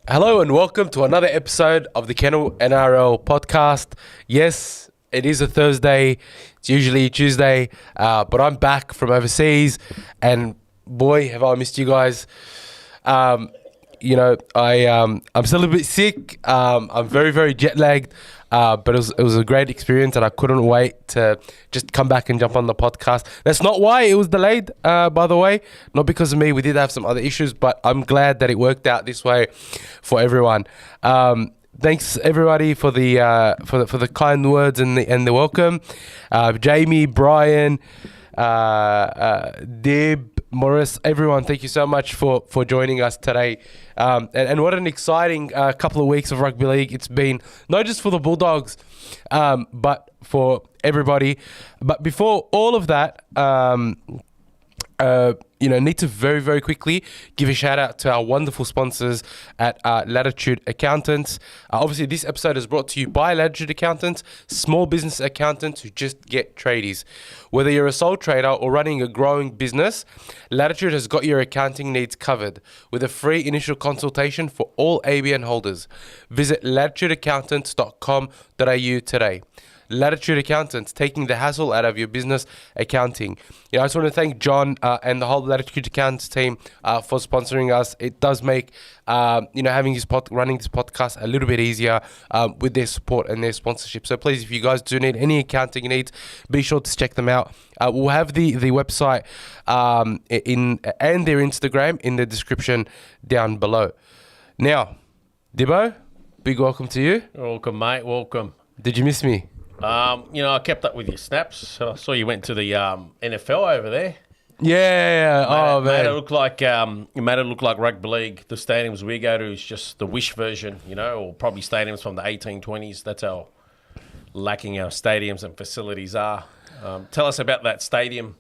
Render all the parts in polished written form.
Hello and welcome to another episode of the Kennel NRL podcast. Yes, it is a Thursday. It's usually Tuesday, but I'm back from overseas, and boy, have I missed you guys. I'm still a bit sick. I'm very jet lagged, but it was a great experience, and I couldn't wait to just come back and jump on the podcast. That's not why it was delayed, by the way. Not because of me. We did have some other issues, but I'm glad that it worked out this way for everyone. Thanks everybody for the kind words and the welcome. Jamie, Brian, Dib, Morris, everyone, thank you so much for joining us today. And what an exciting couple of weeks of rugby league it's been, not just for the Bulldogs, but for everybody. But before all of that, need to very quickly give a shout out to our wonderful sponsors at Latitude Accountants. Obviously, this episode is brought to you by Latitude Accountants, small business accountants who just get tradies. Whether you're a sole trader or running a growing business, Latitude has got your accounting needs covered with a free initial consultation for all ABN holders. Visit latitudeaccountants.com.au today. Latitude Accountants, taking the hassle out of your business accounting. I just want to thank John and the whole Latitude Accountants team for sponsoring us. It does make having running this podcast a little bit easier with their support and their sponsorship. So please, if you guys do need any accounting needs, be sure to check them out. We'll have the website and their Instagram in the description down below. Now, Dibbo, big welcome to you. Welcome, mate. Welcome. Did you miss me? I kept up with your snaps. I saw you went to the NFL over there. Yeah. Made it look like rugby league. The stadiums we go to is just the Wish version, or probably stadiums from the 1820s. That's how lacking our stadiums and facilities are. Tell us about that stadium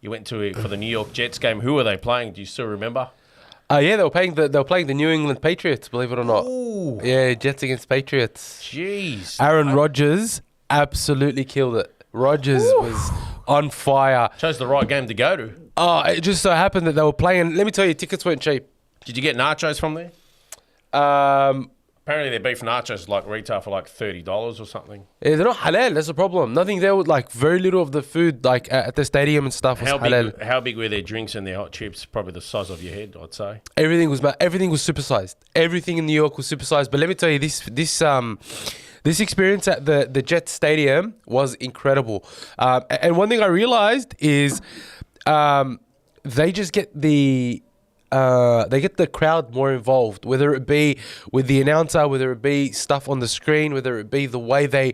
you went to for the New York Jets game. Who were they playing? Do you still remember? They were playing the New England Patriots, believe it or not. Ooh. Yeah, Jets against Patriots. Jeez. Aaron Rodgers absolutely killed it. Rodgers was on fire. Chose the right game to go to. Oh, it just so happened that they were playing. Let me tell you, tickets weren't cheap. Did you get nachos from there? Apparently their beef nachos retail for $30 or something. Yeah, they're not halal. That's the problem. Nothing there with very little of the food at the stadium and stuff was halal. How big were their drinks and their hot chips? Probably the size of your head, I'd say. Everything was supersized. Everything in New York was supersized. But let me tell you, this experience at the Jets Stadium was incredible. And one thing I realized is they just get the crowd more involved, whether it be with the announcer, whether it be stuff on the screen, whether it be the way they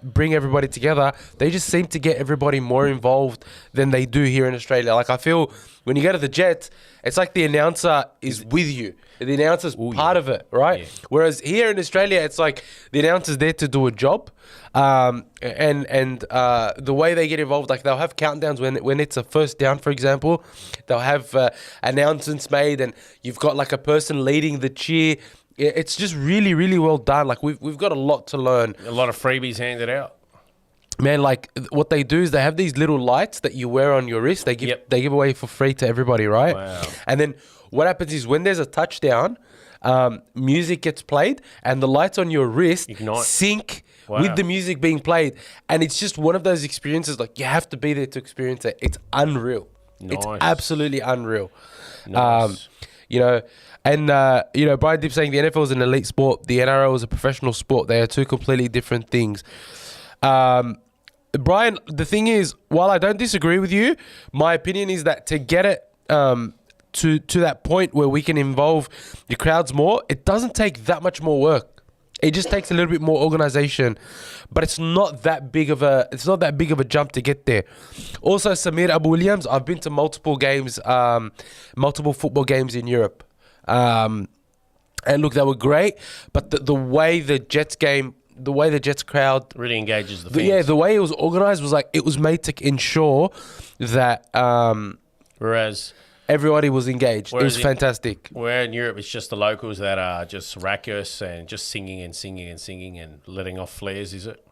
bring everybody together. They just seem to get everybody more involved than they do here in Australia. I feel when you go to the Jets, it's like the announcer is with you. The announcer's part of it, right? Yeah. Whereas here in Australia, it's like the announcer's there to do a job. And the way they get involved, they'll have countdowns when it's a first down, for example. They'll have announcements made, and you've got a person leading the cheer. It's just really well done. We've got a lot to learn. A lot of freebies handed out. Man, what they do is they have these little lights that you wear on your wrist. They give away for free to everybody, right? Wow. And then what happens is when there's a touchdown, music gets played and the lights on your wrist sync with the music being played. And it's just one of those experiences, you have to be there to experience it. It's unreal. Nice. It's absolutely unreal. Nice. Brian Dibb saying the NFL is an elite sport. The NRL is a professional sport. They are two completely different things. Brian, the thing is, while I don't disagree with you, my opinion is that to get it to that point where we can involve the crowds more, it doesn't take that much more work. It just takes a little bit more organization, but it's not that big of a jump to get there. Also, Samir Abu Williams, I've been to multiple football games in Europe, and look, they were great. But the way the Jets crowd really engages the fans. The way it was organized was it was made to ensure that whereas everybody was engaged. It was fantastic. Where in Europe, it's just the locals that are just raucous and just singing and letting off flares, is it?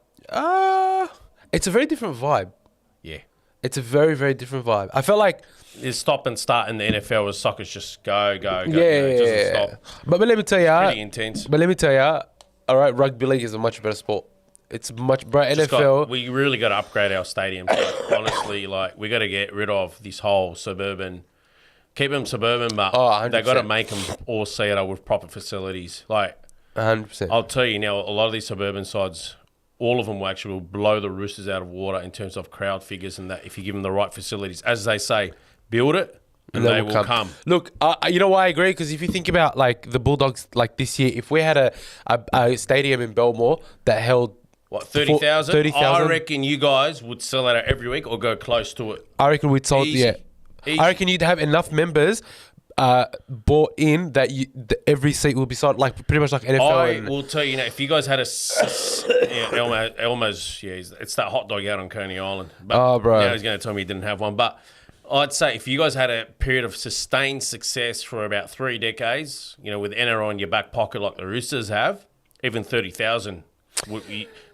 It's a very different vibe. Yeah. It's a very, very different vibe. I felt like... It's stop and start in the NFL as soccer's just go. Yeah, It doesn't stop. But let me tell you... Pretty intense. But let me tell you, all right, rugby league is a much better sport. It's much... Bro, NFL... We really got to upgrade our stadiums. Like, honestly, like, we got to get rid of this whole suburban... Keep them suburban, but they got to make them all theatre with proper facilities. Like, 100%. I'll tell you now, a lot of these suburban sides... All of them will actually blow the Roosters out of water in terms of crowd figures and that if you give them the right facilities. As they say, build it and they will come. Look, you know why I agree? Because if you think about like the Bulldogs, like this year, if we had a stadium in Belmore that held... What, 30,000? 30,000? I reckon you guys would sell that out every week or go close to it. I reckon we'd sold... Easy. Yeah. Easy. I reckon you'd have enough members... bought in that every seat will be sold, like pretty much like NFL. I will tell you now, if you guys had Elmo's, it's that hot dog out on Coney Island. But bro. Now he's going to tell me he didn't have one. But I'd say if you guys had a period of sustained success for about 3 decades, with Enari in your back pocket like the Roosters have, even 30,000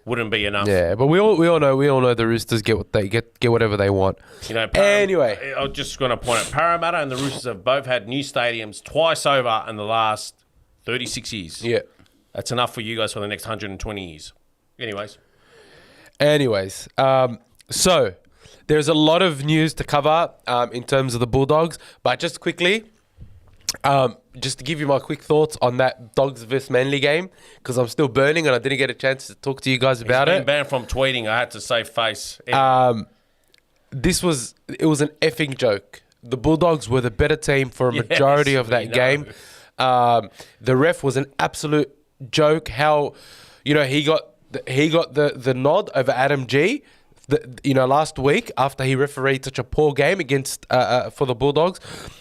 wouldn't be enough. Yeah, but we all know the Roosters get what they get whatever they want. Anyway, I'm just going to point out Parramatta and the Roosters have both had new stadiums twice over in the last 36 years. Yeah, that's enough for you guys for the next 120 years. Anyways, so there's a lot of news to cover in terms of the Bulldogs, but just quickly. Just to give you my quick thoughts on that Dogs vs Manly game, because I'm still burning and I didn't get a chance to talk to you guys about He's it. been banned from tweeting. I had to save face. It was an effing joke. The Bulldogs were the better team for a majority of that game. The ref was an absolute joke. How, he got the nod over Adam G. Last week after he refereed such a poor game against for the Bulldogs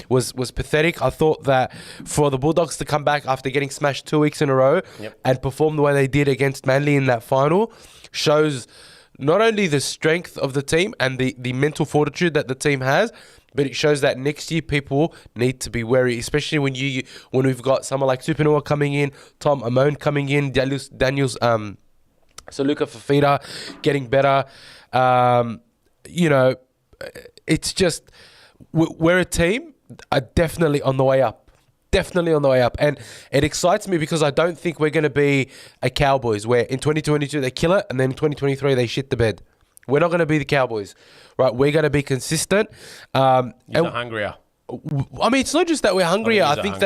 was pathetic. I thought that for the Bulldogs to come back after getting smashed 2 weeks in a row and perform the way they did against Manly in that final shows not only the strength of the team and the mental fortitude that the team has, but it shows that next year people need to be wary, especially when we've got someone like Supernova coming in, Tom Amon coming in, Daniels Saluka Fafita getting better. It's just we're a team definitely on the way up. And it excites me because I don't think we're going to be a Cowboys where in 2022 they kill it and then in 2023 they shit the bed. We're not going to be the Cowboys, right? We're going to be consistent. You're hungrier. I mean, it's not just that we're hungrier. I think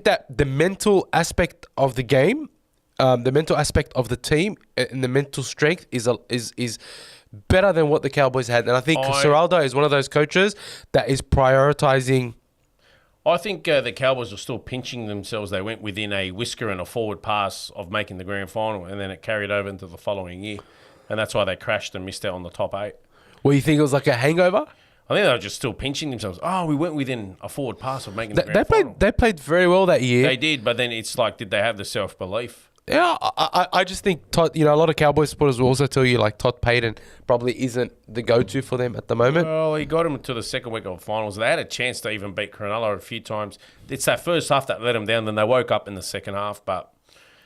that the mental aspect of the game, the mental aspect of the team and the mental strength is better than what the Cowboys had. And I think Seraldo is one of those coaches that is prioritizing. I think the Cowboys are still pinching themselves. They went within a whisker and a forward pass of making the grand final, and then it carried over into the following year. And that's why they crashed and missed out on the top 8. Well, you think it was like a hangover? I think they were just still pinching themselves. Oh, we went within a forward pass of making the grand final. They played very well that year. They did, but then it's like, did they have the self-belief? Yeah, I just think Todd, a lot of Cowboys supporters will also tell you like Todd Payton probably isn't the go-to for them at the moment. Well, he got him to the second week of finals. They had a chance to even beat Cronulla a few times. It's that first half that let them down. Then they woke up in the second half, but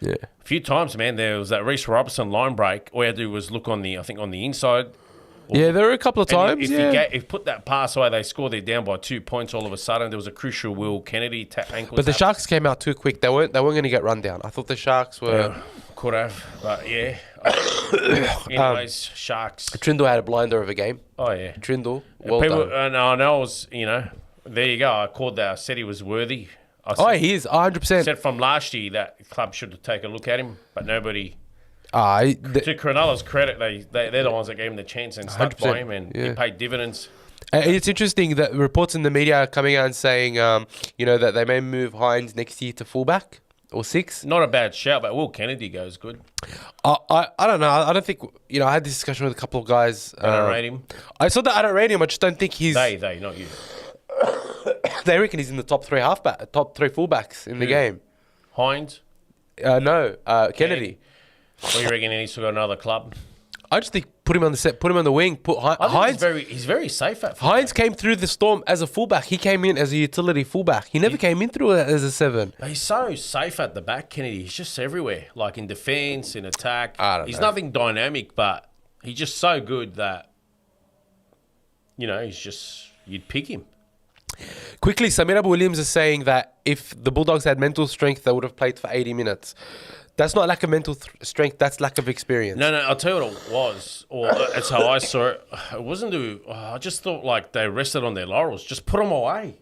a few times, man, there was that Reece Robertson line break. All you had to do was look on the inside. Yeah, there were a couple of times. If you put that pass away, they scored. They're down by 2 points all of a sudden. There was a crucial Will Kennedy ankle. But the Sharks came out too quick. They weren't going to get run down. I thought the Sharks were could have, but yeah. Anyways, Sharks. Trindle had a blinder of a game. Oh yeah, Trindle. Well done. And I know it was there you go. I said he was worthy. He is 100%. Said from last year that club should take a look at him, but nobody. To Cronulla's credit, they're the ones that gave him the chance and stuck by him, and he paid dividends. And it's interesting that reports in the media are coming out and saying, that they may move Hines next year to fullback or 6. Not a bad shout, but Will Kennedy goes good. I don't know. I don't think, I had this discussion with a couple of guys. I don't rate him. I saw that I don't rate him. I just don't think he's... They, not you. They reckon he's in the top 3 fullbacks in the game. Hines? No, Kennedy. What do you reckon? He's still got another club? I just think put him on the wing. Hines. He's very safe at fullback. Hines came through the storm as a fullback. He came in as a utility fullback. He never came in through it as a 7. He's so safe at the back, Kennedy. He's just everywhere, like in defence, in attack. I don't He's know. nothing dynamic, but he's just so good that you'd pick him. Quickly, Samir Williams is saying that if the Bulldogs had mental strength, they would have played for 80 minutes. That's not lack of mental strength. That's lack of experience. No, I'll tell you what it was, or that's how I saw it. It wasn't I just thought like they rested on their laurels. Just put them away.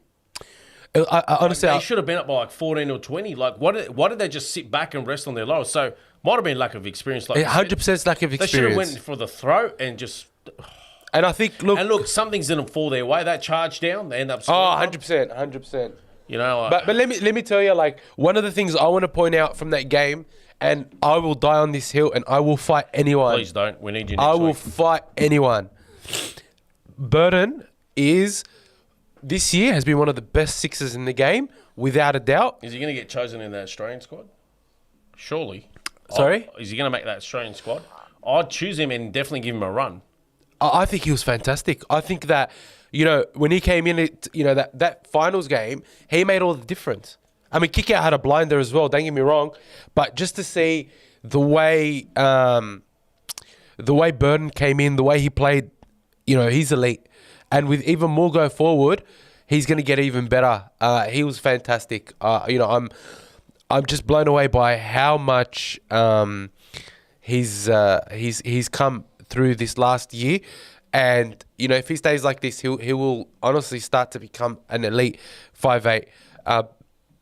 I honestly, they should have been up by like 14 or 20. Like, why did they just sit back and rest on their laurels? So might have been lack of experience. Like 100% lack of experience. They should have went for the throat and just. And I think look, some things didn't fall their way. That charge down, they end up. 100%. You know, but let me tell you, like, one of the things I want to point out from that game, and I will die on this hill, and I will fight anyone. Please don't. We need you. I will fight anyone. Burton this year has been one of the best sixers in the game, without a doubt. Is he going to get chosen in that Australian squad? Surely. Sorry? Is he going to make that Australian squad? I'd choose him and definitely give him a run. I think he was fantastic. I think that, when he came in, that finals game, he made all the difference. I mean, Kickout had a blinder as well, don't get me wrong. But just to see the way Burton came in, the way he played, he's elite. And with even more go forward, he's going to get even better. He was fantastic. I'm just blown away by how much he's come through this last year. And, if he stays like this, he will honestly start to become an elite 5'8".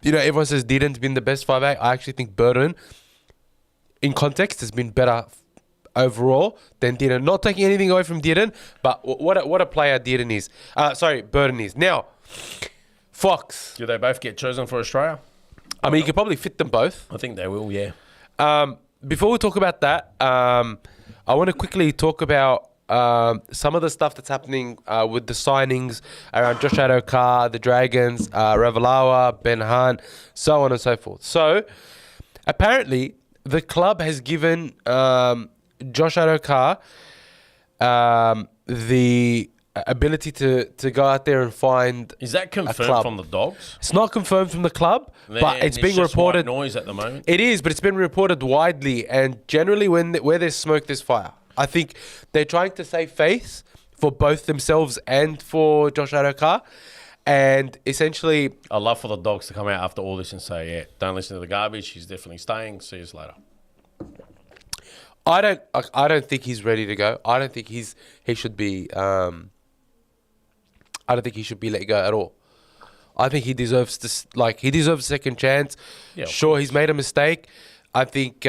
Everyone says Dearden's been the best 5'8". I actually think Burton, in context, has been better overall than Dearden. Not taking anything away from Dearden, but what a player Dearden is. Burton is. Now, Fox. Do they both get chosen for Australia? I mean, you could probably fit them both. I think they will, yeah. Before we talk about that, I want to quickly talk about some of the stuff that's happening with the signings around Josh Addo-Carr, the Dragons, Ravalawa, Ben Hunt, so on and so forth. So, apparently, the club has given Josh Addo-Carr the ability to go out there and find. Is that confirmed from the Dogs? It's not confirmed from the club, but it's being reported. Noise at the moment. It is, but it's been reported widely, and generally, where there's smoke, there's fire. I think they're trying to save face for both themselves and for Josh Addo-Carr. And essentially, I'd love for the Dogs to come out after all this and say, yeah, don't listen to the garbage. He's definitely staying. See you later. I don't think he's ready to go. I don't think he should be. I don't think he should be let go at all. I think he deserves this. Like, he deserves a second chance. Yeah, sure, he's made a mistake. I think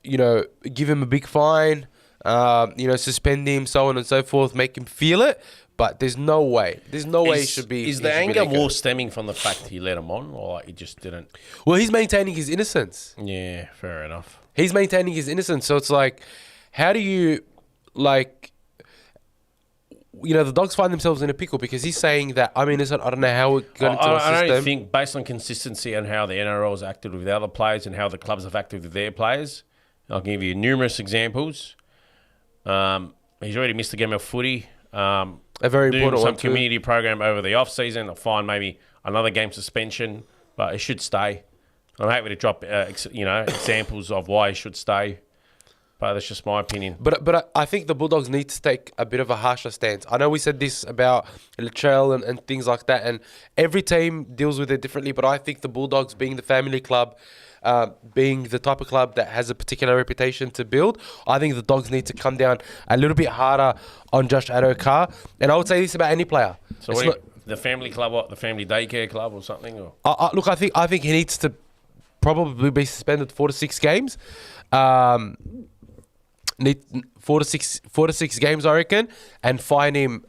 give him a big fine. Suspend him, so on and so forth. Make him feel it. But there's no way. There's no way he should be. Is the anger more stemming from the fact he let him on, or like he just didn't? Well, he's maintaining his innocence. Yeah, fair enough. He's maintaining his innocence. So it's like, how do you, like, the Dogs find themselves in a pickle because he's saying that I'm innocent. I don't know how it got into the system. I don't think, based on consistency and how the NRL has acted with the other players and how the clubs have acted with their players, I'll give you numerous examples. He's already missed a game of footy. A very important one too. Some community program over the off season. I'll find maybe another game suspension, but it should stay. I'm happy to drop examples of why he should stay, but that's just my opinion. But I think the Bulldogs need to take a bit of a harsher stance. I know we said this about Latrell and things like that, and every team deals with it differently. But I think the Bulldogs, being the family club, being the type of club that has a particular reputation to build, I think the Dogs need to come down a little bit harder on Josh Addo-Carr. And I would say this about any player. So the family club, what, the family daycare club or something? Or? Look, I think he needs to probably be suspended 4 to 6 games. Need 4 to 6 games, I reckon, and fine him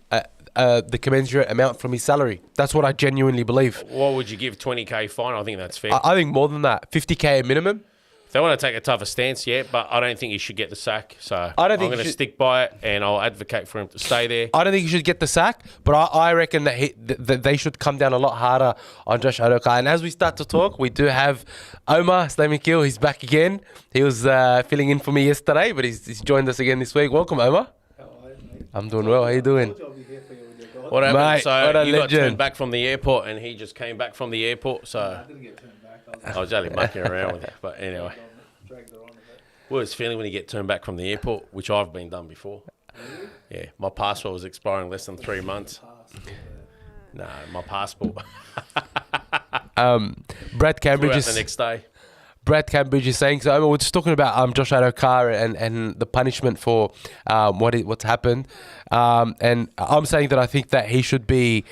the commensurate amount from his salary. That's what I genuinely believe. What would you give? 20k fine? I think that's fair. I think more than that. 50k minimum. If they want to take a tougher stance, yeah, but I don't think he should get the sack. So I'm going to stick by it, and I'll advocate for him to stay there. I don't think he should get the sack, but I reckon that they should come down a lot harder on Josh Addo-Carr. And as we start to talk, we do have Omar Slamikil. He's back again. He was filling in for me yesterday, but he's joined us again this week. Welcome, Omar. How are you, mate? I'm doing well. How you doing? What happened? Mate, so what a you legend. got turned back from the airport, and he just came back from the airport. So I didn't get turned back. I was only mucking around with you. But anyway, dragged her on a bit. what was feeling when you get turned back from the airport, which I've been done before. Yeah, my passport was expiring less than 3 months. No, my passport. Brad Cambridge Flew out is the next day. Brad Cambridge is saying so. I mean, we're just talking about Josh Addo-Carr and the punishment for what's happened, and I'm saying that I think that he should be.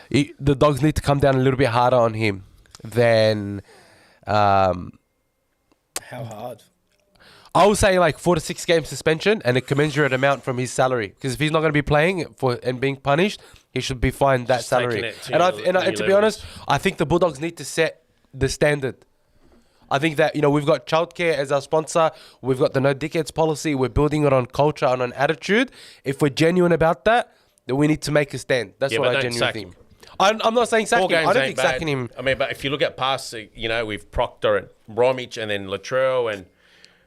The Dogs need to come down a little bit harder on him than. How hard? I would say like 4 to 6 game suspension and a commensurate amount from his salary. Because if he's not going to be playing and being punished, he should be fined that Just salary. taking it to And to be honest, I think the Bulldogs need to set the standard. I think that, we've got childcare as our sponsor. We've got the no dickheads policy. We're building it on culture and on attitude. If we're genuine about that, then we need to make a stand. That's Yeah, what but I don't genuinely sack think. him. I'm not saying sack 4 him. games I don't ain't think bad. sacking him. I mean, but if you look at past, with Proctor and Bromwich and then Latrell and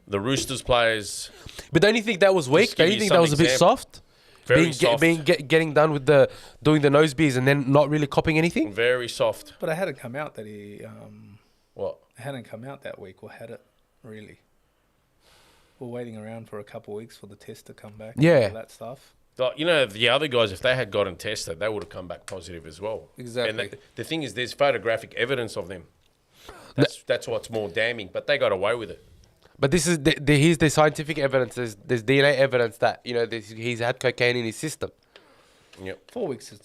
the Roosters players. But don't you think that was weak? Just give Don't you you think that some was a bit example. soft? Very soft. Getting done with doing the nose beers and then not really copying anything? Very soft. But it hadn't come out that he What? it hadn't come out that week, or had it really? We're waiting around for a couple of weeks for the test to come back. Yeah. And all that stuff. The other guys, if they had gotten tested, they would have come back positive as well. Exactly. And the thing is, there's photographic evidence of them. That's what's more damning. But they got away with it. But this is here's the scientific evidence. There's DNA evidence that he's had cocaine in his system. Yep. 4 weeks is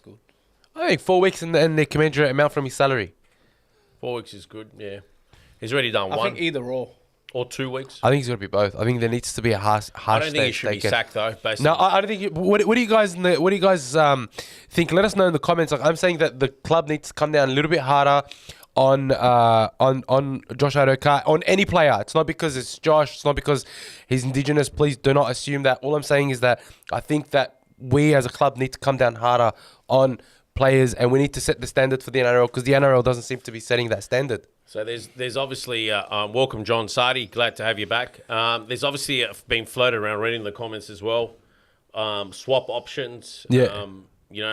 good. I think 4 weeks and the commensurate amount from his salary. 4 weeks is good. Yeah. He's already done I one think either or 2 weeks. I think it's got to be both. I think there needs to be a harsh. I don't think he should be sacked though. Basically. No, I don't think. What do you guys think? Let us know in the comments. Like, I'm saying that the club needs to come down a little bit harder on Josh Addo-Carr, on any player. It's not because it's Josh. It's not because he's Indigenous. Please do not assume that. All I'm saying is that I think that we as a club need to come down harder on players, and we need to set the standard for the NRL, because the NRL doesn't seem to be setting that standard. So there's obviously welcome John Sardi, glad to have you back. There's obviously been floated around, reading the comments as well. Swap options. Yeah.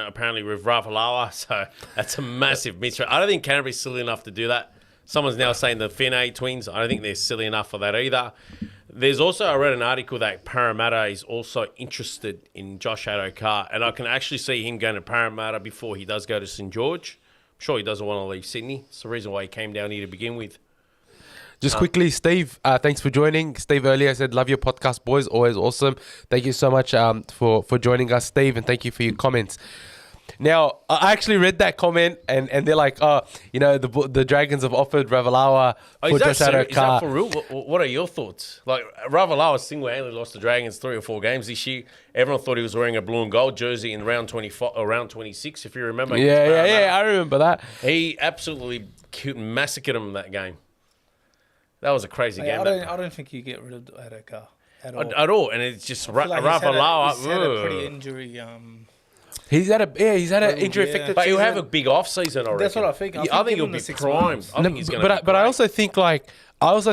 Apparently with Ravalawa, so that's a massive mystery. I don't think Canterbury's silly enough to do that. Someone's now saying the Finney twins. I don't think they're silly enough for that either. There's also, I read an article that Parramatta is also interested in Josh Addo-Carr, and I can actually see him going to Parramatta before he does go to St George. I'm sure he doesn't want to leave Sydney. It's the reason why he came down here to begin with. Just quickly, Steve, thanks for joining. Steve earlier said, love your podcast, boys. Always awesome. Thank you so much for joining us, Steve, and thank you for your comments. Now, I actually read that comment, and they're like, the Dragons have offered Ravalawa for Josh Addo-Carr. Is that for real? What are your thoughts? Like, Ravalawa single-handedly lost the Dragons 3 or 4 games this year. Everyone thought he was wearing a blue and gold jersey in round 24 or round 26, if you remember. Yeah, I remember that. He absolutely massacred him in that game. That was a crazy game. I don't think you get rid of Addo-Carr at all. And it's just Ravalawa. He's had a Ravalawa. pretty injury. He's had an injury affected. But he'll season. have a big off season, I reckon. That's what I think. I think he'll be primed. I think he's going to. But I also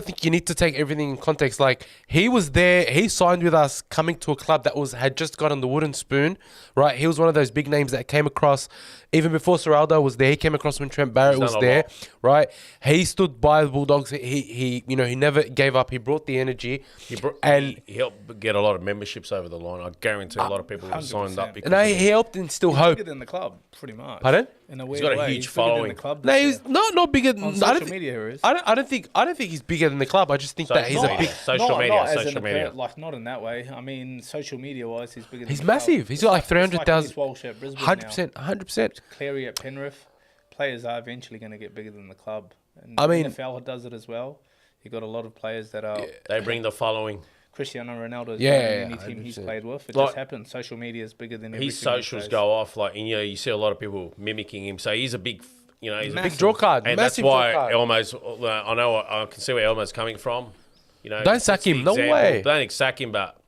think you need to take everything in context. Like, he was there, he signed with us coming to a club that had just gotten the wooden spoon, right? He was one of those big names that came across even before Serraldo was there. He came across when Trent Barrett was there, right? He stood by the Bulldogs. He never gave up. He brought the energy. He helped get a lot of memberships over the line. I guarantee a lot of people have signed up. Because he helped instill He's hope. bigger than the club, pretty much. Pardon? In a weird got a way, huge he's bigger than following. the club No, this he's year. not bigger than. On social media, he is. I don't think he's bigger than the club. I just think that he's a big. Social media. Like, not in that way. I mean, social media-wise, he's bigger than He's the club. massive. He's got like 300,000. 100%. 100%. Cleary at Penrith. Players are eventually going to get bigger than the club. And I mean, NFL does it as well. You've got a lot of players that are... They bring the following. Cristiano Ronaldo is Yeah, any team he's 100%. played with. It Like, just happens. Social media is bigger than everything. His socials these days. go off, like, and, you see a lot of people mimicking him. So he's a big, he's a big Massive. Draw card. And Massive that's why draw card. Elmo's, I know, I can see where Elmo's coming from. Don't sack that's the him. No example. way. Don't sack him, but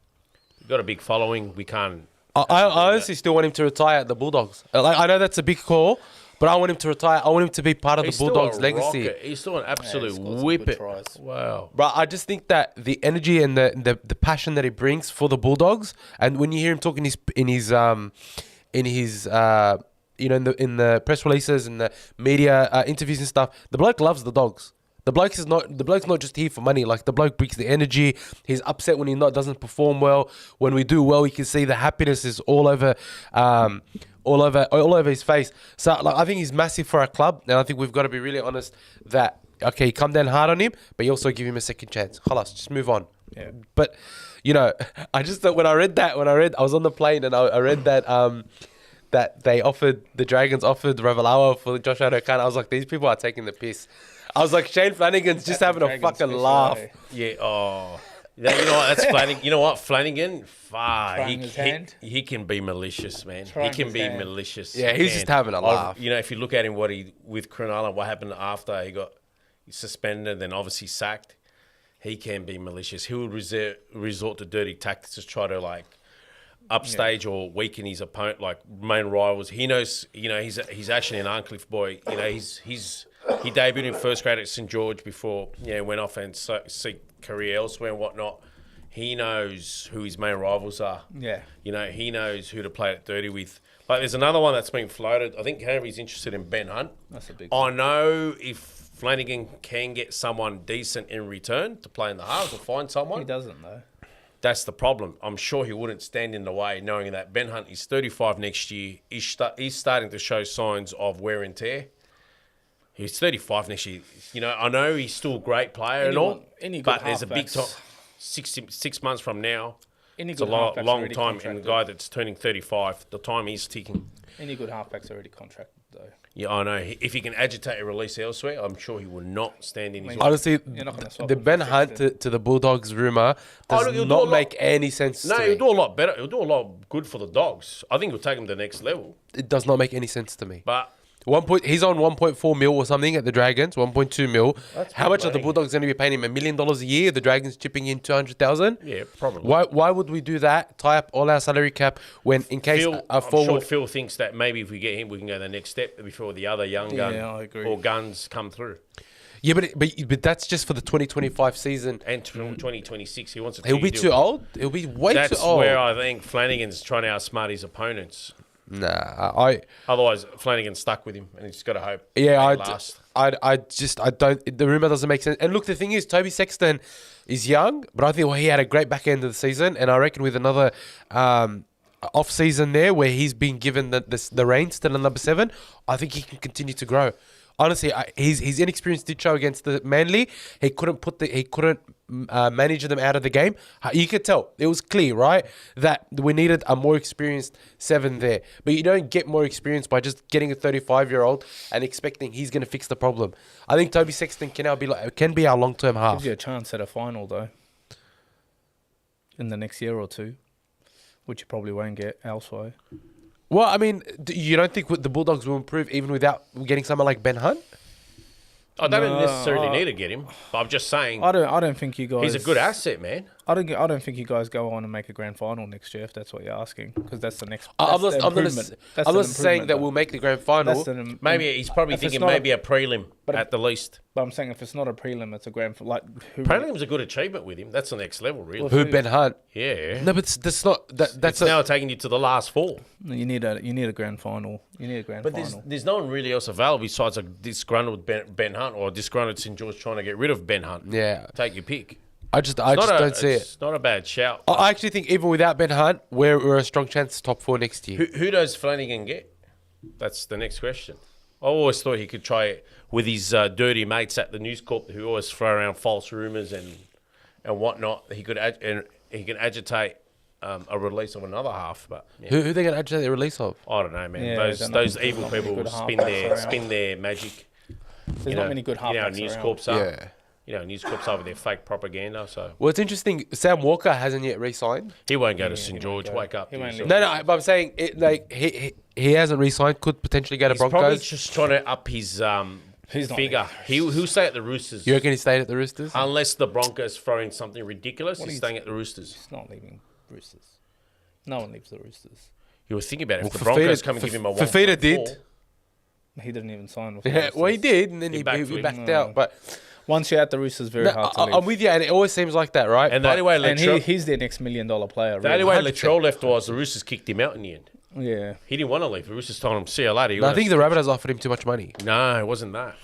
we've got a big following. We can't. I honestly still want him to retire at the Bulldogs. Like, I know that's a big call, but I want him to retire. I want him to be part of He's the Bulldogs' still a legacy. rocket. He's still an absolute he's got some whip good it. tries. Wow. But I just think that the energy and the passion that he brings for the Bulldogs, and when you hear him talking in the press releases and the media interviews and stuff, the bloke loves the Dogs. The bloke's not just here for money. Like, the bloke brings the energy. He's upset when he doesn't perform well. When we do well, you can see the happiness is all over his face. So, like, I think he's massive for our club, and I think we've got to be really honest that, okay, you come down hard on him, but you also give him a second chance. Khalas, just move on. Yeah. But, you know, I just thought I was on the plane and I read that that the Dragons offered Ravalawa for Josh Addo-Carr. I was like, these people are taking the piss. I was like, Shane Flanagan's just having a fucking laugh. Yeah. Oh. You know what? That's Flanagan. You know what? Flanagan, he can be malicious, man. He can be malicious. Yeah, he's just having a laugh. You know, if you look at him, with Cronulla, what happened after he got suspended, then obviously sacked, he can be malicious. He will resort to dirty tactics to try to, like, upstage or weaken his opponent, like main rivals. He knows, you know, he's actually an Arncliffe boy. You know, he debuted in first grade at St George before, you know, went off and seek career elsewhere and whatnot. He knows who his main rivals are. Yeah. You know, he knows who to play at 30 with. Like, there's another one that's been floated. I think Henry's interested in Ben Hunt. That's a big I one. know if Flanagan can get someone decent in return to play in the halves or find someone. He doesn't, though. That's the problem. I'm sure he wouldn't stand in the way, knowing that Ben Hunt is 35 next year. He's starting to show signs of wear and tear. He's 35 next year. You know, I know he's still a great player but there's a big time. 6 months from now, it's a long time. And the guy that's turning 35, the time he's ticking. Any good halfback's already contracted, though. Yeah, I know. If he can agitate a release elsewhere, I'm sure he will not stand in his way. Honestly, the Ben Hunt to the Bulldogs rumour does not make any sense to me. He'll do a lot better. He'll do a lot good for the Dogs. I think he'll take him to the next level. It does not make any sense to me. But he's on 1.4 mil or something at the Dragons, 1.2 mil. How much are the money. Bulldogs going to be paying him? $1 million a year? The Dragons chipping in 200,000? Yeah, probably. Why would we do that? Tie up all our salary cap when in case I'm sure Phil thinks that maybe if we get him, we can go the next step before the other young gun I agree. or guns come through. Yeah, but that's just for the 2025 season. And 2026, he wants a He'll be too old. He'll be way too old. That's where I think Flanagan's trying to outsmart his opponents. Nah, Otherwise, Flanagan's stuck with him, and he's got to hope. Yeah, I don't. The rumor doesn't make sense. And look, the thing is, Toby Sexton is young, but I think he had a great back end of the season, and I reckon with another off season there where he's been given the reins to the number 7, I think he can continue to grow. Honestly, his inexperience did show against the Manly. He couldn't manage them out of the game. You could tell. It was clear, right, that we needed a more experienced 7 there. But you don't get more experience by just getting a 35-year-old and expecting he's going to fix the problem. I think Toby Sexton can be our long-term half. Gives you a chance at a final, though, in the next year or two, which you probably won't get elsewhere. Well, I mean, you don't think the Bulldogs will improve even without getting someone like Ben Hunt? I don't necessarily need to get him, but I'm just saying. I don't think you guys. He's a good asset, man. I don't think you guys go on and make a grand final next year if that's what you're asking, because that's the next. I'm not saying that we'll make the grand final. Maybe he's probably thinking maybe a prelim at the least. But I'm saying if it's not a prelim, it's a grand final. Prelim's a good achievement with him. That's the next level, really. Who Ben Hunt? Yeah. No, but that's not. That's now taking you to the last 4. You need a grand final. But there's no one really else available besides a disgruntled Ben Hunt or a disgruntled St George trying to get rid of Ben Hunt. Yeah. Take your pick. I just don't see it. It's not a bad shout. I actually think even without Ben Hunt, we're a strong chance top 4 next year. Who does Flanagan get? That's the next question. I always thought he could try it with his dirty mates at the News Corp who always throw around false rumours and whatnot. He can agitate a release of another half. But yeah. Who they going to agitate the release of? I don't know, man. Yeah, those evil people will spin their magic. There's not many good halfbacks News around. Corps are. Yeah. News Corps over their fake propaganda. So well, it's interesting. Sam Walker hasn't yet re-signed. He won't go to St George. Wake up. No. But I'm saying he hasn't re-signed. Could potentially go to Broncos. He's probably just trying to up his figure. He'll stay at the Roosters. You reckon he stayed at the Roosters? Unless the Broncos throw in something ridiculous, he's staying at the Roosters. He's not leaving Roosters. No one leaves the Roosters. You were thinking about it. If the Broncos come and give him a 1.4. Fafita did. He didn't even sign with the Roosters. Well, he did, and then he backed out. But once you're at the Roosters, very hard to leave. I'm with you, and it always seems like that, right? And the only way he's their next $1 million player. The only way Latrell left was the Roosters kicked him out in the end. Yeah. He didn't want to leave. The Roosters told him, see you later. I think the Rabbitohs offered him too much money. No, it wasn't that.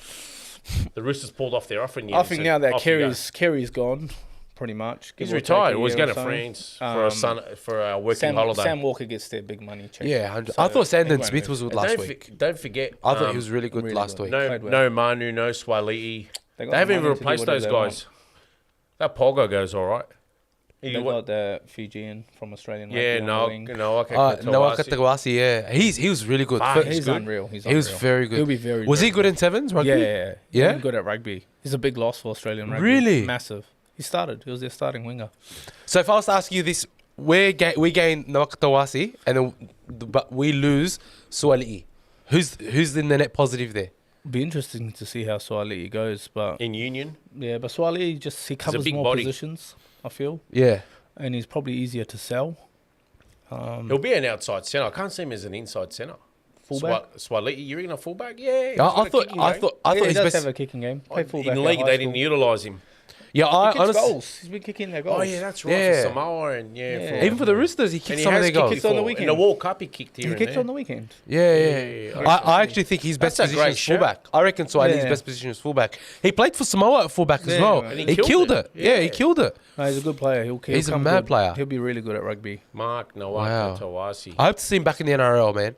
The Roosters pulled off their offering. I think now that Kerry's gone, pretty much. He's retired. He was going to France for a working holiday. Sam Walker gets their big money check. Yeah, 100. I thought Sandon Smith was good last week. Don't forget. I thought he was really good last week. No Manu, no Swaliti. They haven't even replaced those guys. That Ponga goes all right. They got the Fijian from Australian. Yeah, Noah Katawasi, yeah. He was really good. He's unreal. He was very good. He'll be very Was he good in sevens rugby? Yeah. He's good at rugby. He's a big loss for Australian rugby. Really? Massive. He was their starting winger. So if I was to ask you this, we gain Noah Katawasi but we lose Suali'i. Who's in the net positive there? Be interesting to see how Suali'i goes, but in Union. Yeah, but Suali'i he covers more positions, I feel. Yeah, and he's probably easier to sell. He'll be an outside centre. I can't see him as an inside centre. Fullback. Swali'i, you're in a fullback. Yeah, I thought he he's does best have a kicking game. Play fullback in league. They didn't utilise him. Yeah, he kicks goals. He's been kicking their goals. Oh yeah, that's right. For Samoa and even for the Roosters, he kicked some of their goals. He kicked on the weekend. In the World Cup, he kicked here. He kicked on the weekend. Yeah. I actually think his best position is fullback. I reckon Swali's best position is fullback. He played for Samoa at fullback as well. And he killed it. Yeah, he killed it. No, he's a good player. He's a mad player. He'll be really good at rugby. Mark Nawaka Tawasi. I hope to see him back in the NRL, man.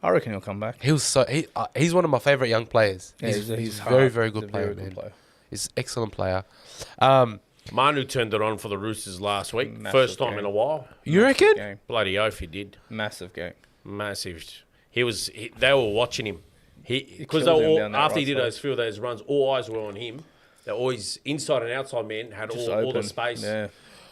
I reckon he'll come back. He's one of my favourite young players. Yeah, he's a very good player, man. He's an excellent player. Manu turned it on for the Roosters last week. First time in a while. You reckon? Bloody oath he did. Massive game. Massive. They were watching him. Because after he did those runs, all eyes were on him. They're always inside and outside men had all the space. Yeah.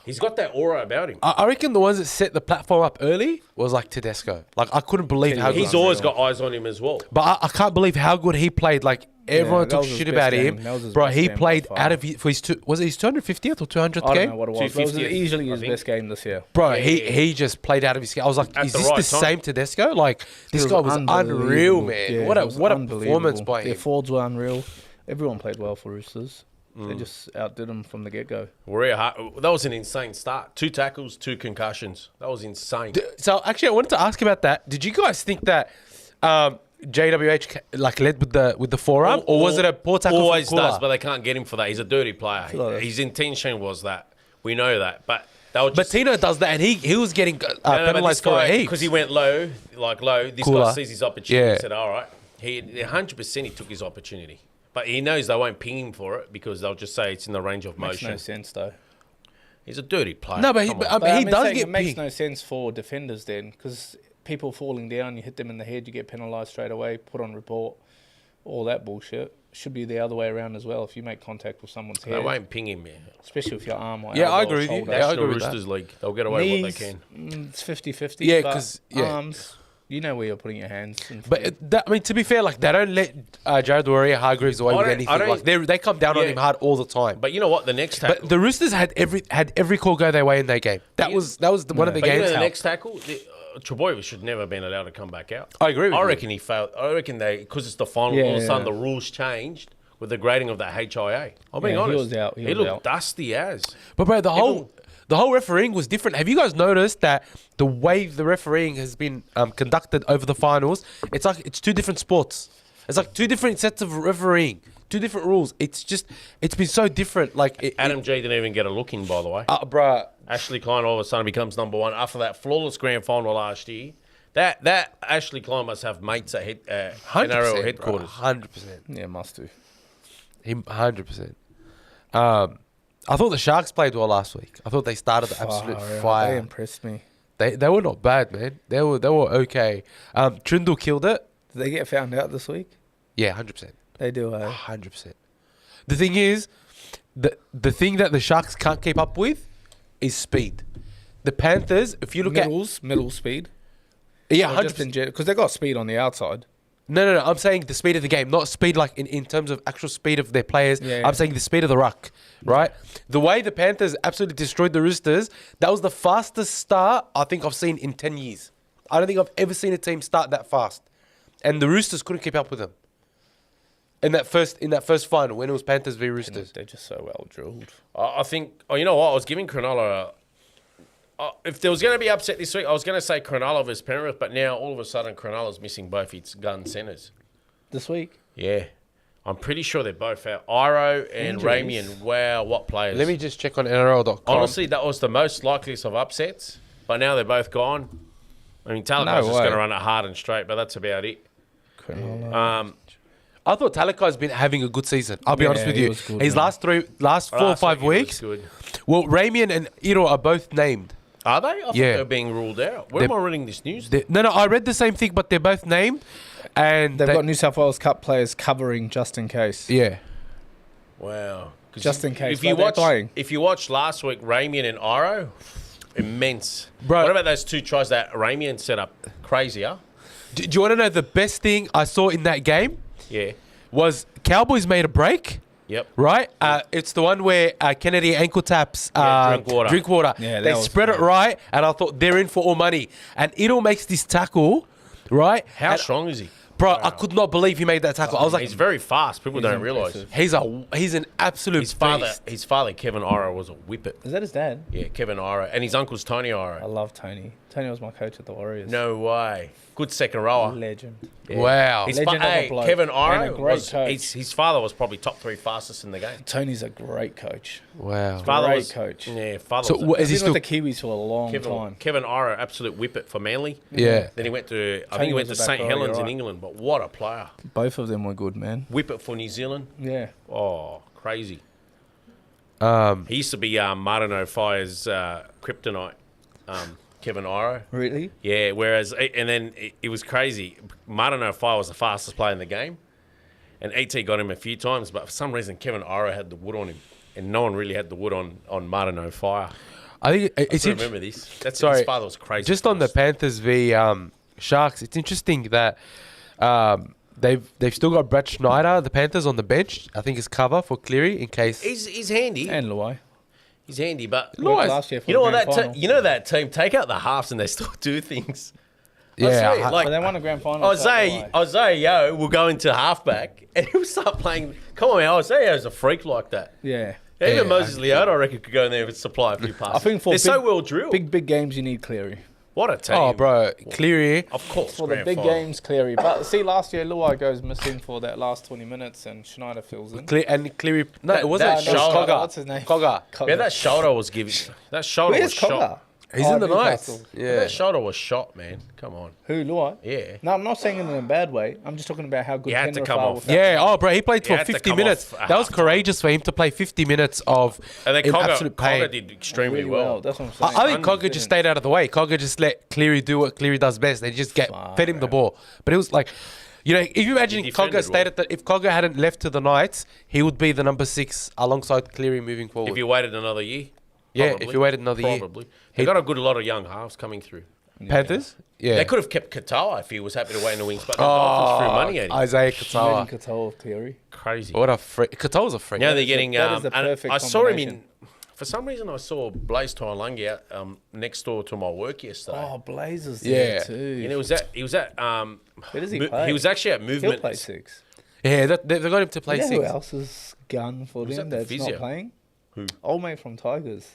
He's got that aura about him. I reckon the ones that set the platform up early was like Tedesco. Like I couldn't believe how good he's always got eyes on him as well. But I can't believe how good he played. Like everyone took shit about him, bro. He played out of for his was it his 250th or 200th game? I don't know what it was. It was easily his best game this year. Bro, he just played out of his game. I was like, is this the same Tedesco? Like this guy was unreal, man. Yeah, what a performance by him. Their forwards were unreal. Everyone played well for Roosters. They just outdid them from the get-go. That was an insane start. 2 tackles, 2 concussions. That was insane. So actually, I wanted to ask about that. Did you guys think that JWH led with the forearm, or was it a poor tackle? Always does, but they can't get him for that. He's a dirty player. His intention was that. We know that, but they were just, but Tino does that, and he was getting penalised for it because he went low. This guy sees his opportunity. He said, "All right." He 100% he took his opportunity. But he knows they won't ping him for it because they'll just say it's in the range of motion. Makes no sense, though. He's a dirty player. No, but he does get pinged. It makes no sense for defenders then because people falling down, you hit them in the head, you get penalised straight away, put on report, all that bullshit. Should be the other way around as well. If you make contact with someone's head. They won't ping him, man. Especially with your arm or I agree with you. National Roosters League. They'll get away with what they can. It's 50-50. Yeah, because arms... You know where you're putting your hands. But to be fair, like they don't let Jared Warrior-Hargreaves away with anything. Like they come down on him hard all the time. But you know what? The next tackle. But the Roosters had every call go their way in their game. That was one of the games. The next tackle, Trebojevic should never have been allowed to come back out. I agree with you. I reckon he failed. I reckon because it's the final. All of a sudden the rules changed with the grading of that HIA. I'm being honest. He was out. He looked dusty as. But bro, the whole refereeing was different. Have you guys noticed that the way the refereeing has been conducted over the finals, it's like it's 2 different sports. It's like 2 different sets of refereeing, 2 different rules. It's been so different. Like Adam G didn't even get a look in, by the way. Bruh. Ashley Klein all of a sudden becomes number 1 after that flawless grand final last year. That Ashley Klein must have mates at NRL headquarters. 100%. Yeah, must do. 100%. I thought the Sharks played well last week. I thought they started the absolute fire. They impressed me. They were not bad, man. They were okay. Trindle killed it. Did they get found out this week? Yeah, 100%. They do. 100%. The thing is, the thing that the Sharks can't keep up with is speed. The Panthers, if you look middle speed. Yeah, 100%. Because they got speed on the outside. No. I'm saying the speed of the game, not speed like in terms of actual speed of their players. Yeah. I'm saying the speed of the ruck, right? The way the Panthers absolutely destroyed the Roosters, that was the fastest start I think I've seen in 10 years. I don't think I've ever seen a team start that fast. And the Roosters couldn't keep up with them. In that first final, when it was Panthers v Roosters. They're just so well drilled. I think, you know what? I was giving Cronulla if there was going to be upset this week, I was going to say Cronulla versus Penrith, but now all of a sudden Cronulla's missing both its gun centres. This week? Yeah. I'm pretty sure they're both out. Iro and Injuries. Ramian. Wow, what players. Let me just check on NRL.com. Honestly, that was the most likeliest of upsets. But now they're both gone. I mean, Talakai's No just way. going to run it hard and straight, but that's about it. I thought Talakai's been having a good season. I'll be honest with he you. was good, His man. last 4 or 5 week it was weeks. good. Well, Ramian and Iro are both named. Are they? I thought Yeah. they were being ruled out. Where am I reading this news? No, I read the same thing, but they're both named. And They've got New South Wales Cup players covering just in case. yeah. Wow. 'Cause Just in case, If you but they're watch, playing. if you watched last week, Ramian and Iro, immense. Bro. What about those 2 tries that Ramian set up? Crazy, huh? Do you want to know the best thing I saw in that game? Yeah. Was Cowboys made a break, Yep. right? It's the one where Kennedy ankle taps drink water. Yeah, they that was spread it right, and I thought they're in for all money. And Ito makes this tackle, right? How And, strong is he? bro, I could not believe he made that tackle. I was like, He's very fast. People don't realise. impressive. he's an absolute beast. His father, Kevin Iro, was a whippet. Is that his dad? Yeah, Kevin Iro. And his uncle's Tony I Iro. love Tony. Tony was my coach at the Warriors. No way. Good second rower. Legend. Yeah. Wow. His Legend of a hey, bloke. Kevin And a Iro, great was, coach. his father was probably top 3 fastest in the game. Tony's a great coach. Wow. Father Great was, coach. Yeah, father So was what, is he He's still? been with the Kiwis for a long time. Kevin Iro, absolute whippet for Manly. Yeah. Then he went to, I Tony think he went to was a back St row, Helens you're in right. England. But what a player. Both of them were good, man. Whippet for New Zealand. Yeah. Oh, crazy. Um, He used to be Martin Fire's kryptonite, Kevin Iro. Really? Yeah, whereas, and then it was crazy. Martin Fire was the fastest player in the game. And ET got him a few times, but for some reason, Kevin Iro had the wood on him. And no one really had the wood on Martin Fire. I think I it's still remember this. That's Sorry, his father was crazy. just on the Panthers v Sharks. It's interesting that they've still got Brett Schneider, the Panthers, on the bench. I think it's cover for Cleary in case. He's handy. And Luai. He's handy, but Nice. Last year for you know the what? grand That final. you know that team take out the halves and they still do things. Yeah, I see it, I- like But they won a grand final. Isaiah Yo will go into halfback and he'll start playing. Come on, man, Isaiah Yo's a freak like that. Yeah. Even Yeah, Moses Leota, I reckon, could go in there and supply a few passes. I think for they're big, so well drilled. big games, you need Cleary. What a team! Oh, bro, Cleary. Of course, For the grand big final. games, Cleary. But see, last year, Luai goes missing for that last 20 minutes and Schneider fills in. Cleary. No, That- it wasn't. that It was shoulder- Cogger. What's his name? Cogger. Yeah, that shoulder was giving. That shoulder Where's was shot. Cogger? He's in the Newcastle. Knights. Yeah. That shoulder was shot, man. Come on. Who, Luai? Yeah. No, I'm not saying it in a bad way. I'm just talking about how good He had to Penrith come are off. with that. Yeah, oh, bro, he played He for had to 50 come minutes. off at That was halftime. courageous for him to play 50 minutes of And then in absolute pain. Cogger did extremely Really well. well. That's what I'm saying. I think Cogger just stayed out of the way. Cogger just let Cleary do what Cleary does best. They just fed him the ball. But it was like, you know, if you imagine He Cogger defended stayed at if Cogger hadn't left to the Knights, he would be the number 6 alongside Cleary moving forward. If you waited another year. Yeah, probably. if you waited another year. Probably. They got a good lot of young halves coming through. Panthers? Yeah. They could have kept Katoa if he was happy to wait in the wings, but the Dolphins threw money at him. Isaiah Imagine Katoa. Katoa, Cleary. Crazy. What a freak. Katoa's a freak. Now they're getting. that is the and perfect I saw him in. combination. For some reason, I saw Blaze Tailangi out next door to my work yesterday. Oh, Blazers Yeah. there too. And it was at. He was at. Where does he play? He was actually at He'll Movement. play 6. Yeah, they got him to play You know 6. who else is gun for Who's them that, the that's physio? not playing? Who? Old mate from Tigers.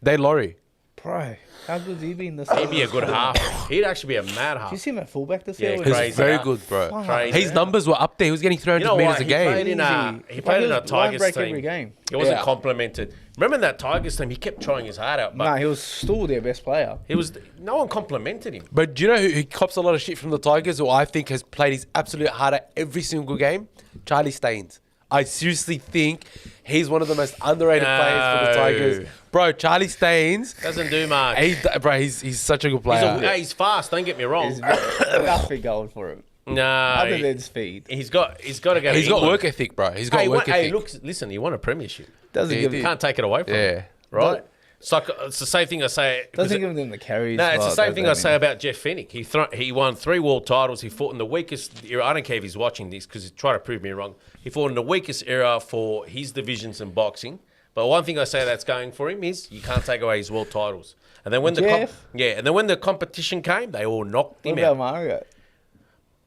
They Laurie. Bro, how good's he been this He'd be a season? good half. He'd actually be a mad Did you half. see him at fullback this Yeah, year? He's crazy. very huh? good, bro. Crazy. His numbers were up there. He was getting 300 You know meters what? a He game. played in a. Easy. He played in a Line Tigers break team. every game. He wasn't Yeah. complimented. Remember that Tigers team? He kept trying his heart out, but Nah, he was still their best player. he was. No one complimented him. But do you know who cops a lot of shit from the Tigers, who I think has played his absolute heart out every single game? Charlie Staines. I seriously think he's one of the most underrated players for the No. Tigers. Bro, Charlie Staines, Doesn't do much. he's such a good player. He's fast. Don't get me wrong. He's nothing going for him. No, Other than speed. he's got to go. He's to got England. work ethic, bro. He's got Hey, work ethic. look, listen. He won a premiership. Doesn't Yeah, give he him did. Can't take it away from him, Yeah. right? It's the same thing I say. doesn't give them the carries. No, it's the like same that, thing I say about Jeff Fennick. He won 3 world titles. He fought in the weakest era. I don't care if he's watching this because he's trying to prove me wrong. He fought in the weakest era for his divisions in boxing. But one thing I say that's going for him is you can't take away his world titles. And then when Jeff? and then when the competition came, they all knocked What him about out. Mario?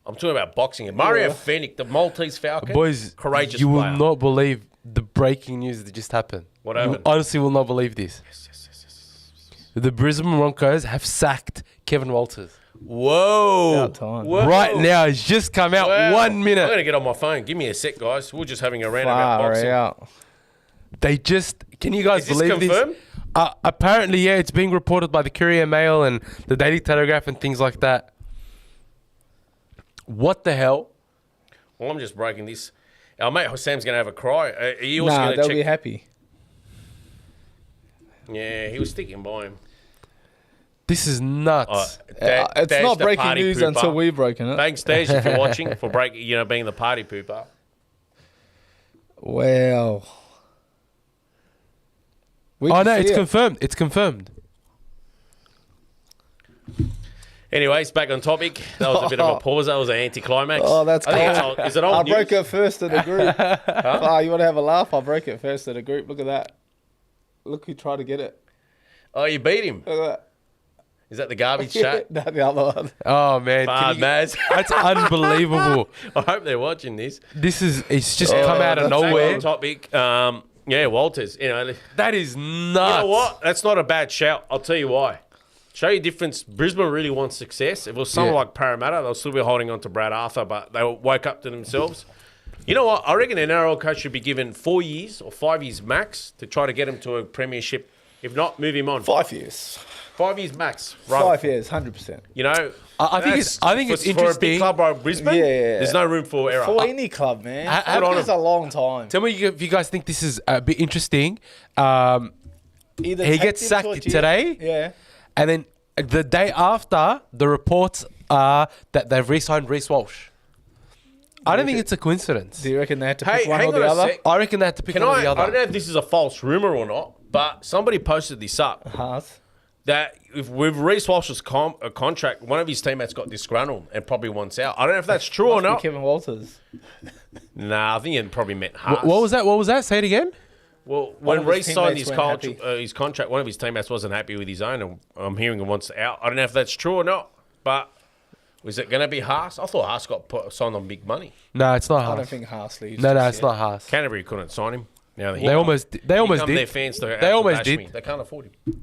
I'm talking about boxing. And Mario Yeah. Fennick, the Maltese Falcon, Boys, courageous you will player. not believe the breaking news that just happened. What You happened? honestly will not believe this. The Brisbane Broncos have sacked Kevin Walters. Whoa. About time. Whoa. Right now, it's just come out. Wow. 1 I'm minute. going to get on my phone. Give me a sec, guys. We're just having a rant about Far boxing. out. They just... Can you guys Is this believe confirmed? this? Apparently, yeah, it's being reported by the Courier Mail and the Daily Telegraph and things like that. What the hell? Well, I'm just breaking this. Our mate Sam's going to have a cry. Are you also Nah, going to they'll check? be happy. Yeah, he was sticking by him. This is nuts. It's Dash not the breaking party news pooper. until we've broken it. Thanks, Dash, if you're watching, for being the party pooper. Wow. Oh, no, it's confirmed. It's confirmed. Anyways, back on topic. That was a bit of a pause. That was an anticlimax. Oh, that's I think cool. Is it old I news? broke it first in the group. Oh, you want to have a laugh? I broke it first in the group. Look at that. Look who tried to get it. Oh, you beat him. Look at Is that the garbage that. chat? Not the other one. Oh, man. Bad Maz. That's unbelievable. I hope they're watching this. It's just come out of that's Back nowhere. on topic. Yeah, Walters. You That is nuts. know what? That's not a bad shout. I'll tell you why. Show you difference. Brisbane really wants success. If it was someone Yeah. like Parramatta, they'll still be holding on to Brad Arthur, but they woke up to themselves. You know what? I reckon an NRL coach should be given 4 years or 5 years max to try to get him to a premiership. If not, move him on. 5 years. 5 years max. 5 years, 100%. You know, I think that's- it's for a interesting. big club like Brisbane. Yeah. There's no room for error. For any club, man. Good That on is a long time. Tell me if you guys think this is a bit interesting. Either He take gets him sacked to a tier- today. Yeah. And then the day after, the reports are that they've re-signed Reece Walsh. I don't think it's a coincidence. Do you reckon they had to Hey, pick one hang or on the a other? sec. I reckon they had to pick Can one or I the other. don't know if this is a false rumour or not, but somebody posted this up. Haas. That if with Reece Walsh's contract, one of his teammates got disgruntled and probably wants out. I don't know if that's true or Must be not. Kevin Walters. Nah, I think it probably meant Haas. What was that? What was that? Say it again. Well, One when of his Reece signed teammates his, weren't his contract, one of his teammates wasn't happy with his own, and I'm hearing he wants out. I don't know if that's true or not, but was it going to be Haas? I thought Haas got signed on big money. No, it's not I don't Haas. think Haas leaves. No, just it's yet. not Haas. Canterbury couldn't sign him. Now They almost did. They almost Their did. fans to They almost bash did. me. They can't afford him.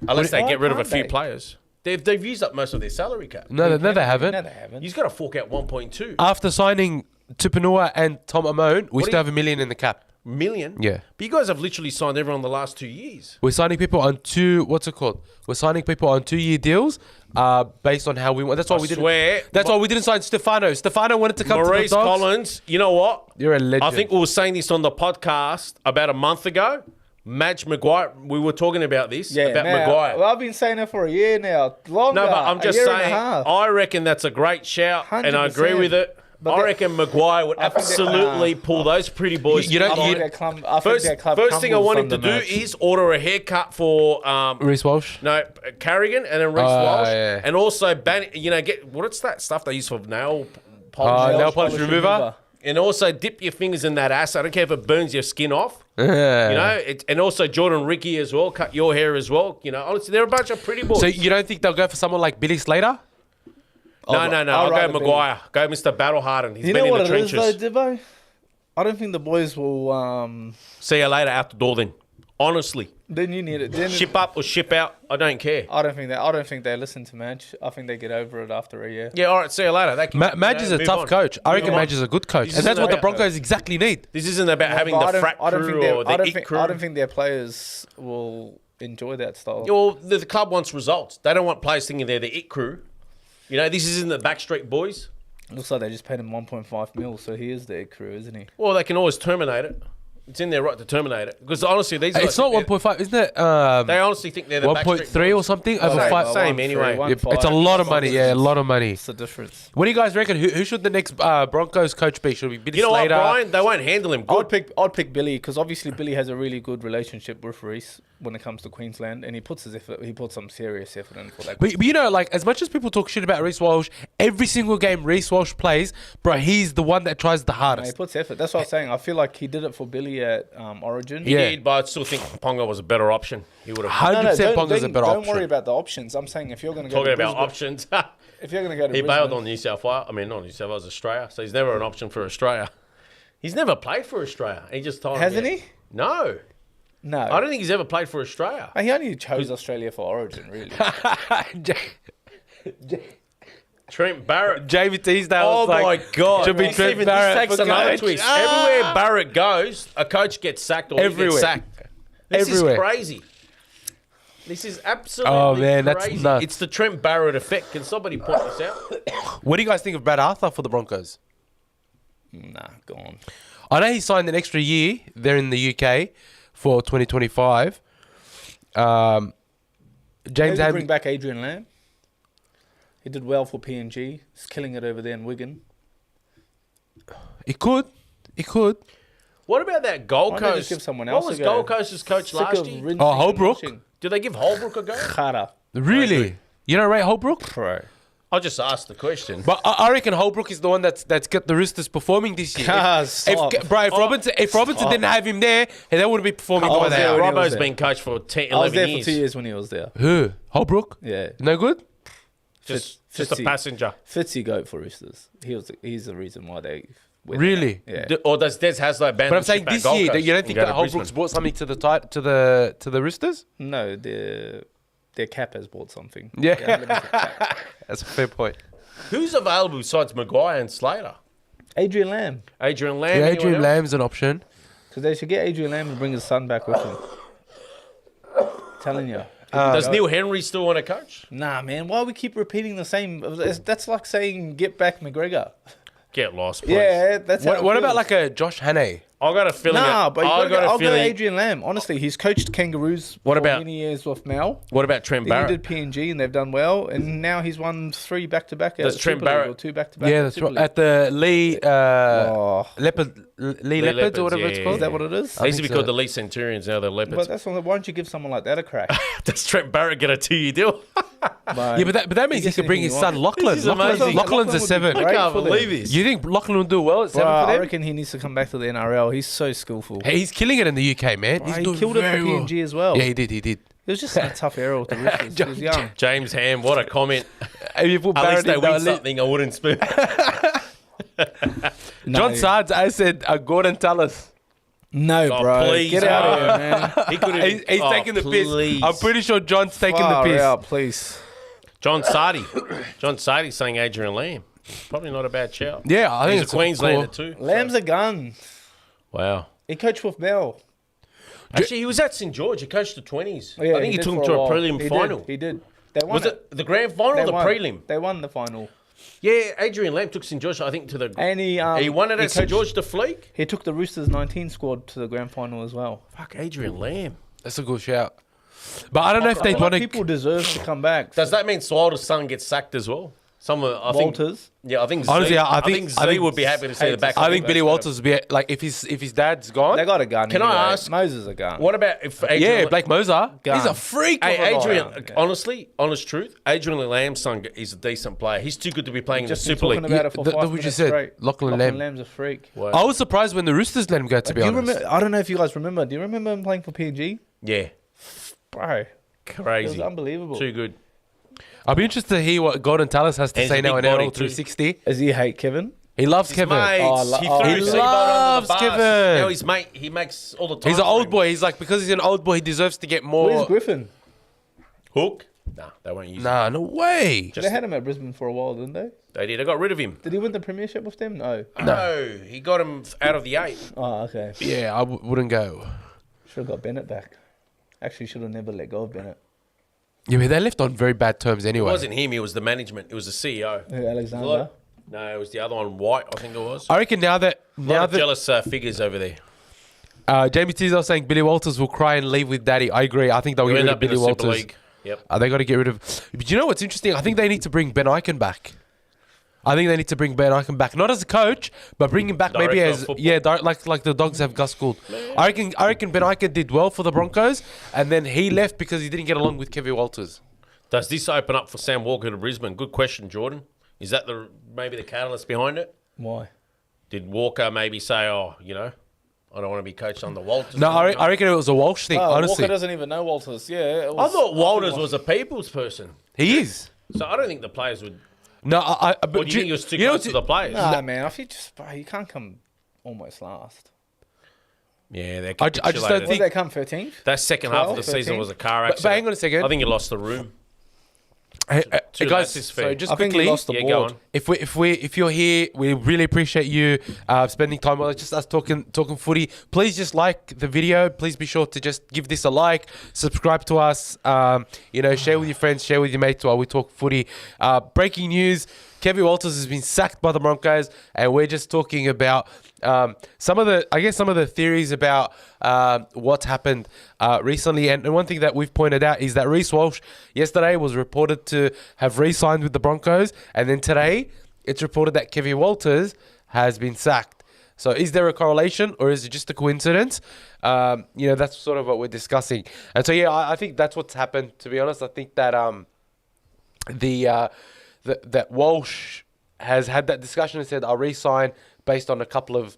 Unless they Why get rid of a can't few they? players. They've used up most of their salary cap. No, they haven't. No, they haven't. He's got to fork out 1.2 After signing Tupanua and Tom Amone, we do still you- have $1 million in the cap. million. Yeah. But you guys have literally signed everyone the last 2 years. We're signing people on We're signing people on 2-year deals, based on how we want. That's why I we didn't. swear. That's why we didn't sign Stefano. Stefano wanted to come Maurice to the Dogs. Collins, you know what? You're a legend. I think we were saying this on the podcast about a month ago. Madge Maguire, we were talking about this, about now, Maguire. Well, I've been saying it for a year now. Longer. No, but I'm just a year and a saying, half. I reckon that's a great shout, and I agree 100%. with it. But I that- reckon Maguire would I think that- absolutely pull those pretty boys. You don't- I think you- their club- I think their club First thing I crumbles want him to under do match. is order a haircut for Reece Walsh. no Carrigan and then Reece Walsh, yeah. and also get what's that stuff they use for nail polish, Nail polish remover. and also dip your fingers in that ass. I don't care if it burns your skin off. Yeah. You know, and also Jordan Ricky as well. Cut your hair as well. You know, honestly, they're a bunch of pretty boys. So you don't think they'll go for someone like Billy Slater? no. I'd I'll rather go Maguire. Go Mr. Battle Harden. He's You been know in what the it is trenches. though, Dibbo? I don't think the boys will. See you later out the door then. Honestly, Then you need it. Then ship up or ship out. I don't care. I don't think they listen to Madge. I think they get over it after a year. Yeah, all right. See you later. They can, Madge is a move tough on. coach. I reckon Move on. Madge is a good coach, This and that's isn't what the about- Broncos exactly need. This isn't about having But the frat crew or the it crew. I don't think their players will enjoy that style. Well, the club wants results. They don't want players thinking they're the it crew. You know, this isn't the Backstreet Boys. Looks like they just paid him 1.5 mil, so he is their crew, isn't he? Well, they can always terminate it. It's in their right to terminate it. Because honestly, these guys It's not think 1.5, isn't it? They honestly think they're the 1.3 or something over Same, 5. same anyway. It's a lot of money. Yeah, a lot of money. It's the difference. What do you guys reckon? Who should the next Broncos coach be? Should it be Billy You know what, Slater? Brian? They won't handle him good. I'd pick Billy because obviously Billy has a really good relationship with Reece when it comes to Queensland, and he puts his effort. He puts some serious effort in for that. But you know, like, as much as people talk shit about Reece Walsh, every single game Reece Walsh plays, bro, he's the one that tries the He hardest. puts effort. That's what I'm saying. I feel like he did it for Billy at Origin. He Yeah. did, but I still think Ponga was a better option. He would have 100% Ponga's a better don't option. worry about the options. I'm saying if you're going to go talking to about Brisbane, options. if you're going to go to He Brisbane, bailed on New South Wales. I mean, not New South Wales, Australia. So he's never an option for Australia. He's never played for Australia. He just told hasn't he? No. No, I don't think he's ever played for Australia. He only chose Australia for Origin, really. Trent Barrett. Jamie Teasdale. Oh was like, my God! Should be This Trent Barrett. takes for another coach. twist. Everywhere Barrett goes, a coach gets sacked or he Everywhere. gets sacked. This Everywhere. is crazy. This is absolutely Oh, man, that's crazy. nuts. It's the Trent Barrett effect. Can somebody point this out? What do you guys think of Brad Arthur for the Broncos? Nah, gone. I know he signed an extra year there in the UK for 2025. James Maybe Ham- bring back Adrian Lamb. He did well for PNG. He's killing it over there in Wigan. He could. What about that Gold Why don't they Coast? just give someone what else was a go? Gold Coast's coach Sick last of year? rinsing Oh, and Holbrook? washing. Did they give Holbrook a go? Khara. Really? You don't rate Holbrook? Pro. I just asked the question. But I reckon Holbrook is the one that's got the Roosters performing this year. Stop. If Robinson didn't have him there, they wouldn't be performing the way was they there are. when he was Robbo's there. been coached for 10, I was 11 there years. for 2 years when he was there. Who? Holbrook? Yeah. No good? Just a Fitzy. passenger. Fitzy goat for Roosters. He's the reason why they went Really? there. Yeah. Or does Des Hasler ban But I'm saying this year, you don't think that Holbrook's brought something to the Roosters? No, their cap has bought something. Yeah. Their unlimited cap. That's a fair point. Who's available besides Maguire and Slater? Adrian Lamb. Adrian Lamb? Yeah, anyone Adrian else? Lamb's an option. Because they should get Adrian Lamb and bring his son back with him. Telling you. Does Neil Henry still want to coach? Nah, man. Why we keep repeating the same? That's like saying get back McGregor. Get lost, please. Yeah, that's how What it about feels. like a Josh Hannay? I got a feeling. Nah, but I got a I'll go feeling. Adrian Lamb. Honestly, he's coached Kangaroos What for about- many years with Mal. What about Trent Then he Barrett? did PNG and they've done well, and now he's won 3 back-to-back. Does Trent Barrett- or 2 back-to-back? Yeah, at that's Super right. League. At the Lee Oh, Leopards Leopards, or whatever it's yeah, called. is that what it is? They used to be think called so. the Lee Centurions, now they're Leopards. But that's why don't you give someone like that a crack? Does Trent Barrett get a 2-year deal? Yeah, but that means he gets could bring anything his you son want. Lachlan. This is amazing. Lachlan's a would be 7. I great can't for them. believe this. You think Lachlan will do well at 7 Bro, for I them? reckon he needs to come back to the NRL. He's so skillful. Hey, he's killing it in the UK, man. He's He doing killed it for very well. PNG as well. Yeah, he did. It was just a tough era with the Roosters. He was young. James Ham, what a comment. If you put At least Barrett they in, win at least- something, I wouldn't spoon. John Sards, I said Gordon Tallis. No, Oh, bro. please, Get out of no. here, man. He could have. He's taking the piss. I'm pretty sure John's taking Far the piss. out, please. John Sardi. John Sardi saying Adrian Lamb. Probably not a bad shout. Yeah, I think He's a it's Queenslander cool. too. Lamb's a gun. Wow. He coached with Mel. Actually, he was at St George. He coached the 20s. Yeah, I think he did took him for to a while. prelim He final. Did. He did. They won Was it the grand final They or the won. prelim? They won the final. Yeah, Adrian Lamb took St George, I think, to the. And he won it he at St coached- George to Fleek. He took the Roosters 19 squad to the grand final as well. Fuck, Adrian Lamb. That's a good shout. But I don't know if I they'd feel want like to. people deserve to come back. Does that mean Swalder's son gets sacked as well? I think. Walters. Yeah, I think. Honestly, Z, I I think think- Z would be happy to see the back. I of think him. Billy Walters would be like if his dad's gone. They got a gun. Can I anyway. ask- Moses a gun. What about if Adrian? Yeah, Blake Moser. Gun. He's a freak. Hey, of a guy. Adrian, Okay. honestly, honest truth, Adrian Lamb's son is a decent player. He's too good to be playing in the Just been Super talking League. about it for the- 5 what you minutes said, straight. Lachlan Lamb. Lamb's a freak. Wow. I was surprised when the Roosters let him go. To be Do you honest, remember? I don't know if you guys remember. Do you remember him playing for PNG? Yeah, Bro, it was crazy, unbelievable. too good. I'll be interested to hear what Gordon Tallis has to And he's say a now big in body NRL too. 360. Does he hate Kevin? He loves Kevin. Mates, Oh, he oh, threw he Seabold loves under the bus. Kevin. Now his mate, he makes all the time. He's an for old him. boy. He's like because he's an old boy, he deserves to get more. Where's Griffin? Hook? Nah, they won't use him. Nah, no way. They had him at Brisbane for a while, didn't they? They did. They got rid of him. Did he win the premiership with them? No. No, he got him out of the 8. Oh, okay. Yeah, I wouldn't go. Should have got Bennett back. Actually, should have never let go of Bennett. Yeah, but they left on very bad terms It anyway. wasn't him. It was the management. It was the CEO. Who, Alexander? What? No, it was the other one, White. I think it was. I reckon now that A lot of that jealous figures over there. Jamie Teasdale saying Billy Walters will cry and leave with Daddy. I agree. I think they'll We get end rid of up in Billy the Super Walters. League. Yep. They got to get rid of. But you know what's interesting? I think they need to bring Ben Eichen back. I think they need to bring Ben Eichen back, not as a coach, but bring him back maybe Director of as football. like the Dogs have Gus Gould. I reckon Ben Eichen did well for the Broncos, and then he left because he didn't get along with Kevin Walters. Does this open up for Sam Walker to Brisbane? Good question, Jordan. Is that maybe the catalyst behind it? Why? Did Walker maybe say, I don't want to be coached under Walters? No, I reckon it was a Walsh thing. Honestly, Walker doesn't even know Walters. Yeah. I thought Walters was a people's person. he is. So I don't think the players would... No, but Or do you think he was too you know close to the players? Nah, man. If you just, bro, you can't come almost last. Yeah, they're I just don't capitulated. Did think- they come 13th? That second half of the 12, season 13? was a car But accident. hang on a second. I think he lost the room. Hey, Two guys, less is so fair. just I think quickly, he lost the Yeah, board. go on. if you're here, we really appreciate you spending time with us, just us talking footy. Please just like the video. Please be sure to just give this a like, subscribe to us. Share with your friends, share with your mates while we talk footy. Breaking news: Kevin Walters has been sacked by the Broncos, and we're just talking about some of the theories about what's happened recently. And one thing that we've pointed out is that Reece Walsh yesterday was reported to have re-signed with the Broncos, and then today it's reported that Kevin Walters has been sacked. So is there a correlation, or is it just a coincidence? That's sort of what we're discussing. And so I think that's what's happened. To be honest, I think that that Walsh has had that discussion and said, I'll re-sign based on a couple of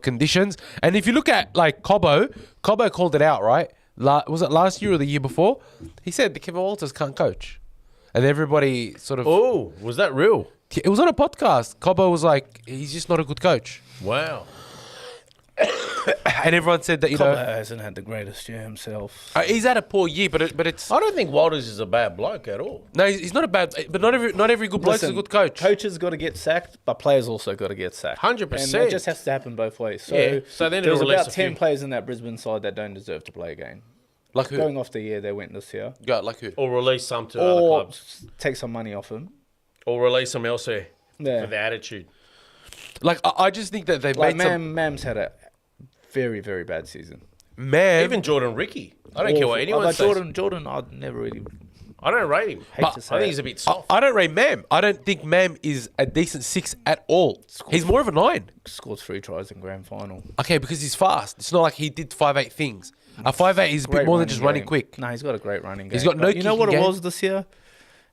conditions. And if you look at like Cobbo called it out, right? Was it last year or the year before? He said the Kevin Walters can't coach. And everybody sort of... Oh, was that real? It was on a podcast. Cobbo was like, he's just not a good coach. Wow. And everyone said that, Cobbo hasn't had the greatest year himself. he's had a poor year, but it's... I don't think Walters is a bad bloke at all. No, he's not a bad... But not every good bloke is a good coach. Coaches got to get sacked, but players also got to get sacked. 100%. And that just has to happen both ways. So, Yeah, so then there's it'll release about a 10 few. players in that Brisbane side that don't deserve to play again. Like who? Going off the year they went this year. Yeah, like who? Or release some to other Or clubs. take some money off him. Or release them elsewhere Yeah. for the attitude. Like, I just think that they've Like made some... Mam's had a very, very bad season. Even Jordan Ricky. I don't care what anyone But says. Jordan, I'd never really I don't rate him. hate to say I think it. he's a bit soft. I don't rate Mam. I don't think Mam is a decent 6 at all. He's more of a 9. Scored 3 tries in grand final. Okay, because he's fast. It's not like he did 5'8" things. A 5'8" is a bit Great more than just running game. quick. No, he's got a great running game. He's got no But you know what kicking it game. was this year?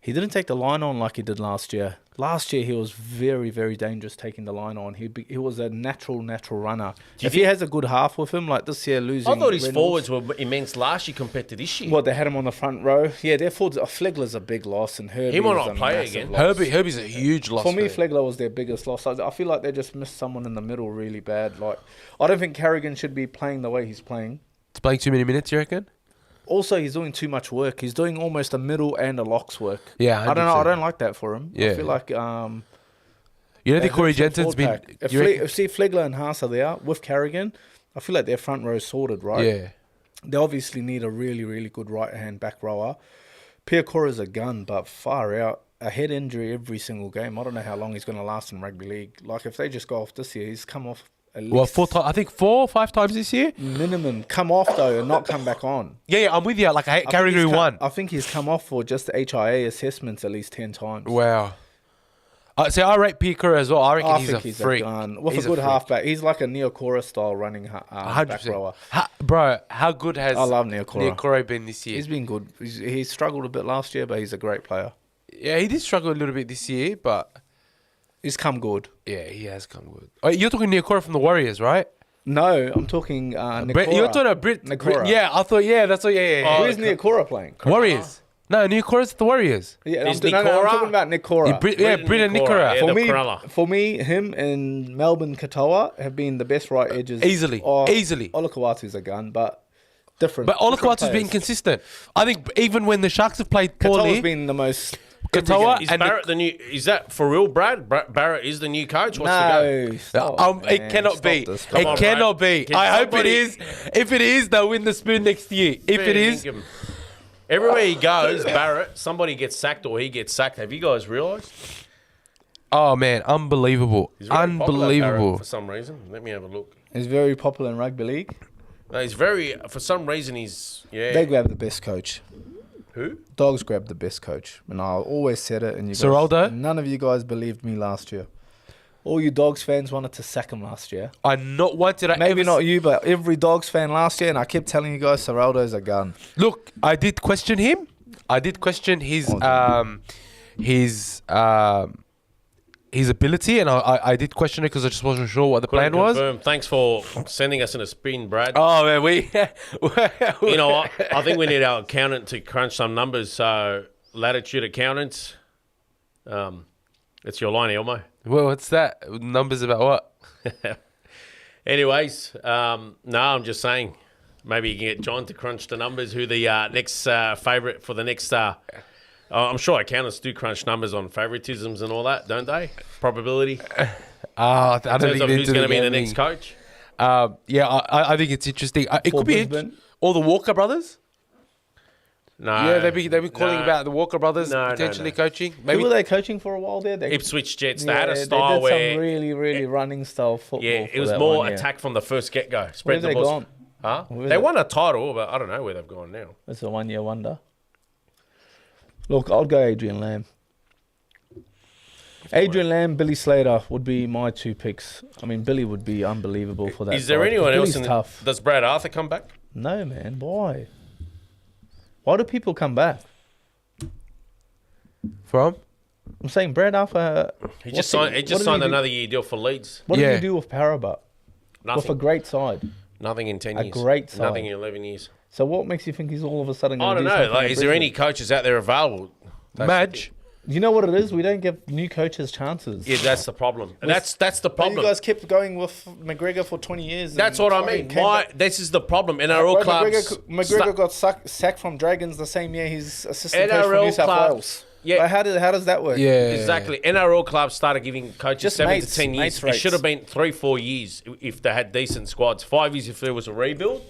He didn't take the line on like he did last year. Last year he was very, very dangerous taking the line on. He was a natural runner. If he has a good half with him, like this year losing... I thought his Reynolds- forwards were immense last year compared to this year. Well, they had him on the front row. Yeah, their forwards... Flegler's a big loss and Herbie He might is not a play massive again. loss. Herbie's a huge loss. For me, for them. Flegler was their biggest loss. I feel like they just missed someone in the middle really bad. Like, I don't think Carrigan should be playing the way he's playing. It's playing too many minutes, you reckon? Also, he's doing too much work. He's doing almost a middle and a locks work. Yeah, I don't know. I 100%. don't like that for him. Yeah. I feel like You know, they the Corey hurt some Jensen's forward been... pack. If you reckon- Flegler and Haas are there with Carrigan, I feel like their front row is sorted, right? Yeah. They obviously need a really, really good right-hand back rower. Piacora's a gun, but far out. A head injury every single game. I don't know how long he's going to last in rugby league. Like, if they just go off this year, he's come off at least... Well, 4 or 5 times this year? minimum. Come off, though, and not come back on. Yeah, I'm with you. Like, Carrigan won. I think he's come off for just the HIA assessments at least 10 times. Wow. See, I rate Pico as well. I reckon I he's think a he's freak. a gun. With He's a good freak. halfback. He's like a Neocora style running back 100%. rower. Bro, how good has I love Neocora. Neocora been this year? He's been good. He struggled a bit last year, but he's a great player. Yeah, he did struggle a little bit this year, but He's come good. yeah, he has come good. Oh, you're talking Neocora from the Warriors, right? No, I'm talking Neocora. You're talking about Brit. Neocora. Yeah, I thought. Yeah, that's what. Yeah. Where's Neocora playing? Warriors. No, Neocora's at the Warriors. Yeah, Is I'm Neocora? talking about Neocora. Brit and Nicola, Nicola. yeah. For the me, Cronulla. for me, him and Melbourne Katoa have been the best right edges. Easily. Olakawatu's a gun, but different. But Olakawatu's been players. consistent. I think even when the Sharks have played Katoa's poorly, been the most... Katoa Is and Barrett the new? Is that for real, Brad? Barrett is the new coach. What's the go? No, stop, it man. cannot Stop be. this. Come It on, cannot Brad. be. Can I hope it somebody- is. If it is, they'll win the spoon next year. If it is, Dinkum. Everywhere he goes, Barrett, somebody gets sacked or he gets sacked. Have you guys realised? oh man, unbelievable, He's very popular, Barrett, unbelievable. for some reason. Let me have a look. He's very popular in rugby league. No, he's very. For some reason, he's They grab the best coach. Who? Dogs grab the best coach, and I always said it. And you guys, Seraldo? none of you guys believed me last year. All you Dogs fans wanted to sack him last year. I not once did I Maybe ever not you, but every Dogs fan last year, and I kept telling you guys Seraldo's a gun. Look, I did question him. I did question his ability, and I did question it because I just wasn't sure what the plan was. Confirm. Thanks for sending us in a spin, Brad. Oh man, we You know what? I think we need our accountant to crunch some numbers. So, Latitude Accountants, it's your line, Elmo. Well, what's that? Numbers about what? Anyways, no, I'm just saying. Maybe you can get John to crunch the numbers. Who the next favourite for the next? I'm sure accountants do crunch numbers on favouritisms and all that, don't they? Probability. I don't In terms think of they who's do going to be the gambling. next coach. I think it's interesting. It For could be Brisbane? or the Walker brothers. No. Yeah, they've been calling no. about the Walker brothers No, potentially no. coaching. Who Maybe were they coaching for a while there? They, Ipswich Jets. They had a they style did where some really running style football. it for was that more one, yeah. attack from the first get-go. Where Spread have the they balls. gone? Huh? Where They they- won a title, but I don't know where they've gone now. It's a 1 year wonder. Look, I'll go Adrian Lamb. Adrian Lamb, Billy Slater would be my two picks. I mean, Billy would be unbelievable for that. Is there side. anyone else Billy's tough? Does Brad Arthur come back? No, man. Why? Why do people come back? from. I'm saying Brad Arthur. He just signed another year deal for Leeds. What did Yeah. he do with Parraba? With a Nothing. great side. Nothing in 10 a years. great side. Nothing in 11 years. So what makes you think he's all of a sudden I going to don't do know. something Like, at is there Brisbane? any coaches out there available? That's the Madge. thing. You know what it is? We don't give new coaches chances. Yeah, that's the problem. And that's the But problem. you guys kept going with McGregor for 20 years. That's and what I finally mean. came Why? back. This is the problem. NRL Bro, clubs. McGregor got sacked from Dragons the same year he's assistant coach for NRL New South clubs. Wales. Yeah. But how does that work? Yeah. Exactly. NRL clubs started giving coaches Just 7 mates, to 10 years. mates It rates. should have been 3-4 years if they had decent squads. 5 years if there was a rebuild.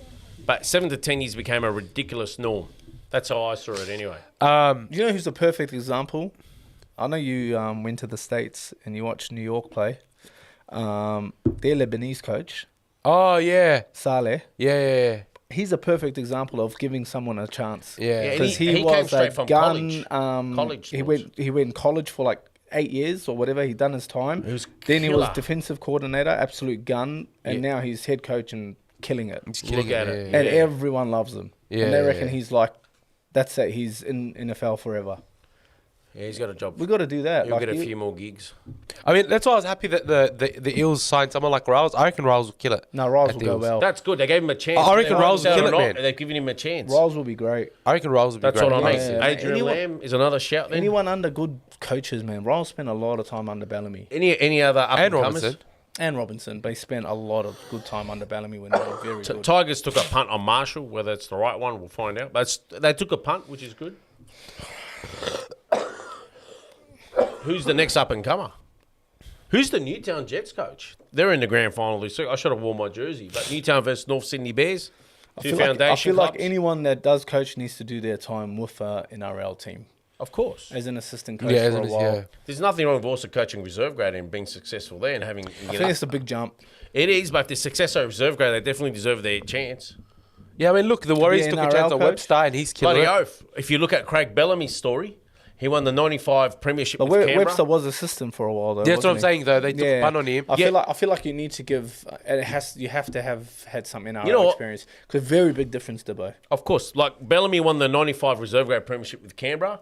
But 7 to 10 years became a ridiculous norm. That's how I saw it anyway. You know who's a perfect example? I know you went to the States and you watched New York play. Their Lebanese coach, Oh yeah. Saleh, Yeah. he's a perfect example of giving someone a chance. Yeah. Yeah, and Because he he came was straight a from gun. college He sports. went college for like 8 years or whatever. He done his time. He was Then he was killer. defensive coordinator, absolute gun, and now he's head coach and killing it. He's Look killing at it. it. Yeah. And everyone loves him. Yeah, and they yeah, reckon yeah. he's like, that's it. He's in NFL forever. Yeah, he's got a job. We got to do that. He'll Like, get a he- few more gigs. I mean, that's why I was happy that the Eels signed someone like Riles. I reckon Riles will kill it. No, Riles at will the go Eels. well. That's good. They gave him a chance. I reckon Whether Riles will they kill want it, or not, man. They've given him a chance. Riles will be great. I reckon Riles will be That's great. what I mean. Yeah. Adrian Anyone- Lamb is another shout then. Anyone under good coaches, man. Riles spent a lot of time under Bellamy Any other up And and comers? Robinson. and Robinson. They spent a lot of good time under Bellamy when they were very good. Tigers took a punt on Marshall. Whether it's the right one, we'll find out. They took a punt, which is good. Who's the next up and comer? Who's the Newtown Jets coach? They're in the grand final this week. I should have worn my jersey. But Newtown versus North Sydney Bears. I Two feel foundation like clubs. anyone that does coach needs to do their time with an NRL team Of course. as an assistant coach Yeah, for a isn't it? while. Yeah. There's nothing wrong with also coaching reserve grade and being successful there and having. I think it's a big jump. It is, but if they're successful at reserve grade, they definitely deserve their chance. Yeah, I mean, look, the Warriors an took a NRL chance on coach? Webster and he's killing Bloody it. oath. If you look at Craig Bellamy's story, he won the 95 premiership But with Canberra. Webster was assistant for a while, though. That's what I'm wasn't he? saying, though. They took a punt on him. I Yeah. feel like you need to give. You have to have had some NRL You know what? experience. Because very big difference, Dibbo. Of course, like Bellamy won the 95 reserve grade premiership with Canberra,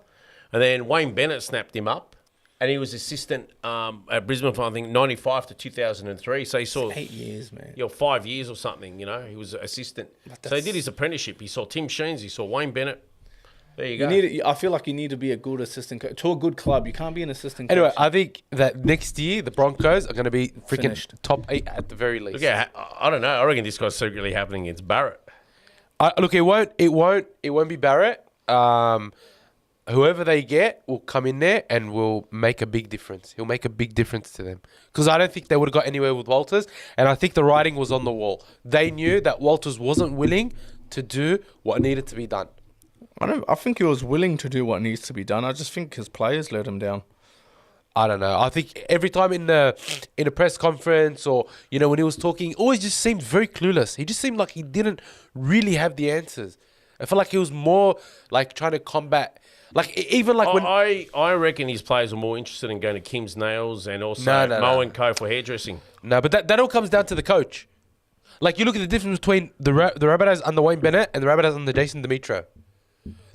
and then Wayne Bennett snapped him up, and he was assistant at Brisbane from, I think, 95 to 2003. So he saw 8 years, man. 5 years or something, he was assistant. So he did his apprenticeship. He saw Tim Sheens, he saw Wayne Bennett. There you go. I feel like you need to be a good assistant coach to a good club. You can't be an assistant coach. Anyway, I think that next year the Broncos are going to be freaking Finished. top 8 at the very least. Look, yeah, I don't know. I reckon this guy's secretly happening against Barrett. Look, it won't be Barrett. Whoever they get will come in there and will make a big difference. He'll make a big difference to them. Because I don't think they would have got anywhere with Walters. And I think the writing was on the wall. They knew that Walters wasn't willing to do what needed to be done. I think he was willing to do what needs to be done. I just think his players let him down. I don't know. I think every time in a press conference or, when he was talking, he always just seemed very clueless. He just seemed like he didn't really have the answers. I felt like he was more like trying to combat, like even like when... I reckon his players are more interested in going to Kim's Nails and also No. Mo & Co for hairdressing. No, but that all comes down to the coach. Like you look at the difference between the Rabbitohs under Wayne Bennett and the Rabbitohs under Jason Demetrio.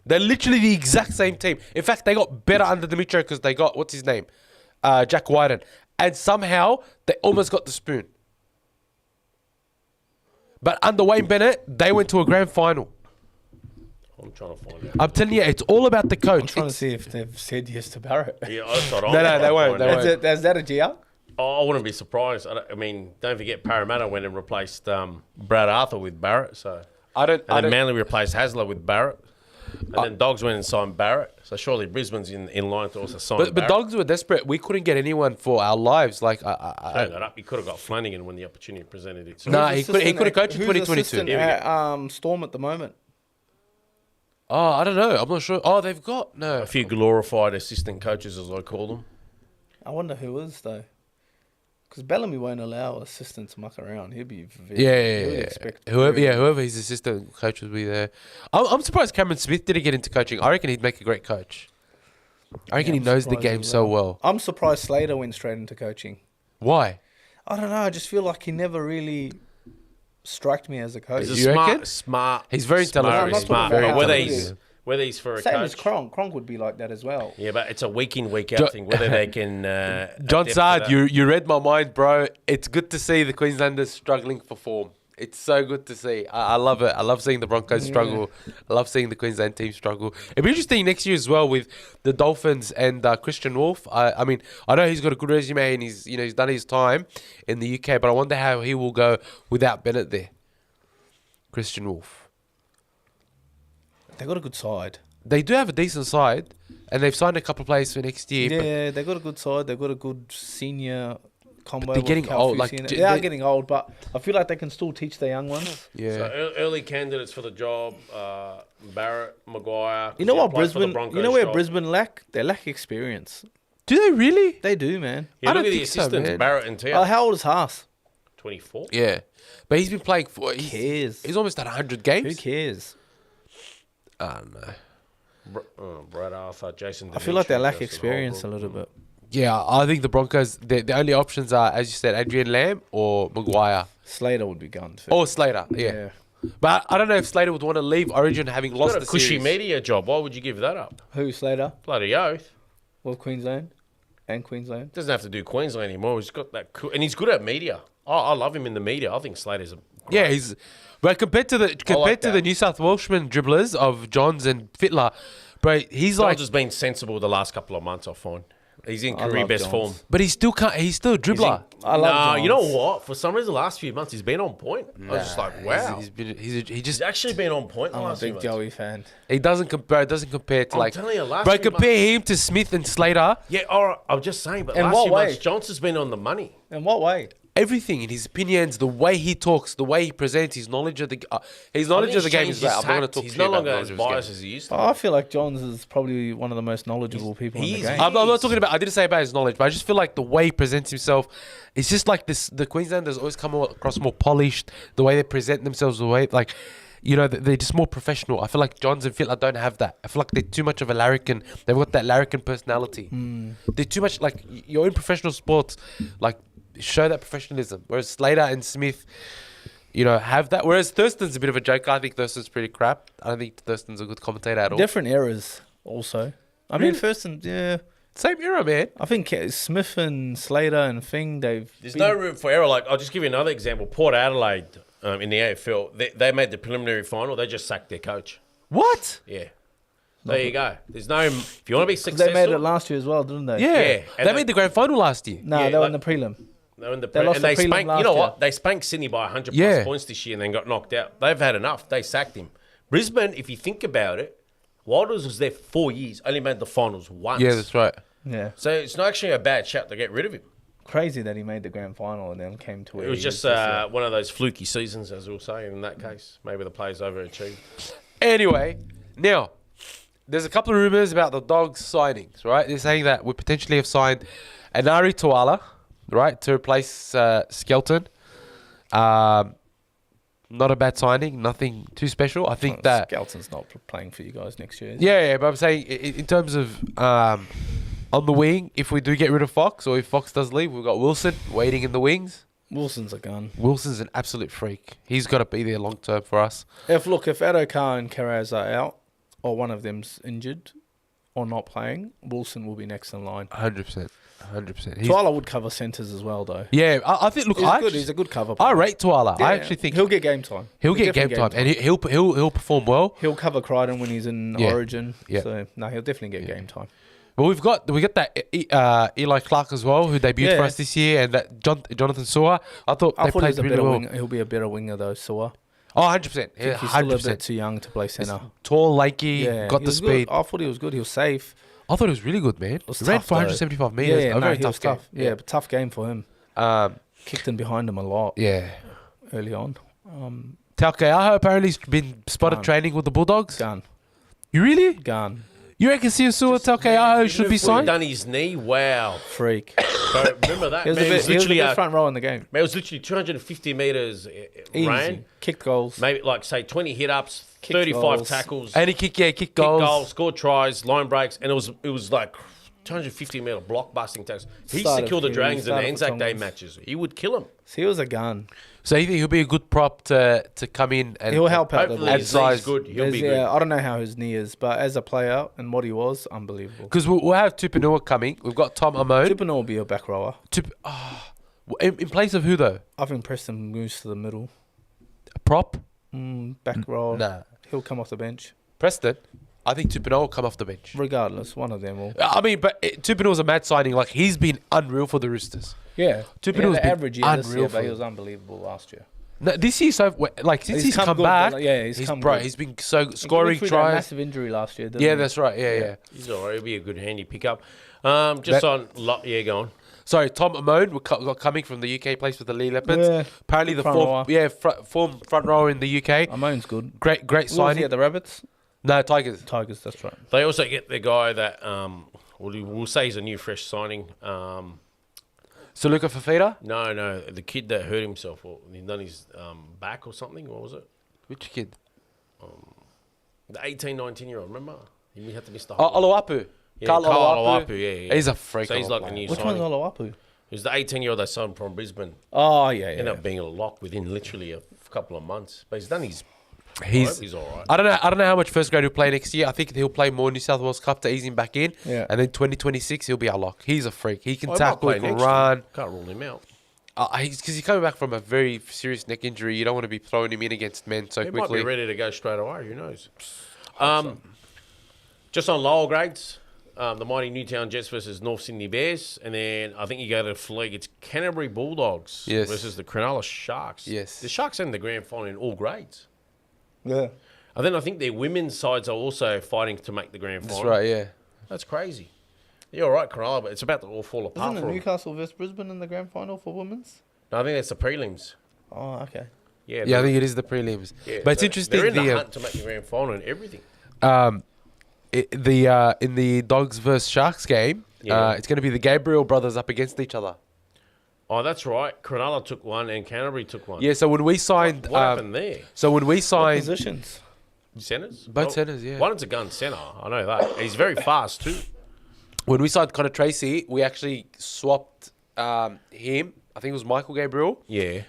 They're literally the exact same team. In fact, they got better under Demetrio because they got, what's his name? Jack Wyden. And somehow, they almost got the spoon. But under Wayne Bennett, they went to a grand final. I'm trying to find out. I'm telling you, it's all about the coach. I'm trying to It's- see if they've said yes to Barrett. Yeah, that's what I'm No, trying they to won't, find they out. won't. Is that a GR? I wouldn't be surprised. I mean, don't forget Parramatta went and replaced Brad Arthur with Barrett. So And then Manly replaced Hasler with Barrett. And then Dogs went and signed Barrett. So surely Brisbane's in line to also sign Barrett. But Dogs were desperate. We couldn't get anyone for our lives. Like, Hang that up. You could have got Flanagan when the opportunity presented itself. No, he could have coached in 2022. At, Storm at the moment. Oh, I don't know. I'm not sure. Oh, they've got A few glorified assistant coaches, as I call them. I wonder who is, though. Because Bellamy won't allow assistants to muck around. He'll be whoever his assistant coach will be there. I'm surprised Cameron Smith didn't get into coaching. I reckon he'd make a great coach. I reckon he knows the game so well. I'm surprised Slater went straight into coaching. Why? I don't know. I just feel like he never really struck me as a coach. He's a smart. He's very intelligent. Smart. Whether he's for a Same coach. as Cronk would be like that as well. Yeah, but it's a week in, week out thing. Whether they can... John Sard, you read my mind, bro. It's good to see the Queenslanders struggling for form. It's so good to see. I love it. I love seeing the Broncos struggle. I love seeing the Queensland team struggle. It'll be interesting next year as well with the Dolphins and Christian Wolf. I mean, I know he's got a good resume and he's done his time in the UK, but I wonder how he will go without Bennett there. Christian Wolf. They got a good side. They do have a decent side, and they've signed a couple of players for next year. Yeah, they got a good side. They got a good senior combo. But they're getting old. They are getting old, but I feel like they can still teach the young ones. Yeah. So early candidates for the job: Barrett, Maguire. You know what Brisbane? You know where Brisbane lack? They lack experience. Do they really? They do, man. Yeah, I look don't at the think so, assistants: man. Barrett and Tia. How old is Haas? 24. Yeah, but he's been playing for. Who cares? He's almost at 100 games. Who cares? I don't know. Brad Arthur, Jason. I feel like they lack Dimitri, experience a little bit. Yeah, I think the Broncos. The only options are, as you said, Adrian Lamb or Maguire Slater would be gone too. or Slater. Yeah. But I don't know if Slater would want to leave Origin having lost Got a the cushy series. media job. Why would you give that up? Who, Slater? Bloody oath. Well, Queensland and Queensland. Doesn't have to do Queensland anymore. He's got that, and he's good at media. I love him in the media. I think Slater's a. Yeah, he's. But compared to the New South Welshman dribblers of Johns and Fittler, bro, he's Johns has been sensible the last couple of months. I find he's in career best form. But he still can't. He's still a dribbler. I love Johns. You know what? For some reason, the last few months he's been on point. I was just like, wow. He's actually been on point. The I'm a last few big months. Joey fan. He doesn't compare. Doesn't compare to I'm telling you, last bro, few compare him to Smith and Slater. Yeah, all right, I'm just saying. But In last what few way? months, Johnson's been on the money. In what way? Everything in his opinions, the way he talks, the way he presents, his knowledge of the game is that I'm not going to talk He's to you no about longer knowledge as of his game. biased as he used to. I feel like Johns is probably one of the most knowledgeable people in the game. I'm not talking about. I didn't say about his knowledge, but I just feel like the way he presents himself, it's just like this. The Queenslanders always come across more polished. The way they present themselves, the way they're just more professional. I feel like Johns and Fittler don't have that. I feel like they're too much of a larrikin. They've got that larrikin personality. They're too much like you're in professional sports, like show that professionalism. Whereas Slater and Smith, have that. Whereas Thurston's a bit of a joke. I think Thurston's pretty crap. I don't think Thurston's a good commentator at all. Different eras, also. I mean, Thurston, yeah. Same era, man. I think Smith and Slater and Fing, There's no room for error. Like, I'll just give you another example. Port Adelaide in the AFL, they made the preliminary final. They just sacked their coach. What? Yeah. There you go. There's no... If you want to be successful... They made it last year as well, didn't they? Yeah. And They made the grand final last year. No, they were in the prelim. They were in the They lost and they the prelim spanked... last You know year. what? They spanked Sydney by 100 Yeah. plus points this year and then got knocked out. They've had enough. They sacked him. Brisbane, if you think about it, Wilders was there 4 years, only made the finals once. Yeah, that's right. Yeah. So it's not actually a bad shout to get rid of him. Crazy that he made the grand final and then came to It was just one of those fluky seasons, as we'll say, in that case. Maybe the players overachieved. Anyway, now, there's a couple of rumours about the Dogs signings, right? They're saying that we potentially have signed Enari Tuala, right, to replace Skelton. Not a bad signing, nothing too special. I think that... Skelton's not playing for you guys next year. Yeah, but I'm saying in terms of on the wing, if we do get rid of Fox or if Fox does leave, we've got Wilson waiting in the wings. Wilson's a gun. Wilson's an absolute freak. He's got to be there long term for us. If Addo-Carr and Carraz are out, or one of them's injured or not playing, Wilson will be next in line. 100%. 100%. Tuala would cover centres as well, though. Yeah, I think. Look, He's a good cover. I rate Tuala. Yeah, I actually think he'll get game time. He'll get game time, and he'll perform well. He'll cover Crichton when he's in Origin. Yeah. So no, he'll definitely get game time. Well, we got that Eli Clark as well, who debuted for us this year, and that Jonathan Sewer. I thought they played he's a really better well. winger. He'll be a better winger though, Sewer. Oh, 100%. I think Yeah, he's still a 100%. bit too young to play centre. Tall, lanky, Yeah, got he the was good. speed. I thought he was good. He was safe. I thought it was really good, man. was He ran tough, though. 475 meters. Yeah, a no, very he tough was game. tough. Yeah, but tough game for him. Kicked in behind him a lot Yeah. early on. Talkeaho apparently has been spotted Gone. training with the Bulldogs. Gone. You really? Gone. You reckon Siosua Talkeaho should be signed? Done his knee. Wow. Freak. Bro, remember that? He was, Man, he was the literally best front row in the game. Man, it was literally 250 meters Easy. ran. Kicked goals. Maybe like say 20 hit ups, Kicked 35 goals. tackles, And he kicked kicked goals. goals, scored tries, line breaks, and it was like 250 meter block busting tackles. He used to Started kill the for- Dragons in the started for Anzac Day Tongas. matches. He would kill them. So he was a gun. So you think he'll be a good prop to come in and He'll help out the Hopefully Add his boys. size. knee's good. He'll There's- be yeah, good. I don't know how his knee is, but as a player and what he was, unbelievable. because we'll have Tupanua coming. We've got Tom Amon. Tupanua will be a back rower. In place of who though? I think Preston moves to the middle. A prop? Back rower. Nah. He'll come off the bench. Preston. I think Tupanua will come off the bench. Regardless, one of them will. I mean, but Tupanua's a mad signing. Like he's been unreal for the Roosters. Yeah. Tupanua's the been average year this unreal year, for but he him. was unbelievable last year. No, this year, so like since he's come good, back, but, yeah, he's come good. He's been so He scoring went through that tries. massive injury last year. Didn't Yeah, he? that's right. Yeah. He's all right. He'll be a good handy pickup. That- Just on, yeah, go on. Sorry, Tom Amon got coming from the UK, plays for the Lee Leopards. Yeah, Apparently the front rower. front rower in the UK. Amon's good. Great Who was he signing. at the Rabbits? No, Tigers. Tigers, that's right. They also get the guy that we'll say he's a new fresh signing. Saluka Fafita. No, the kid that hurt himself or he done his back or something. What was it? Which kid? The 18, 19-year-old. Remember? He had to miss the Oh, whole. Oloapu. Yeah, Carl Carl Oloapu. Oloapu, yeah. He's a freak. So he's of like player. a new Which one's signing. Oloapu? He's the 18-year-old they signed from Brisbane. Oh, yeah, Ended yeah. up being a lock within literally a couple of months. But he's done his. He's all right. I don't know how much first grade he'll play next year. I think he'll play more New South Wales Cup to ease him back in. Yeah. And then 2026 he'll be our lock. He's a freak. He can Oh, he might tackle, play he can next year. run. Can't rule him out. Because he's coming back from a very serious neck injury. You don't want to be throwing him in against men so He might quickly. be ready to go straight away. Who knows? Just on lower grades, the mighty Newtown Jets versus North Sydney Bears, and then I think you go to the flag. It's Canterbury Bulldogs Yes. versus the Cronulla Sharks. Yes. The Sharks in the grand final in all grades. Yeah. And then I think their women's sides are also fighting to make the grand final. That's right, yeah. That's crazy. You're right, Cronulla, but it's about to all fall apart Isn't for it 'em. Newcastle versus Brisbane in the grand final for women's? No, I think that's the prelims. Oh, okay. Yeah, Yeah, I think it is the prelims. yeah, But it's so interesting. They're in the The hunt to make the grand final and everything. in the Dogs versus Sharks game, Yeah. it's going to be the Gabriel brothers up against each other. Oh, that's right. Cronulla took one and Canterbury took one. Yeah, so when we signed, What happened there? so when we What signed, positions? Centers? Both centres, yeah. One is a gun centre. I know that. He's very fast too. when we signed Connor Tracy, we actually swapped him. I think it was Michael Gabriel Yeah.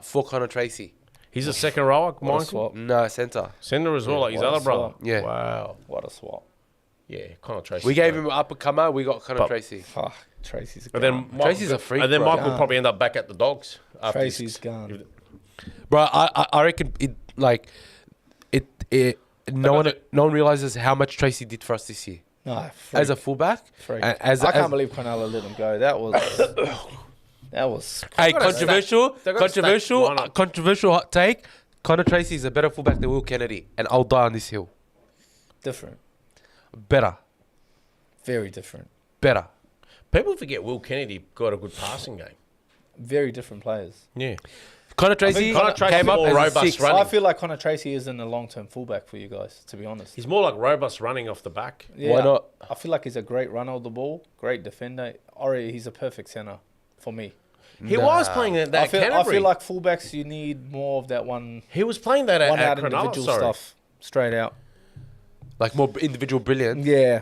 for Connor Tracy. He's a second rower, What a Michael. swap. No, centre. Centre as well, like his what a other brother. swap. Yeah. Wow. What a swap. Yeah, Connor Tracy. We gave him an upper comer. We got Connor But- Tracy. Fuck. Tracy's But gone. then Tracy's a freak, And then bro. Michael will probably end up back at the Dogs. After Tracy's gone. Bro, I reckon no one realizes how much Tracy did for us this year No, as a fullback. freak. and as I can't as- believe Cronulla let him go. That was that was Hey, gotta controversial, stack- they gotta stack lineup. controversial hot take. Connor Tracy is a better fullback than Will Kennedy, and I'll die on this hill. different. Better. Very different. People forget Will Kennedy got a good passing game. Very different players. Yeah. Connor Tracy Connor Tracy's came up more as a robust six. running. I feel like Connor Tracy isn't a long-term fullback for you guys, to be honest. He's more like robust running off the back. Yeah, Why not? I feel like he's a great runner of the ball, great defender. Or he's a perfect center for me. He was playing that I feel Canterbury. like fullbacks, you need more of that one He was playing that one at out Cronulla, individual sorry. stuff straight out. Like more individual brilliance. Yeah.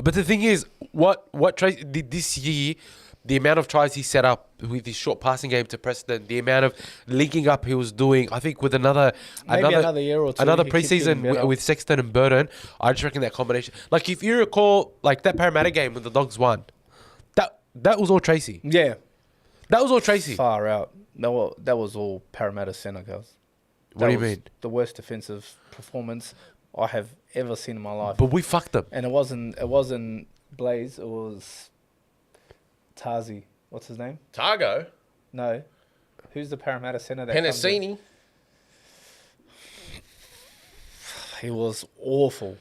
But the thing is, what Tracy did this year, the amount of tries he set up with his short passing game to Preston, the amount of linking up he was doing, I think with another Another year or two, another he keeps getting preseason better. with Sexton and Burton, I just reckon that combination. Like if you recall, like that Parramatta game when the Dogs won, that was all Tracy. Yeah. That was all Tracy. Far out. That was all Parramatta center, guys. What do you was mean? The worst defensive performance I have ever seen in my life. But we fucked them. And it wasn't Blaze, it was Tazi. What's his name? Targo, No. Who's the Parramatta center that comes in? Penasini. He was awful.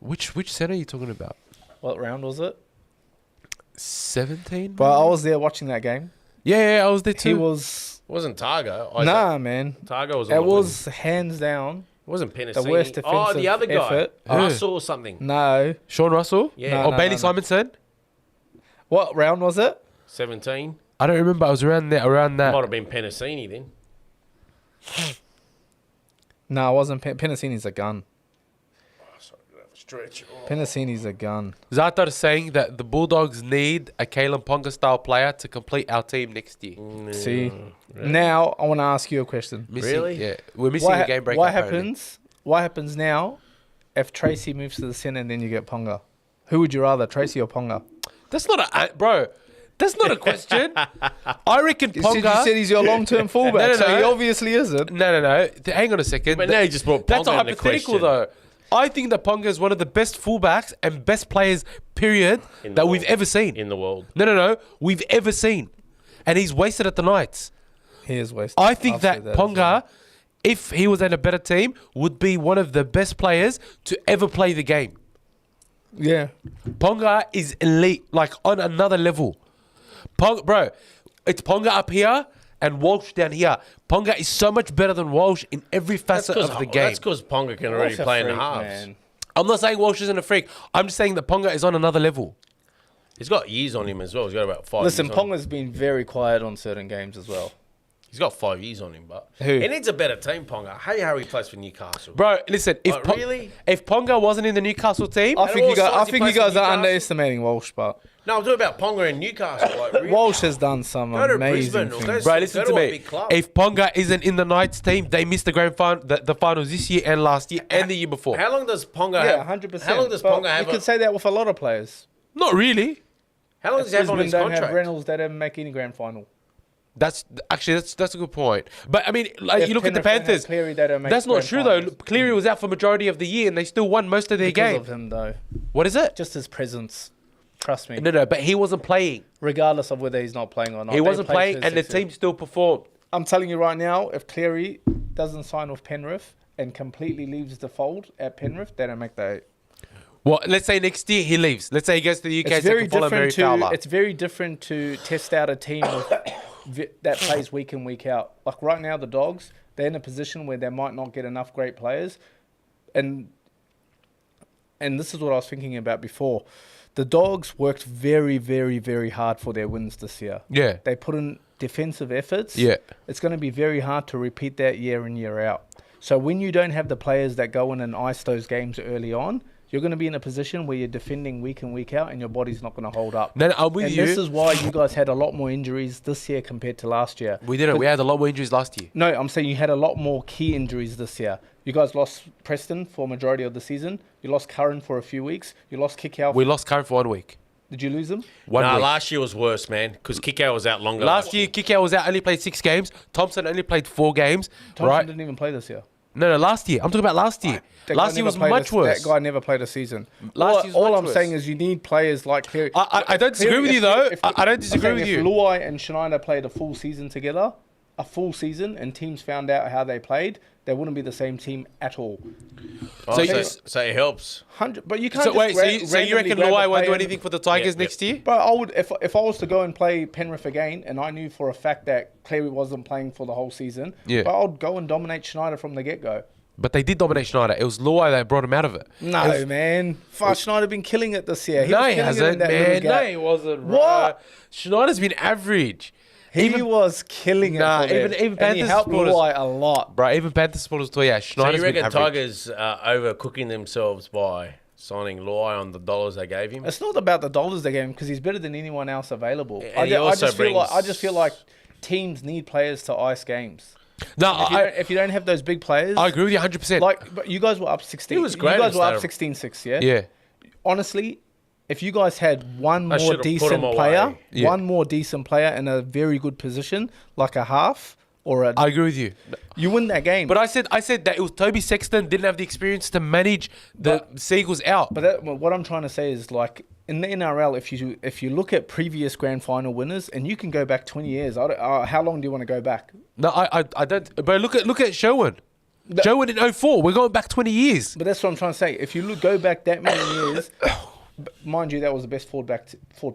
Which centre are you talking about? What round was it? 17? But I was there watching that game. Yeah, I was there too. He was... It wasn't Targo. Nah, man. Targo was. It was hands down It wasn't Penasini. the worst defensive Oh, the other guy. effort. Russell or something. No. Sean Russell? Yeah. No, Or Bailey Simonson? What round was it? 17. I don't remember. I was around there, around that. Might have been Penasini then. No, it wasn't. Penasini's a gun. Sorry, stretch. Penasini's a gun. Zata is saying that the Bulldogs need a Kalyn Ponga style player to complete our team next year. See, now I want to ask you a question. Missing, Really? Yeah, we're missing a game breaker. What apparently. happens? What happens now if Tracy moves to the centre and then you get Ponga? Who would you rather, Tracy or Ponga? That's not a bro. That's not a question. I reckon You Ponga. said he's your long-term fullback, No, so he no. obviously isn't. No. Hang on a second. But now you just brought That's a Ponga into hypothetical, question. though. I think that Ponga is one of the best fullbacks and best players, period, In the that we've world. ever seen. In the world. No. We've ever seen. And he's wasted at the Knights. He is wasted. I think I've that said as Ponga, well. if he was in a better team, would be one of the best players to ever play the game. Yeah. Ponga is elite, like on another level. Bro, it's Ponga up here and Walsh down here. Ponga is so much better than Walsh in every facet of the game. That's because Ponga can already Walsh a play in the freak, halves. man. I'm not saying Walsh isn't a freak. I'm just saying that Ponga is on another level. He's got years on him as well. He's got about 5 Listen, years on him. Ponga's been very quiet on certain games as well. He's got 5 years on him, but Who? he needs a better team, Ponga. Hey, how he plays for Newcastle. Bro, listen, if, Really? if Ponga wasn't in the Newcastle team, I And think you all guys, I sides he think you plays for guys are Newcastle. underestimating Walsh, but No, I'm talking about Ponga in Newcastle. Like, really? Walsh has done some Go to amazing Brisbane or things. go bro, listen go to to a me. big club. If Ponga isn't in the Knights team, they missed the grand final, the finals this year and last year and the year before. How long does Ponga Yeah, have? 100%. How long does But Ponga have? You could say that with a lot of players. Not really. How long does he have on Brisbane his don't have contract? Reynolds, they don't make any grand final. That's a good point. But I mean, like If you look at the Penrith don't have Panthers. Cleary, they don't make That's not grand true though. finals. Cleary was out for majority of the year and they still won most of their Because game. of him, though. What is it? Just his presence. Trust me. No, but he wasn't playing. Regardless of whether he's not playing or not. He They wasn't played playing, to and the 6-0. team still performed. I'm telling you right now, if Cleary doesn't sign with Penrith and completely leaves the fold at Penrith, they don't make the 8. Well, let's say next year he leaves. Let's say he goes to the UK It's so he very can follow Mary different Fowler. to. It's very different to test out a team that plays week in, week out. Like right now, the Dogs, they're in a position where they might not get enough great players, and this is what I was thinking about before. The Dogs worked very, very, very hard for their wins this year. Yeah. They put in defensive efforts. Yeah. It's going to be very hard to repeat that year in, year out. So when you don't have the players that go in and ice those games early on, you're going to be in a position where you're defending week in, week out, and your body's not going to hold up. No, I'm with And you. this is why you guys had a lot more injuries this year compared to last year. We didn't. We had a lot more injuries last year. No, I'm saying you had a lot more key injuries this year. You guys lost Preston for a majority of the season. You lost Curran for a few weeks. You lost Kickout. We lost Curran for 1 week. Did you lose him? One Nah, week. last year was worse, man, because Kickout was out longer. Last year, Kickout was out, only played 6 games. Thompson only played 4 games. Thompson right? didn't even play this year. No, last year. I'm talking about last year. That guy Last year never was played much worse. That guy never played a season. Last year's all much I'm worse. saying is you need players like Cleary. I don't disagree with you, though. I don't disagree with If you. Luai and Schneider played a full season together, and teams found out how they played, they wouldn't be the same team at all. Oh, So so, you- so it helps. But you can't. So just wait, so you reckon randomly grab Luai a won't do player- anything for the Tigers Yeah, next year? But I would, if I was to go and play Penrith again, and I knew for a fact that Cleary wasn't playing for the whole season, Yeah. but I'd go and dominate Schneider from the get go. But they did dominate Schneider. It was Luai that brought him out of it. No, It was- man. Schneider been killing it this year. No, was he killing it in hasn't, that little man. gap. No, he wasn't. What? Bro. Schneider's been average. He was killing it. Nah, for them. even and he Panthers helped supporters- Luai a lot. Bro, even Panthers supporters thought, yeah, So Schneider's you been reckon average. Tigers are overcooking themselves by signing Luai on the dollars they gave him? It's not about the dollars they gave him because he's better than anyone else available. And he also I just feel like teams need players to ice games. No, If you don't have those big players, I agree with you 100%. but you guys were up 16. He was great You guys at were up Stadium. 16-6, yeah? yeah. Honestly, if you guys had one I more should've put decent him away. player, Yeah. one more decent player in a very good position, like a half or a, I agree with you. you win that game. But I said that it was Toby Sexton didn't have the experience to manage the Seagulls out. But what I'm trying to say is, like, in the NRL, if you look at previous grand final winners, and you can go back 20 years, how long do you want to go back? No, I don't. But look at Sherwin. Joe went in 04. We're going back 20 years. But that's what I'm trying to say. If you go back that many years, mind you, that was the best forward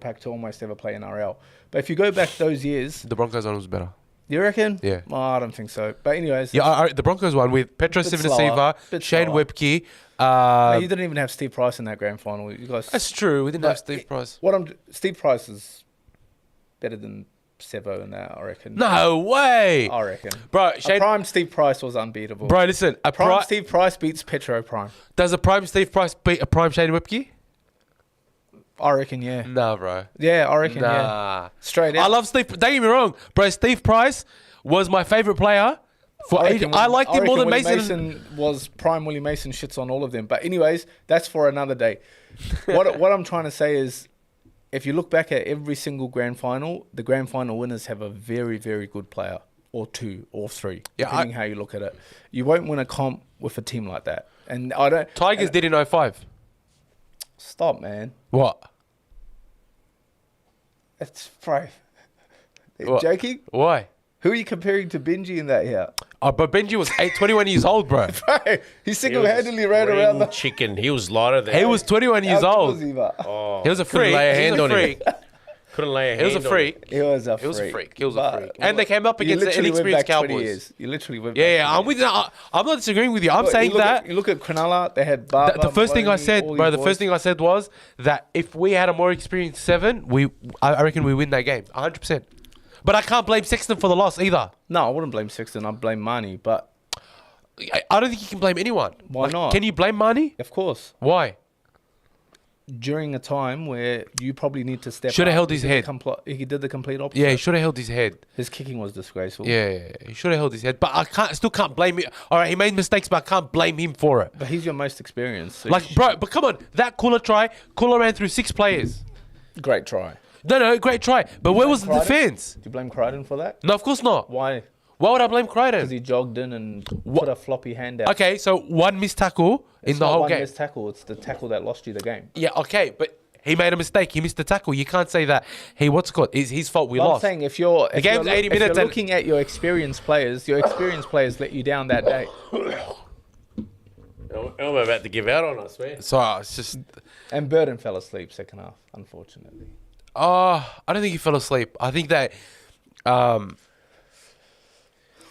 pack to almost ever play in RL. But if you go back those years, The Broncos one was better. you reckon? Yeah. Oh, I don't think so. But anyways, Yeah, the Broncos one with Petro Bit slower, Sivanasiva, bit Shane slower. Webke. no, you didn't even have Steve Price in that grand final. You guys. That's true. We didn't have Steve Price. Steve Price is better than Sevo in that, I reckon. No way. I reckon. Bro, A prime Steve Price was unbeatable. Bro, listen. Prime Steve Price beats Petro Prime. Does a prime Steve Price beat a prime Shane Webke? I reckon, yeah. Nah, bro. Yeah, I reckon, yeah. Nah. Straight I out. love Steve. Don't get me wrong, bro. Steve Price was my favorite player for ages. I liked him more than Willie Mason. was prime Willie Mason shits on all of them. But anyways, that's for another day. What I'm trying to say is, if you look back at every single grand final, the grand final winners have a very, very good player, or two, or three, Yeah, depending how you look at it. You won't win a comp with a team like that. And I don't. Tigers did in 05. Stop, man. What? It's bro. What? Joking? Why? Who are you comparing to Benji in that here? But Benji was 21 years old, bro. Bro, he single-handedly ran around the. chicken. He was lighter than He was 21 years How old. was he, but? Oh, He was a couldn't freak. lay a He hand was a on him. freak. Couldn't lay a He hand was a on freak. He was a freak. He was a freak. He was a But freak. And they came up you against the literally went inexperienced back 20 Cowboys. years. You literally went Yeah, back yeah. 20 I'm with you. I'm not disagreeing with you. I'm But saying you look that. At, you look at Cronulla, they had Barber, The first thing I Maloney, said, all bro, these the first boys. thing I said was that if we had a more experienced seven, I reckon we win that game. 100%. But I can't blame Sexton for the loss either. No, I wouldn't blame Sexton. I'd blame Marnie. But I don't think you can blame anyone. Why not? Can you blame Marnie? of course, Why? during a time where you probably need to step Shoulda up, held his head. He did the complete opposite. Yeah, he should have held his head. His kicking was disgraceful. Yeah, he should have held his head. But I still can't blame him. All right, he made mistakes, but I can't blame him for it. But he's your most experienced. So Like, bro, but come on. That Cooler try, Cooler ran through 6 players. great try. No, great try. But where was the Crichton? defense? Do you blame Crichton for that? No, of course not. Why? Why would I blame Because Crichton? he jogged in and put a floppy hand out. Okay, so one missed tackle in It's the not whole one game. missed tackle. It's the tackle that lost you the game. Yeah, okay, but he made a mistake. He missed the tackle. You can't say that. What's it called? It's his fault. We But I'm lost. saying if you're game's 80 minutes if you're and- looking at your experienced players let you down that day. I'm about to give out on us, man. So it's just. And Burden fell asleep second half, unfortunately. I don't think he fell asleep. I think that.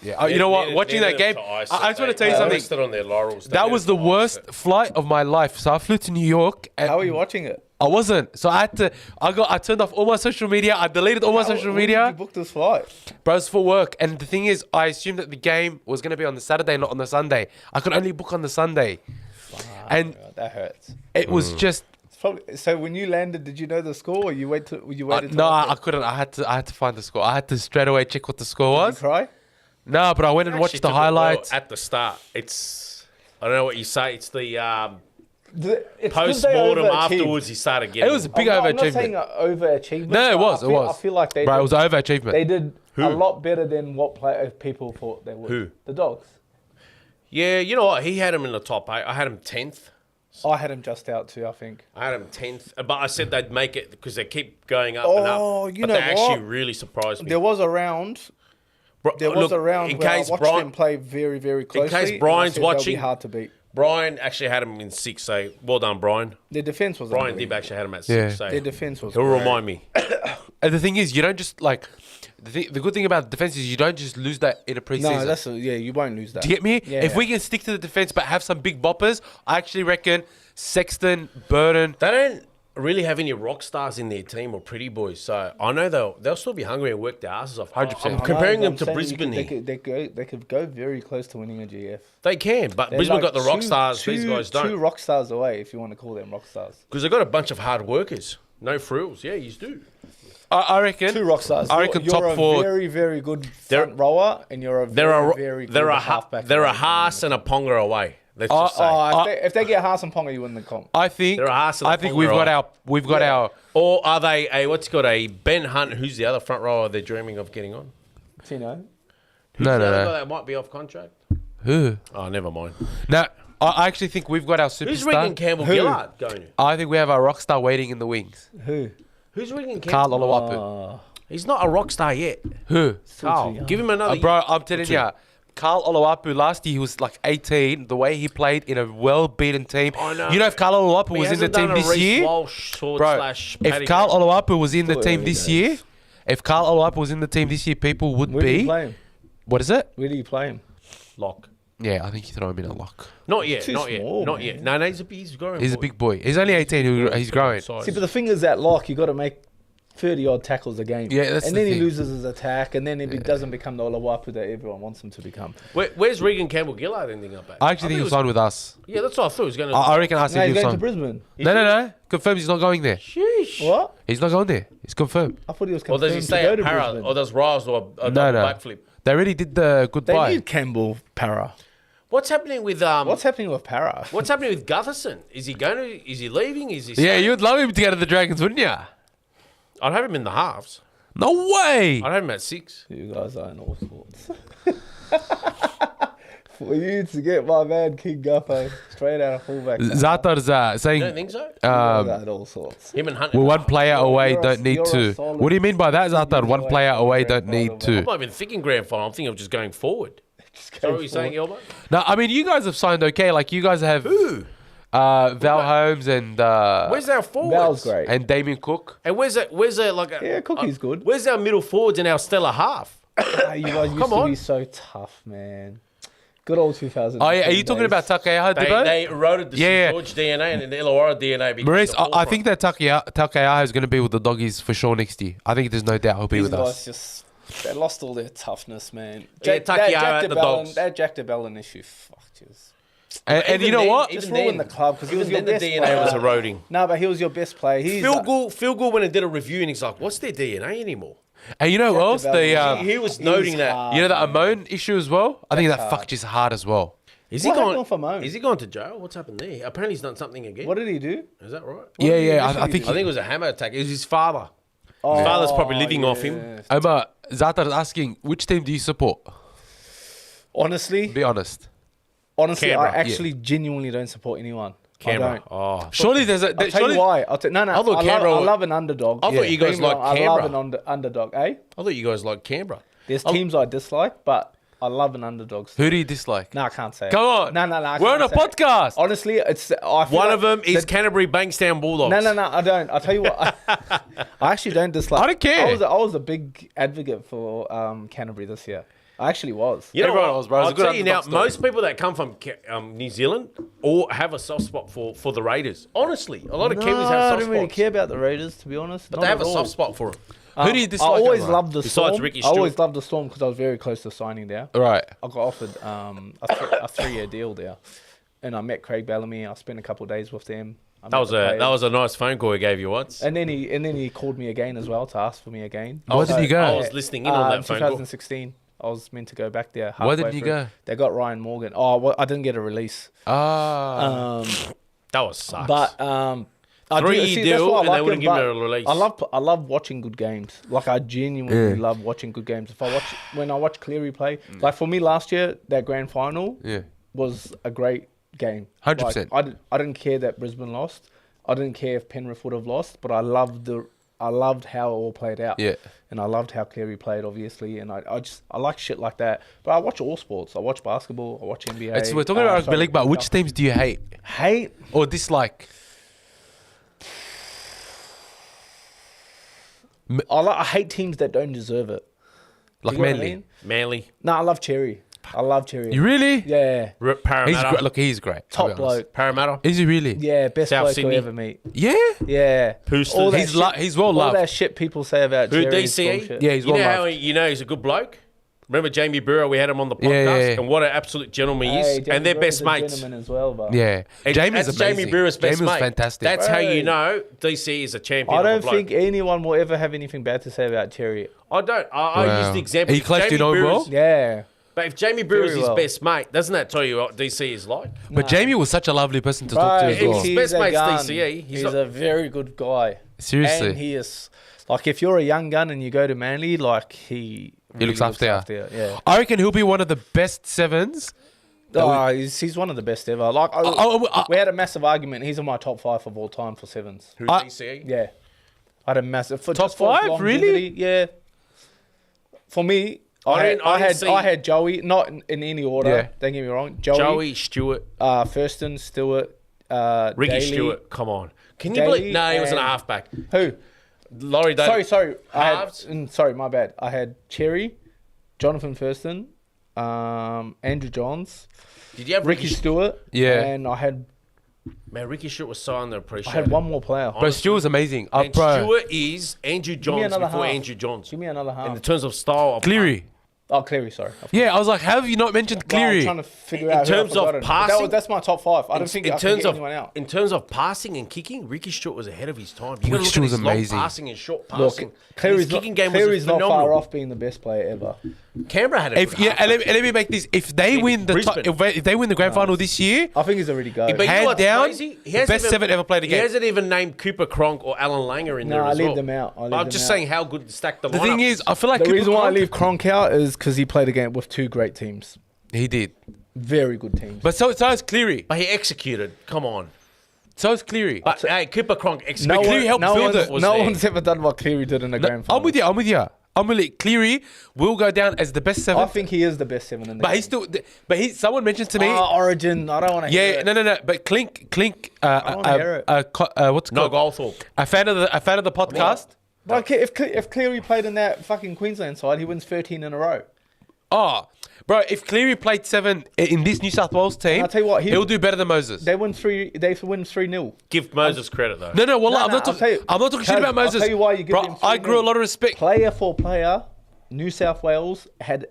Yeah, you know what? Watching that game, I just want to tell you something. Rested on their laurels. That was the worst flight of my life. So I flew to New York. And How are you watching it? I wasn't. So I had to. I turned off all my social media. I deleted all my social When did media. you book this flight? Bro, it's for work. And the thing is, I assumed that the game was going to be on the Saturday, not on the Sunday. I could only book on the Sunday. And God, that hurts. it was just. It's probably, so when you landed, did you know the score, or you waited? You waited. till No, after? I couldn't. I had to find the score. I had to straight away check what the score Did you was. cry? No, but I went and watched the highlights. At the start. It's, I don't know what you say. It's the It's 'cause they post-mortem overachieved. afterwards he started getting. It was a big I'm not saying overachievement. overachievement. No, it but was. I feel like they Bro, did, it was overachievement. they did a lot better than what people thought they would. Who? The Dogs. Yeah, you know what? He had him in the top 8. I had him 10th. I had him just out too, I think. I had him 10th. But I said they'd make it because they keep going up Oh, and up. you but know they actually what? really surprised me. There was a round. There was Look, a round in where case I watched Brian, them play very, very closely. case and I Brian's said they'll be watching- hard to beat. Brian actually had him in 6, so well done, Brian. Their defense was Brian unbelievable. Dib actually had him at 6, Yeah. so Their defense was. he'll great. remind me. And the thing is, you don't just like. The good thing about defense is you don't just lose that in a preseason. No, that's you won't lose that. Do you get me? Yeah. If we can stick to the defense but have some big boppers, I actually reckon Sexton, Burden. They don't really have any rock stars in their team or pretty boys, so I know they'll still be hungry and work their asses off. 100%. I'm I know, comparing but them I'm to saying Brisbane They here. could go very close to winning a GF. They can, but They're Brisbane like got the rock two- stars. These guys Two don't. rock stars away, if you want to call them rock stars. Because they've got a bunch of hard workers. No frills. Yeah, you do. I reckon. Two rock stars. I reckon you're top a 4. very, very good They're- front rower, and you're a very good halfback. They're a Haas and a Ponga away. Let's just say. If they get Haas and Ponga, you win the comp. I think. They're a Haas and a I think Ponga we've got rower. our. We've got Yeah. our. Or are they a what's it called a Ben Hunt? Who's the other front rower they're dreaming of getting on? Tino. Who's No, the no, other no. guy that might be off contract? Who? Oh, never mind. No, I actually think we've got our Who's Regan superstar. Campbell Who? Gillard going? I think we have our rock star waiting in the wings. Who? Who's Regan Carl Campbell? Oluwapu. Oh, He's not a rock star yet. Who? Carl, give him another. Bro, I'm telling two. you, Carl Oloapu last year, he was like 18. The way he played in a well-beaten team. I know. You know, if Carl Oloapu was in the team this year, if Carl Oloapu was in the team this year, people would Where do you be. play him? What is it? Where do you play him? Lock. Yeah, I think you throw him in a lock. Not yet. Too Not yet. small, Not man. yet. No, he's growing. He's a big boy. He's only 18. He's growing. Size. See, but the thing is that lock, you got to make 30-odd tackles a game. Yeah, that's and the then he thing. loses his attack, and then it doesn't become the Olawapu that everyone wants him to become. Where's Regan Campbell-Gillard ending up at? I actually think he'll sign with us. Yeah, that's what I thought he was going to. I reckon us No, he'll he's going to sign. Brisbane. No. Confirms he's not going there. Sheesh. What? He's not going there. It's confirmed. I thought he was Or confirmed does he to stay go at to Para? Brisbane. Or does Riles do a No. double backflip? They already did the They goodbye. need Campbell Para. What's happening with What's happening with Para? What's happening with Gutherson? Is he going to? Is he leaving? Is he? Yeah, staying? you would love him to go to the Dragons, wouldn't you? I'd have him in the halves. No way. I'd have him at 6. You guys are in all sorts. For you to get my man King Guppo straight out of fullback. Zatar's You don't saying think so? You guys are in all sorts. Him and Hunt. we're one player away, You're a- don't need you're a to. solid What do you mean by that, Zatar? One away player from away, grand don't need final, to. I'm not even thinking grand final. I'm thinking of just going forward. Is that what you're saying, Elmo? No, I mean, you guys have signed okay. Like, you guys have Who? Val Holmes and Where's our forwards? Val's great. and Damien Cook. And where's that like? Yeah, Cookie's good. Where's our middle forwards and our stellar half? You guys used Come to on. be so tough, man. Good old 2000. Oh, yeah. Are you talking about Takeya, Dibbo? They eroded the Yeah. St. George DNA and the Illawarra DNA. because Maurice, of the I forefront. think that Takeya is going to be with the Doggies for sure next year. I think there's no doubt he'll be These with guys us. just they lost all their toughness, man. Yeah, Takiara at the Dogs. That Jack DeBellin issue, fuck, just And Even you know then- what? even just ruined then- the club because he was Even your then best the DNA player. was eroding. No, but he was your best player. He's Phil Gould went and did a review and he's like, "What's their DNA anymore?" And you know what else? The He was noting that. you know the Amon issue as well. I think That's that hard. fucked just hard as well. Is What he happened gone? off Amon? Is he gone to jail? What's happened there? Apparently, he's done something again. What did he do? Is that right? Yeah, did he yeah. I initially think I think it was a hammer attack. It was his father. Oh, His father's probably living off him. yeah. Omar Zatar's asking which team do you support? Honestly, Be honest. Canberra, I actually genuinely don't support anyone. Canberra. I don't. Oh, Surely there's a. I'll tell surely, you why. No. I thought I Canberra love an underdog. I thought you guys Don't get me liked wrong, I love Canberra. an underdog, eh? I thought you guys liked Canberra. There's teams I dislike, but I love an underdog. Who do you dislike? No, I can't say it. Come on. No. We're on a podcast. Honestly, it's I feel One like of them is the- Canterbury Bankstown Bulldogs. No, I don't. I'll tell you what. I actually don't dislike. I don't care. I was a big advocate for Canterbury this year. I actually was. You know Everyone what? was, bro. It was I'll a good tell you now, underdog story. most people that come from New Zealand all have a soft spot for the Raiders. Honestly, a lot of Kiwis have I soft don't really spots. care about the Raiders, to be honest. But they have a soft spot for them. Who do you dislike? I always Omar? loved the Besides Storm. Ricky I always Stewart. loved the Storm because I was very close to signing there. Right. I got offered a 3-year deal there, and I met Craig Bellamy. I spent a couple of days with them. I met the players. That was a nice phone call he gave you once. And then he called me again as well to ask for me again. Why did you go? I was listening in on that phone call. 2016. I was meant to go back there. Why halfway didn't you through. go? They got Ryan Morgan. Oh, well, I didn't get a release. Ah. That was sucks. But I do- 3-year see, that's deal why I and they like wouldn't him, give him but a release. I love watching good games. Like I genuinely love watching good games. When I watch Cleary play, like for me last year, that grand final yeah. was a great game. 100%. Like, I didn't care that Brisbane lost. I didn't care if Penrith would have lost, but I loved how it all played out. Yeah. And I loved how Cleary played, obviously, and I like shit like that. But I watch all sports. I watch basketball. I watch NBA. It's, we're talking about rugby league, but which teams do you hate hate? or dislike? I hate teams that don't deserve it. Like You know what I Manly. mean? Manly. No, I love Cherry. I love Cherry. You really? Yeah. Parramatta. Look, he's great. Top I'll be honest. bloke. Parramatta. Is he really? Yeah, best South bloke Sydney. you'll ever meet. Yeah. Yeah. Poosters. All that He's shit- he's well All loved. that shit people say about Who, Cherry is DCE? bullshit. Yeah, he's You well know how loved. he's a good bloke? Remember Jamie Burrow? We had him on the podcast, Yeah. and what an absolute gentleman he is. Hey, Jamie And they're Burrows best a mates. gentleman as well, but Yeah. And Jamie's that's amazing. Jamie Burrow's best Jamie was mate. fantastic. That's how you Hey. know DC is a champion. I of a don't bloke. think anyone will ever have anything bad to say about Cherry. I don't. I Wow. use the example. He If close to Jamie know him Burrow's- well? Yeah. But if Jamie Burrow is Very his well. best mate, doesn't that tell you what DC is like? But Jamie was such a lovely person to talk to as he's- well. he's best a mate's gun. DCE. He's He's not- a very good guy. Seriously. And he is, like, if you're a young gun and you go to Manly, like, he really looks after you. Yeah. I reckon he'll be one of the best sevens. He's one of the best ever. Like, we had a massive argument. He's in my top 5 of all time for sevens. Who I- DCE? Yeah. I had a massive... Top just for his 5? Really? longevity, yeah. For me, I had Joey, not in any order. Yeah. Don't get me wrong. Joey, Stewart, Thurston, Stewart, Ricky Daly. Stewart. Come on. Can you Daly believe? No, he was an and- halfback. Who? Laurie Daly. Sorry. Halves? Sorry, my bad. I had Cherry, Jonathan Thurston, Andrew Johns, Did you have Ricky Stewart. Yeah. And I had Ricky Stewart was so underappreciated. I had one more player. Bro, Stu was amazing. And Bro. Stewart is Andrew Johns another before half. Andrew Johns. Give me another In half. terms of style. Cleary. Oh, Cleary, sorry. Yeah, I was like, how have you not mentioned Well, I'm Cleary? trying to figure In out who I've terms of forgotten. passing- That's my top five. I don't think I can get anyone out. In terms of passing and kicking, Ricky Stewart was ahead of his time. You got to Ricky look at Stewart his was long amazing. passing and short Look, passing. Cleary's His not, kicking game Cleary's was not phenomenal. far off being the best player ever. Canberra had a If good yeah, half. and let me make this. If they win the Brisbane. if they win the grand final this year, I think he's already go. But you know hand what's down, crazy? He the hasn't best seven ever played a He game. hasn't even named Cooper Cronk or Alan Langer in there I as leave well. them out. I'm just saying how good stacked the The lineup thing is, I feel like The Cooper reason why I Cronk- leave Cronk out is because he played a game with two great teams. he did, Very good teams. but so is Cleary. But he executed. Come on. So is Cleary. But hey, Cooper Cronk no executed. Cleary helped build it. Was no there. one's ever done what Cleary did in the grand final. I'm with you. I'm with it. Cleary will go down as the best seven. I think he is the best seven in the but game. he's still. But someone mentioned to me. Origin. I don't want to hear Yeah, it. no. But Clink. wanna hear What's it No called? Goldthorpe. A fan of the podcast. Like, if Cleary played in that fucking Queensland side, he wins 13 in a row. Oh, bro, if Cleary played seven in this New South Wales team, I'll tell you what, he'll do better than Moses. They win 3-0. Give Moses credit though. No, well, No, I'm not I'll tell you- I'm not talking shit about I'll Moses. tell you why you give bro, him I 3-0. grew a lot of respect. Player for player, New South Wales had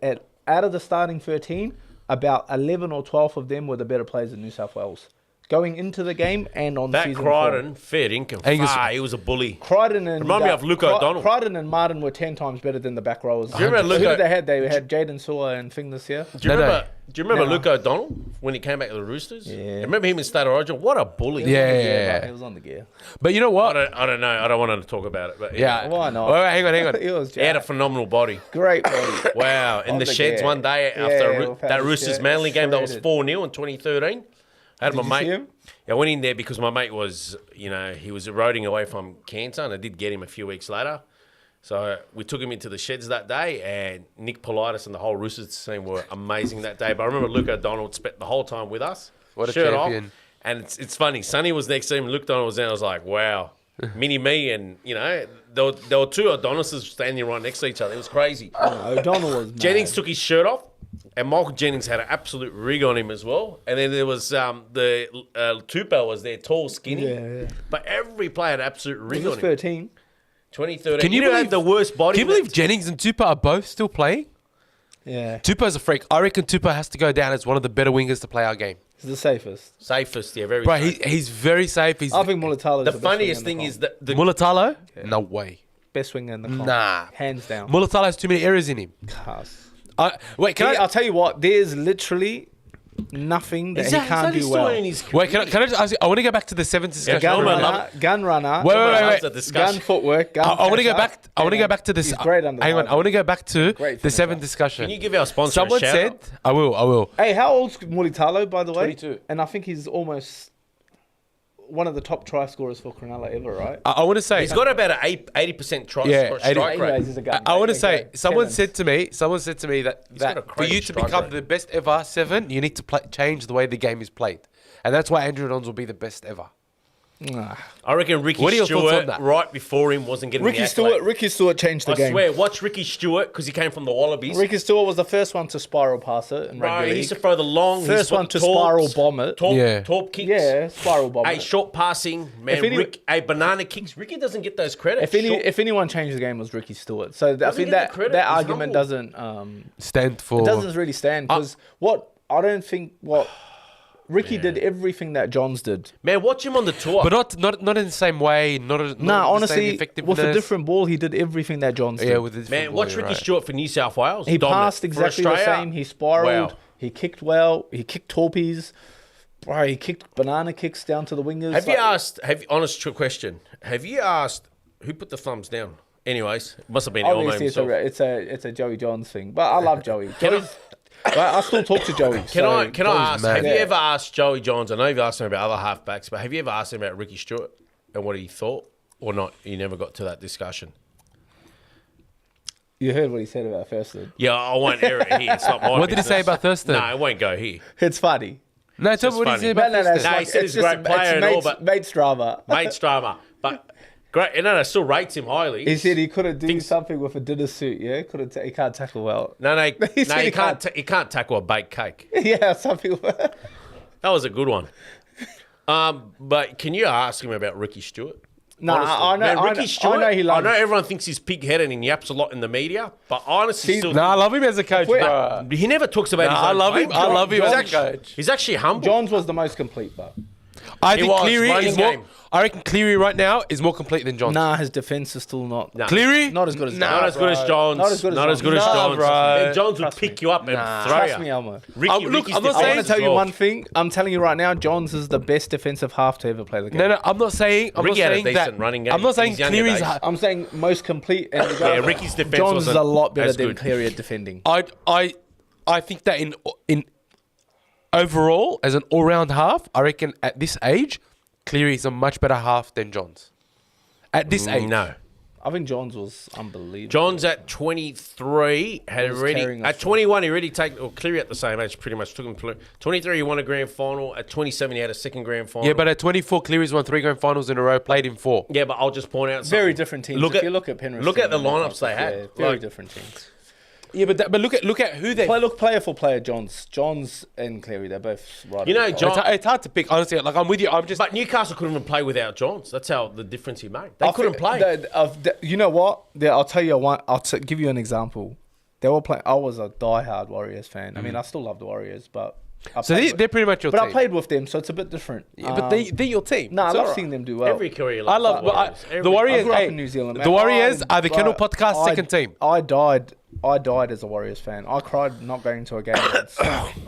out of the starting 13, about 11 or 12 of them were the better players in New South Wales. Going into the game and on That season Crichton, fair income. Angus- He was a bully. Crichton and Remind me of Luke O'Donnell. Crichton and Martin were 10 times better than the back rowers. Do you remember Who Luke did they had? They had Jaden Sewer and thing this year. Do you remember? Do you remember No. Luke O'Donnell when he came back to the Roosters? Yeah. Remember him in State of Origin? What a bully! Yeah. He was on the gear. But you know what? I don't know. I don't want to talk about it. But Yeah. Why not? Wait, hang on. He was he had a jacked. phenomenal body. Great body. Wow! In On the the sheds gear. one day Yeah, after we've had that the Roosters shit Manly game that was shredded. 4-0 in 2013. I had Did my you mate. see him? I went in there because my mate was, he was eroding away from cancer, and I did get him a few weeks later. So we took him into the sheds that day, and Nick Politis and the whole Roosters team were amazing that day. But I remember Luke O'Donnell spent the whole time with us. What a shirt champion. off. And it's funny. Sonny was next to him, Luke O'Donnell was there. I was like, wow. Mini me, and, there were two Adonises standing right next to each other. It was crazy. O'Donnell was mad. Jennings took his shirt off, and Michael Jennings had an absolute rig on him as well. And then there was the Tupou was there, tall, skinny. Yeah. But every player had an absolute He rig was on him. 13. 2013. Can you know, believe had the worst body? Can you believe Jennings and Tupou are both still playing? Yeah. Tupou's a freak. I reckon Tupou has to go down as one of the better wingers to play our game. He's the safest. Safest, yeah, very Bro, safe. he's very safe. He's I think Mulatalo The funniest thing is that the Mulatalo? No way. best winger in the comp. Nah. Hands down. Mulatalo has too many errors in him. Wait, can I'll I? tell you what, there's literally nothing that he can't do well. Wait, can I just ask you? I want to go back to the sevens discussion. Gun Norman, runner, gun runner, Wait, Everyone wait, loves wait. that discussion. gun footwork, gun I want to go catch-up, back. I want to go and back to this. He's great under Hang on. the I want to go back to Great the finisher. seven discussion. Can you give our sponsor Someone a shout said, out? I will. Hey, how old's Mulitalo, by the way? 22. And I think he's almost one of the top try scorers for Cronulla ever, right? I want to say. He's got about an 80% Yeah, strike 80. rate. Anyways, he's a gun. I want to mate. say. Okay, Someone sevens. said to me that got a for crazy you to strike become rate. the best ever seven, you need to change the way the game is played, and that's why Andrew Dons will be the best ever. Nah. I reckon Ricky What are your thoughts on Stewart, that? right before him, wasn't getting Ricky the Stewart. accolade. Ricky Stewart changed the I game. swear, watch Ricky Stewart because he came from the Wallabies. Ricky Stewart was the first one to spiral pass it in Bro, rugby he league. used to throw the long. First one to spiral bomb it. Yeah. Torp kicks. Yeah, spiral bomb Hey, it. short passing, man. If any- Banana kicks. Ricky doesn't get those credits. If anyone changed the game, it was Ricky Stewart. So I Doesn't think get the that credit. that He's argument humble. doesn't Stand for. it doesn't really stand because I don't think what Ricky did everything that Johns did. Man, watch him on the tour. but not in the same way. Not Nah, the same honestly, effectiveness. with a different ball, he did everything that Johns did. Yeah, with a different Man, watch ball, Ricky right. Stewart for New South Wales. He Dominant. passed For exactly the Australia, same. He spiraled. Wow. He kicked well. He kicked torpies. Bro, he kicked banana kicks down to the wingers. Have you asked? Honest question. Have you asked who put the thumbs down? Anyways, it must have been Elmo Obviously, himself. it's a Joey Johns thing, but I love Joey. I still talk to Joey. Can I Joey's ask? mad. Have you Yeah. ever asked Joey Johns? I know you've asked him about other halfbacks, but have you ever asked him about Ricky Stewart and what he thought, or not? You never got to that discussion. You heard what he said about Thurston. Yeah, I won't air it here. It's not my What did he say about Thurston? No, it won't go here. It's funny. No, tell me what he funny. said about No, Thurston. No, he said he's a great player and all, but mate's drama. mate's drama. But great, no, still rates him highly. He said he couldn't do something with a dinner suit. Yeah, he can't tackle well. No, He said he can't tackle a baked cake. Yeah, something. That was a good one. But can you ask him about Ricky Stewart? No, I know. Man, Ricky Stewart, I know he loves. I know everyone thinks he's pig-headed and yaps a lot in the media, but honestly, still, No, I love him as a coach. bro. he never talks about his own I love him. playing. I love him He's as a actually- coach. He's actually humble. Johns was the most complete, but I He think was, Cleary running is more. game. I reckon Cleary right now is more complete than John. nah, his defense is still not. Nah. Cleary? Not as good as. Not as good as Johns. Not as good as Johns. Nah, bro. Man, Johns would Trust pick me. you up and throw Trust you. me, Elmo. Ricky, Look, Ricky's I'm not I saying- want to tell you defense one thing. I'm telling you right now, Johns is the best defensive half to ever play the game. No, I'm not saying. I'm Ricky not had a saying decent that. running game I'm not in saying his younger Cleary's. days. I'm saying most complete. And Yeah, Ricky's defense Johns wasn't is a lot better as than good. Cleary at defending. I think that in overall as an all-round half, I reckon at this age, Cleary is a much better half than Johns. At this age, No. I think Johns was unbelievable. Johns at 23 had was already carrying us at 21 he already taken, or Cleary at the same age pretty much took him through. 23 he won a grand final. At 27 he had a second grand final. Yeah, but at 24, Cleary's won 3 grand finals in a row, played in 4. yeah, but I'll just point out Very something. different teams. Look If at you look at Penrith, look at the team and lineups they had. yeah, very Like, different teams. Yeah, but look at who they. Player for player, Johns and Cleary, they're both right. You know, at the John- top. It's hard to pick, honestly. Like I'm with you. I'm just. But Newcastle couldn't even play without Johns. That's how the difference he made. They I couldn't think play. you know what? I'll tell you one. Give you an example. They were playing. I was a diehard Warriors fan. I mean, I still love the Warriors, but So they're pretty much your But team. I played with them, so it's a bit different. Yeah, but they're your team. No, I It's love alright. seeing them do well. Every career I love the Warriors. I grew up Hey, in New Zealand. Man. the Warriors are the But Kennel Podcast second team. I died as a Warriors fan. I cried not going to a game.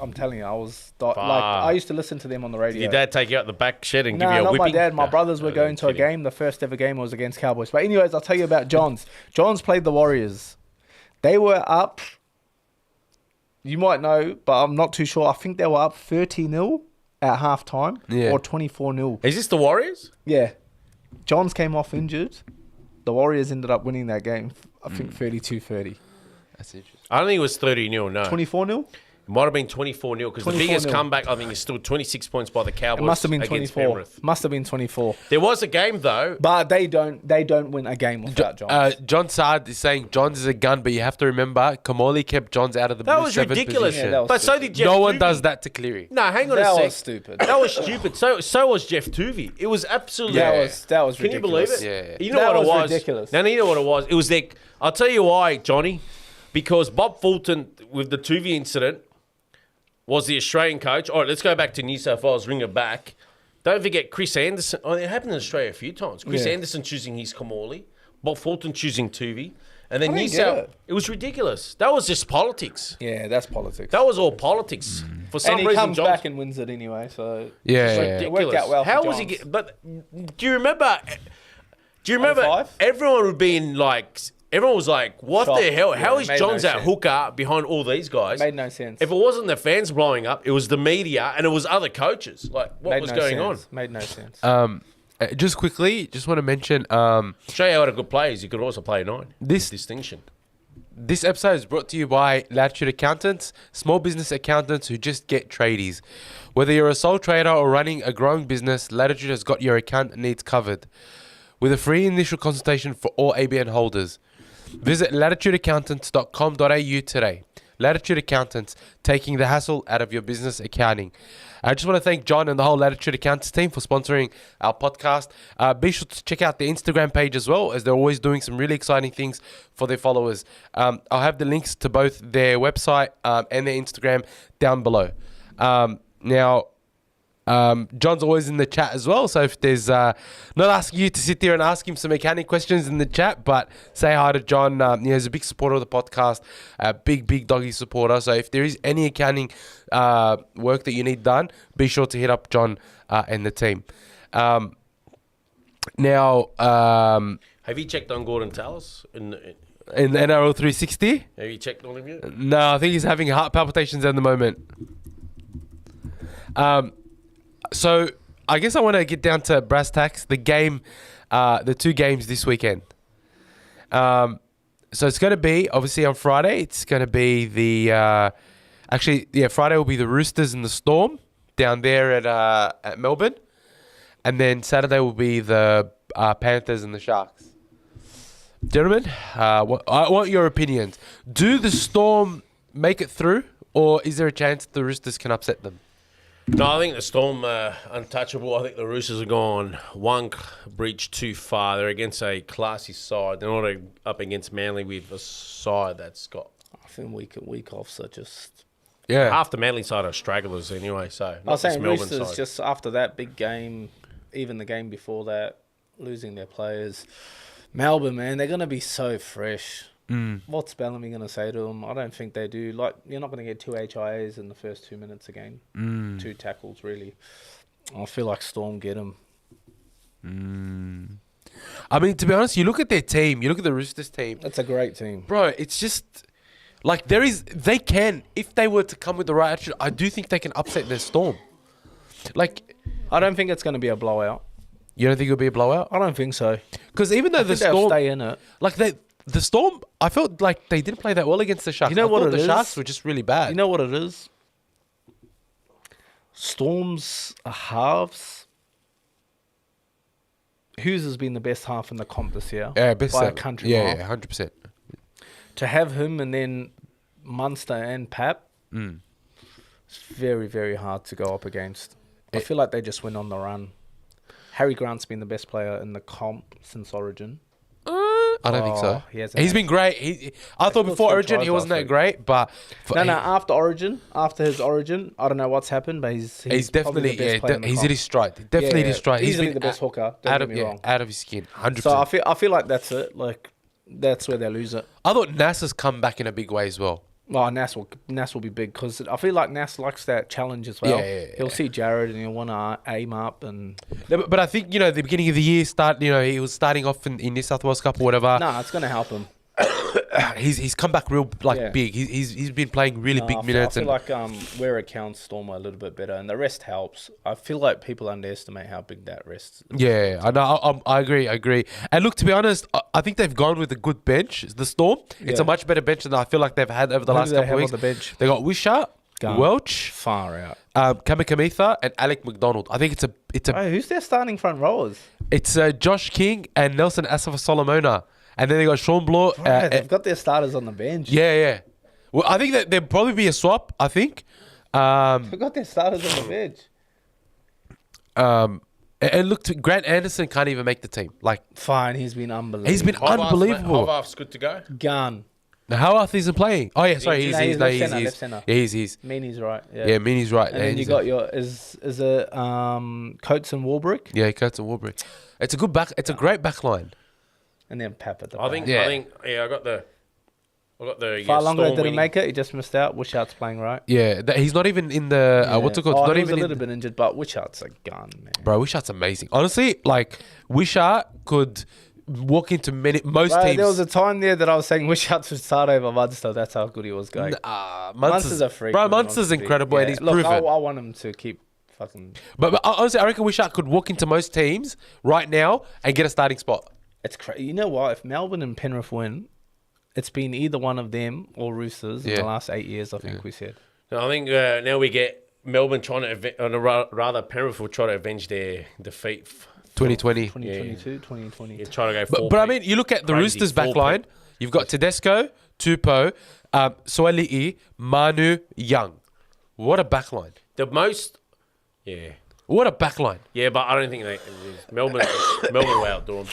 I'm telling you, I was like I used to listen to them on the radio. Your dad take you out the back shed and No, give you a not whipping? my dad. My No. brothers were No, going I'm to a kidding. game. The first ever game was against Cowboys. But anyways, I'll tell you about Johns. Johns played the Warriors. They were up. You might know, but I'm not too sure. I think they were up 30-0 at halftime or 24-0. Is this the Warriors? Yeah. Johns came off injured. The Warriors ended up winning that game, I think 32-30. That's interesting. I don't think it was 30-0, no. 24-0? It might have been 24-0 because the biggest 24-0. comeback, I think, is still 26 points by the It Cowboys must have been against 24. Penrith. Must have been 24. There was a game, though. But they don't win a game without Johns. John Saad is saying Johns is a gun, but you have to remember Kamali kept Johns out of the That blue was seventh ridiculous. position. Yeah, that was But so did Jeff No one Tuvey. does that to Cleary. No, hang on That a sec. was stupid. That was stupid. So was Jeff Tuvey. It was absolutely... That was Can you ridiculous. believe it? Yeah. You know That what it was was? ridiculous. No, you know what it was? It was like... I'll tell you why, Johnny. Because Bob Fulton, with the Tuvey incident, was the Australian coach. All right, let's go back to New South Wales, ring it back. Don't forget Chris Anderson. Oh, it happened in Australia a few times. Chris Yeah. Anderson choosing his Kamali, Bob Fulton choosing Tuvey, and then I New didn't get South... it. It was ridiculous. That was just politics. Yeah, that's politics. That was all politics. For some and he reason, comes John's back and wins it anyway, so... Yeah, It worked out well for How was he Johns. get? But do you remember? Do you remember? 05? Everyone would be in like. Everyone was like, "What Shocked. the hell? How Yeah, is made Johns no that sense. hooker behind all these guys?" Made no sense. If it wasn't the fans blowing up, it was the media and it was other coaches. Like, what Made was no going sense. Made no sense. Just quickly, just want to mention on? Show you how a good player is. You could also play a 9. This- distinction. this episode is brought to you by Latitude Accountants, small business accountants who just get tradies. Whether you're a sole trader or running a growing business, Latitude has got your account needs covered. With a free initial consultation for all ABN holders. Visit latitudeaccountants.com.au today. Latitude Accountants, taking the hassle out of your business accounting. I just want to thank John and the whole Latitude Accountants team for sponsoring our podcast. Be sure to check out the Instagram page as well, as they're always doing some really exciting things for their followers. I'll have the links to both their website and their Instagram down below. Now, John's always in the chat as well, so if there's not asking you to sit there and ask him some mechanic questions in the chat, but say hi to John. He's a big supporter of the podcast, a big doggy supporter. So if there is any accounting work that you need done, be sure to hit up John and the team. Now, Have you checked on Gordon Tallis? in the NRL 360, Have you checked on him yet? no, I think he's having heart palpitations at the moment. So I guess I want to get down to brass tacks. The game, the 2 games this weekend. So it's going to be, obviously on Friday, it's going to be Friday will be the Roosters and the Storm down there at Melbourne. And then Saturday will be the Panthers and the Sharks. Gentlemen, I want your opinions. Do the Storm make it through, or is there a chance the Roosters can upset them? No, I think the Storm are untouchable. I think the Roosters have gone one bridge too far. They're against a classy side. They're not up against Manly with a side that's got... I think week offs are just... Yeah. Half the Manly side are stragglers anyway, so... I was saying Melbourne Roosters, side. just after that big game, even the game before that, losing their players. Melbourne, man, they're going to be so fresh. What's Belmore going to say to them? I don't think they do. Like, you're not going to get 2 HIAs in the first 2 minutes again. 2 tackles, really. I feel like Storm get them. I mean, to be honest, you look at their team. You look at the Roosters team. That's a great team. Bro, it's just... Like, they can, if they were to come with the right attitude, I do think they can upset their Storm. Like... I don't think it's going to be a blowout. You don't think it'll be a blowout? I don't think so. Because even though the They'll Storm... stay in it. Like, the Storm, I felt like they didn't play that well against the Sharks. You know what the it is? Sharks were just really bad. You know what it is? Storm's halves. Whose has been the best half in the comp this year? Yeah, best by a set. country Yeah, mile. 100%. To have him and then Munster and Pap, it's very, very hard to go up against. I feel like they just went on the run. Harry Grant's been the best player in the comp since Origin. I don't think so. he hasn't He's had- been great. I thought scored before 4 Origin tries he wasn't last that week. great, but... No, after his Origin, I don't know what's happened, but he's He's probably definitely... the best player in the he's comp. at his stride. Definitely at his stride. He's Easily been the best hooker. Don't out get of, me wrong. out of his skin. 100%. So I feel like that's it. Like, that's where they lose it. I thought NASA's come back in a big way as well. Well, Nas will be big because I feel like Nas likes that challenge as well. Yeah. He'll see Jared and he'll want to aim up and... No, but I think, the beginning of the year, he was starting off in New South Wales Cup or whatever. No, it's going to help him. He's come back real big. He's been playing really big minutes. I feel like where it counts, Storm are a little bit better and the rest helps. I feel like people underestimate how big that rest is. Yeah, I know. I agree. And look, to be honest, I think they've gone with a good bench. The Storm, it's a much better bench than I feel like they've had over the Who last do they couple of have weeks. on the bench? They got Wishart, Gun. Welch, Far out. Kamikamitha, and Alec McDonald. I think it's a Hey, who's their starting front rowers? it's Josh King and Nelson Asafa Solomona, and then they got Sean Bloor. They've got their starters on the bench. Yeah. Well, I think that there'll probably be a swap. I think. They've got their starters on the bench. And look, Grant Anderson can't even make the team. Like, Fine, he's been unbelievable. he's been unbelievable. Half-half's good to go. Gun. Now, how else isn't playing? Oh yeah, sorry, He's he's left centre. Yeah, he's Meany's right. yeah, Meany's right. And then you got your is it Coates and Warbrick, yeah, Curtis and Warbury. It's a good back. It's a great back line. and then Pap at the I think. Yeah. I got the. Far longer Storm didn't winning. make it. He just missed out. Wishart's playing right. Yeah, he's not even in the what's it called? Oh, Not he was even a little in, bit injured, but Wishart's a gun, man. bro. Wishart's amazing. Honestly, like Wishart could walk into most Bro, teams. there was a time there that I was saying Wishart would start over Munster. That's how good he was going. Munster's a freak. Bro, man, Munster's honestly. incredible, and Yeah. he's Look, proven. I want him to keep fucking. But honestly, I reckon Wishart could walk into most teams right now and get a starting spot. It's crazy. You know what? If Melbourne and Penrith win, it's been either one of them or Roosters in the last 8 years. I think we said. No, I think now we get Melbourne trying to, rather Penrith will try to avenge their defeat. 2020. 2022, 2020. You're trying to go. But I mean, you look at the Crazy Roosters back four-peat. line. You've got Tedesco, Tupou, Soali'i, Manu, Young. What a back line. The most. Yeah. What a back line. Yeah, but I don't think Melbourne will outdo them.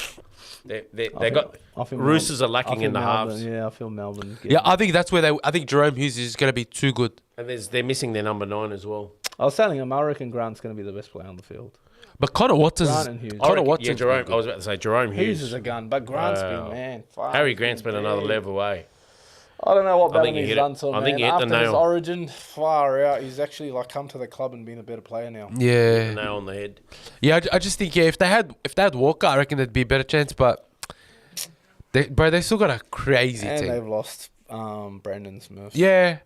They got I think Roosters are I lacking feel in the Melbourne, halves, Yeah, I feel Melbourne. Yeah, I think that's where I think Jerome Hughes is going to be too good. and they're missing their number 9 as well. I was telling him, I reckon Grant's going to be the best player on the field. But Connor Watson's Grant and Hughes. Connor Yeah, Watson's Jerome. good. I was about to say Jerome Hughes Hughes. is a gun, but Grant's Wow. been, man. Fuck, Harry he's Grant's been big. another level away. I don't know what I think he Bellamy's hit done it. to him, I think he man. hit the After his nail. origin, far out. He's actually like come to the club and been a better player now. Yeah, Nail on the head. yeah. I just think if they had Walker, I reckon there'd be a better chance. But they still got a crazy And team. they've lost Brandon Smith. Yeah.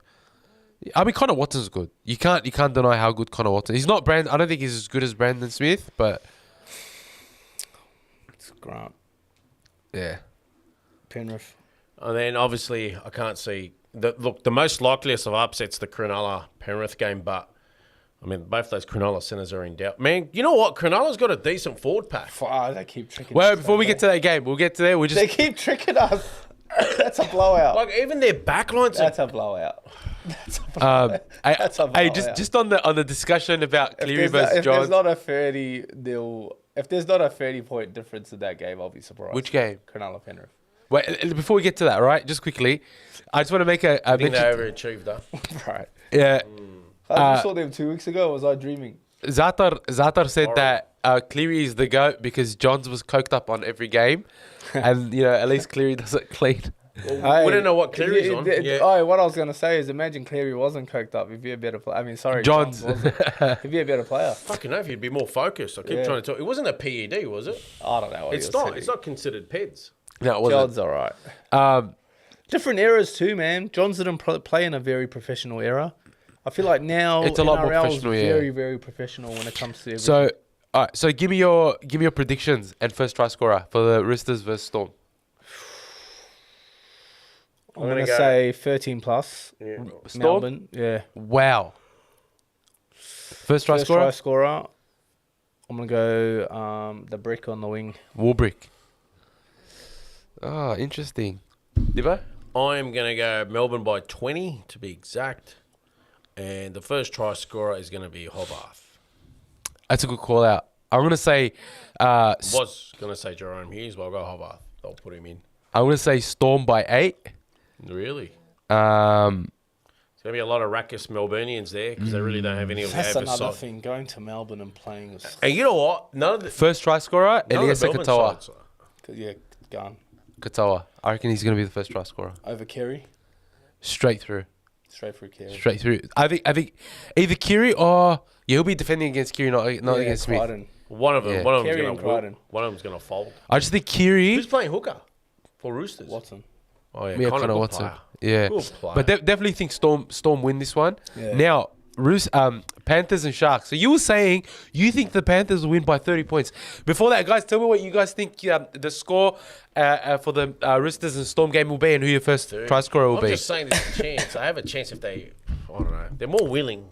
I mean, Connor Watson's good. You can't deny how good Connor Watson. He's not I don't think he's as good as Brandon Smith, but It's Grant. yeah. Penrith. And then obviously I can't see the most likeliest of upsets the Cronulla Penrith game, but I mean both those Cronulla centers are in doubt. Man, you know what? Cronulla's got a decent forward pack. They keep tricking Well, us. before we get to that game, we'll get to there. They keep tricking us. That's a blowout. Like even their backlines. That's a blowout. That's a blowout. That's a Hey, blowout. just on the discussion about Cleary versus if Johns. there's not a 30-point difference in that game, I'll be surprised. Which game? Cronulla Penrith. Wait, before we get to that, right? Just quickly, I just want to make a I think they mention. overachieved, though. Right. Yeah, I saw them 2 weeks ago. Or was I dreaming? Zatar said that Cleary is the GOAT because Johns was coked up on every game, and at least Cleary does it clean. Well, we don't know what Cleary's on. Oh, what I was going to say is imagine Cleary wasn't coked up. He'd be a better player. I mean, sorry. Johns. He'd be a better player. Fucking know if he'd be more focused. I keep trying to talk. It wasn't a PED, was it? I don't know what It's not. It's not considered PEDs. No, it wasn't. John's all right. Different eras too, man. Johns didn't play in a very professional era. I feel like now It's a lot more NRL is professional, very, very professional when it comes to everything. So, all right. So give me your predictions and first try scorer for the Roosters versus Storm. I'm going to say 13 plus. Yeah. Storm? Melbourne, yeah. Wow. First try First scorer. try scorer. I'm going to go the brick on the wing. Warbrick. Oh, interesting. Dibbo? I'm going to go Melbourne by 20 to be exact. And the first try scorer is going to be Hobarth. That's a good call out. I'm going to say... I was going to say Jerome Hughes, but I'll go Hobarth. They'll put him in. I'm going to say Storm by 8. Really? Um, There's going to be a lot of rackus Melburnians there because they really don't have any of the That's another oversight. thing, going to Melbourne and playing is... And you know what? None of the... first try scorer, none of the Eliesa Melbourne Katoa. sides are- Yeah, gone. Katoa. I reckon he's going to be the first try scorer. Over Kerry, Straight through. straight through Kerry. Straight through. I think either Kiri or... Yeah, he'll be defending against Kiri, not against Smith. Crichton. One of them. Yeah. One of them's Kerry going and to Crichton. One of them's going to fold. I just think Kiri... Who's playing hooker for Roosters? Watson. Oh yeah, Yeah, Connor Connor Watson. Yeah. Good player. But definitely think Storm win this one. Yeah. Now, Panthers and Sharks. So you were saying you think the Panthers will win by 30 points. Before that, guys, tell me what you guys think the score for the Roosters and Storm game will be and who your first try scorer will I'm be. just saying there's a chance. I have a chance if they, I don't know, they're more willing.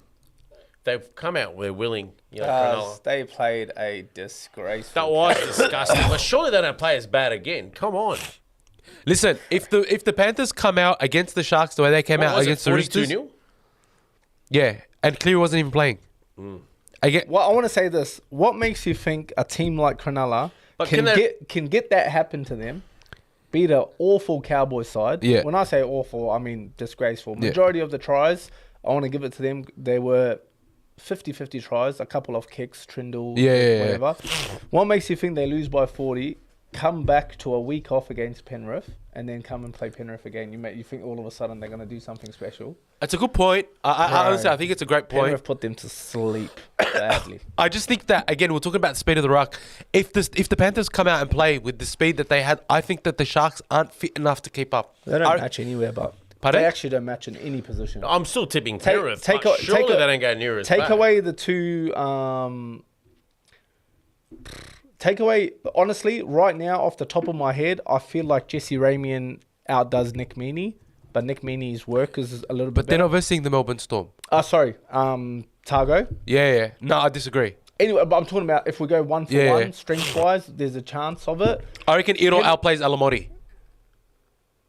They've come out, we're willing. Cronulla. They played a disgraceful... That was disgusting. But surely they don't play as bad again. Come on. Listen, if the Panthers come out against the Sharks the way they came What out was against it, the Roosters... 42-0? Yeah, and Cleary wasn't even playing. Again, Well, I want to say this. What makes you think a team like Cronulla But can get that happen to them, beat an awful Cowboys side? Yeah. When I say awful, I mean disgraceful. Yeah. Majority of the tries, I want to give it to them. They were 50-50 tries, a couple of kicks, Trindle, Yeah. whatever. What makes you think they lose by 40, come back to a week off against Penrith, and then come and play Penrith again? You think all of a sudden they're going to do something special? it's a good point. I honestly, I think it's a great point. Penrith put them to sleep badly. I just think that again, we're talking about the speed of the ruck. If the Panthers come out and play with the speed that they had, I think that the Sharks aren't fit enough to keep up. They don't match anywhere, but Pardon? they actually don't match in any position. I'm still tipping Penrith. take But a- surely take a- they don't go near as Take bad. away the two. Take away. Honestly, right now, off the top of my head, I feel like Jesse Ramian outdoes Nick Meaney, but Nick Meaney's work is a little bit But they're better. not versing the Melbourne Storm. Sorry, Targo. Yeah. No, I disagree. Anyway, but I'm talking about if we go one for Yeah, one, yeah. strength wise, there's a chance of it. I reckon Iro outplays Alamori.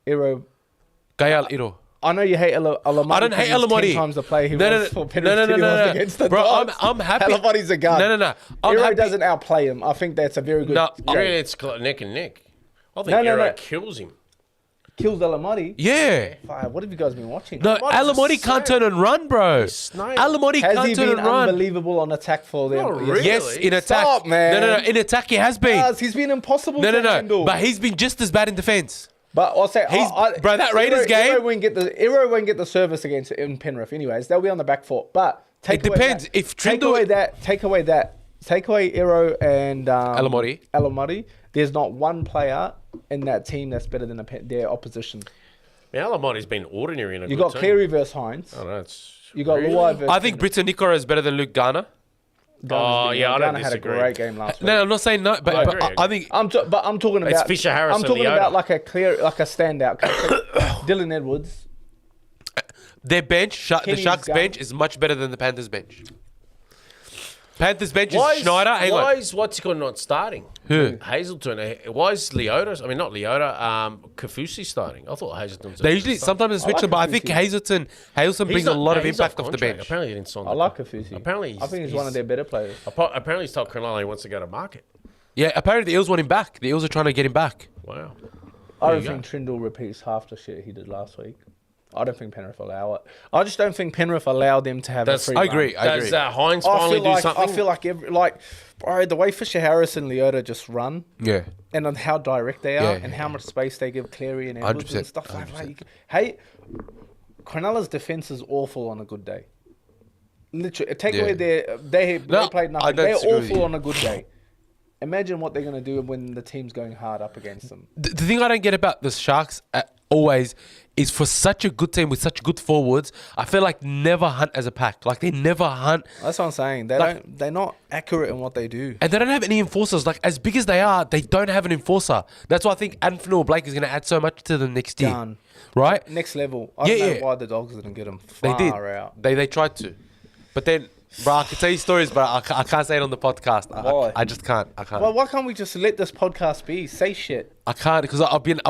Iro, Gael Iro. I know you hate Alamari. I don't hate Alamari. 10 times the player he No. was for Penrith he was against the Bro, Dogs. I'm happy. Alamari's a gun. No. I'm Iro happy. doesn't outplay him. I think that's a very good. No, I mean, it's neck and neck. I think No, Arrow kills him. Kills Alamari. Yeah. Fire, what have you guys been watching? No, Alamori's Alamori the can't same. turn and run, bro. snail. Alamori Has can't he turn been and run. unbelievable on attack for them? Not really. Yes, in attack. Stop, man. No. In attack, he has been. Yes, he's been impossible to No. handle. But he's been just as bad in defense. But I'll say, Bro, that Raiders game- Iro won't get the service against in Penrith. Anyways, they'll be on the back foot. But It depends. If take Trindle- away Iro and Alamori. There's not one player in that team that's better than their opposition. Alamori's been ordinary in a You good got team. Cleary versus Hines. I don't know, it's You got really? Luai versus. I think Britain Nicola is better than Luke Garner. I don't had a disagree. great game last week. No, I'm not saying no, but I agree. I think I'm talking about It's Fisher Harris I'm and talking Leota. about like a standout. Dylan Edwards. their bench, the Kenny's Sharks gun. bench, is much better than the Panthers bench. Panthers bench Why is Schneider. Hang why on. is what's he called not starting? Who? Hazelton. Why is Leota? I mean, not Leota. Kafusi starting. I thought Hazelton was. They usually sometimes they switch like them, but I think Kafusi. Hazelton brings a lot of impact off the contract. bench. Apparently, he didn't sign. I like Kafusi. Apparently, I think he's one of their better players. Apparently, he's told Cronulla he wants to go to market. Yeah, apparently the Eels want him back. The Eels are trying to get him back. Wow. I There don't you think Trindle repeats half the shit he did last week. I don't think Penrith allow it. I just don't think Penrith allow them to have a free I agree. run. I agree. Does Hines I finally feel do like something? I feel like bro, the way Fisher Harris and Leota just run, Yeah. and on how direct they are, Yeah, and how much space they give Cleary and Edwards 100%, and stuff like that. Hey, Cronulla's defense is awful on a good day. Literally, take away they played I nothing. don't They're disagree with awful you. on a good day. Imagine what they're going to do when the team's going hard up against them. The thing I don't get about the Sharks always is for such a good team with such good forwards, I feel like never hunt as a pack. Like they never hunt. That's what I'm saying. They're not accurate in what they do. And they don't have any enforcers. Like as big as they are, they don't have an enforcer. That's why I think Anthony Blake is going to add so much to them next year. Done. Right? Next level. I don't know why the Dogs didn't get them far They did. out. They tried to. But then, bro, I can tell you stories, but I can't say it on the podcast. Why? I just can't. I can't. Well, why can't we just let this podcast be? Say shit. I can't because I've been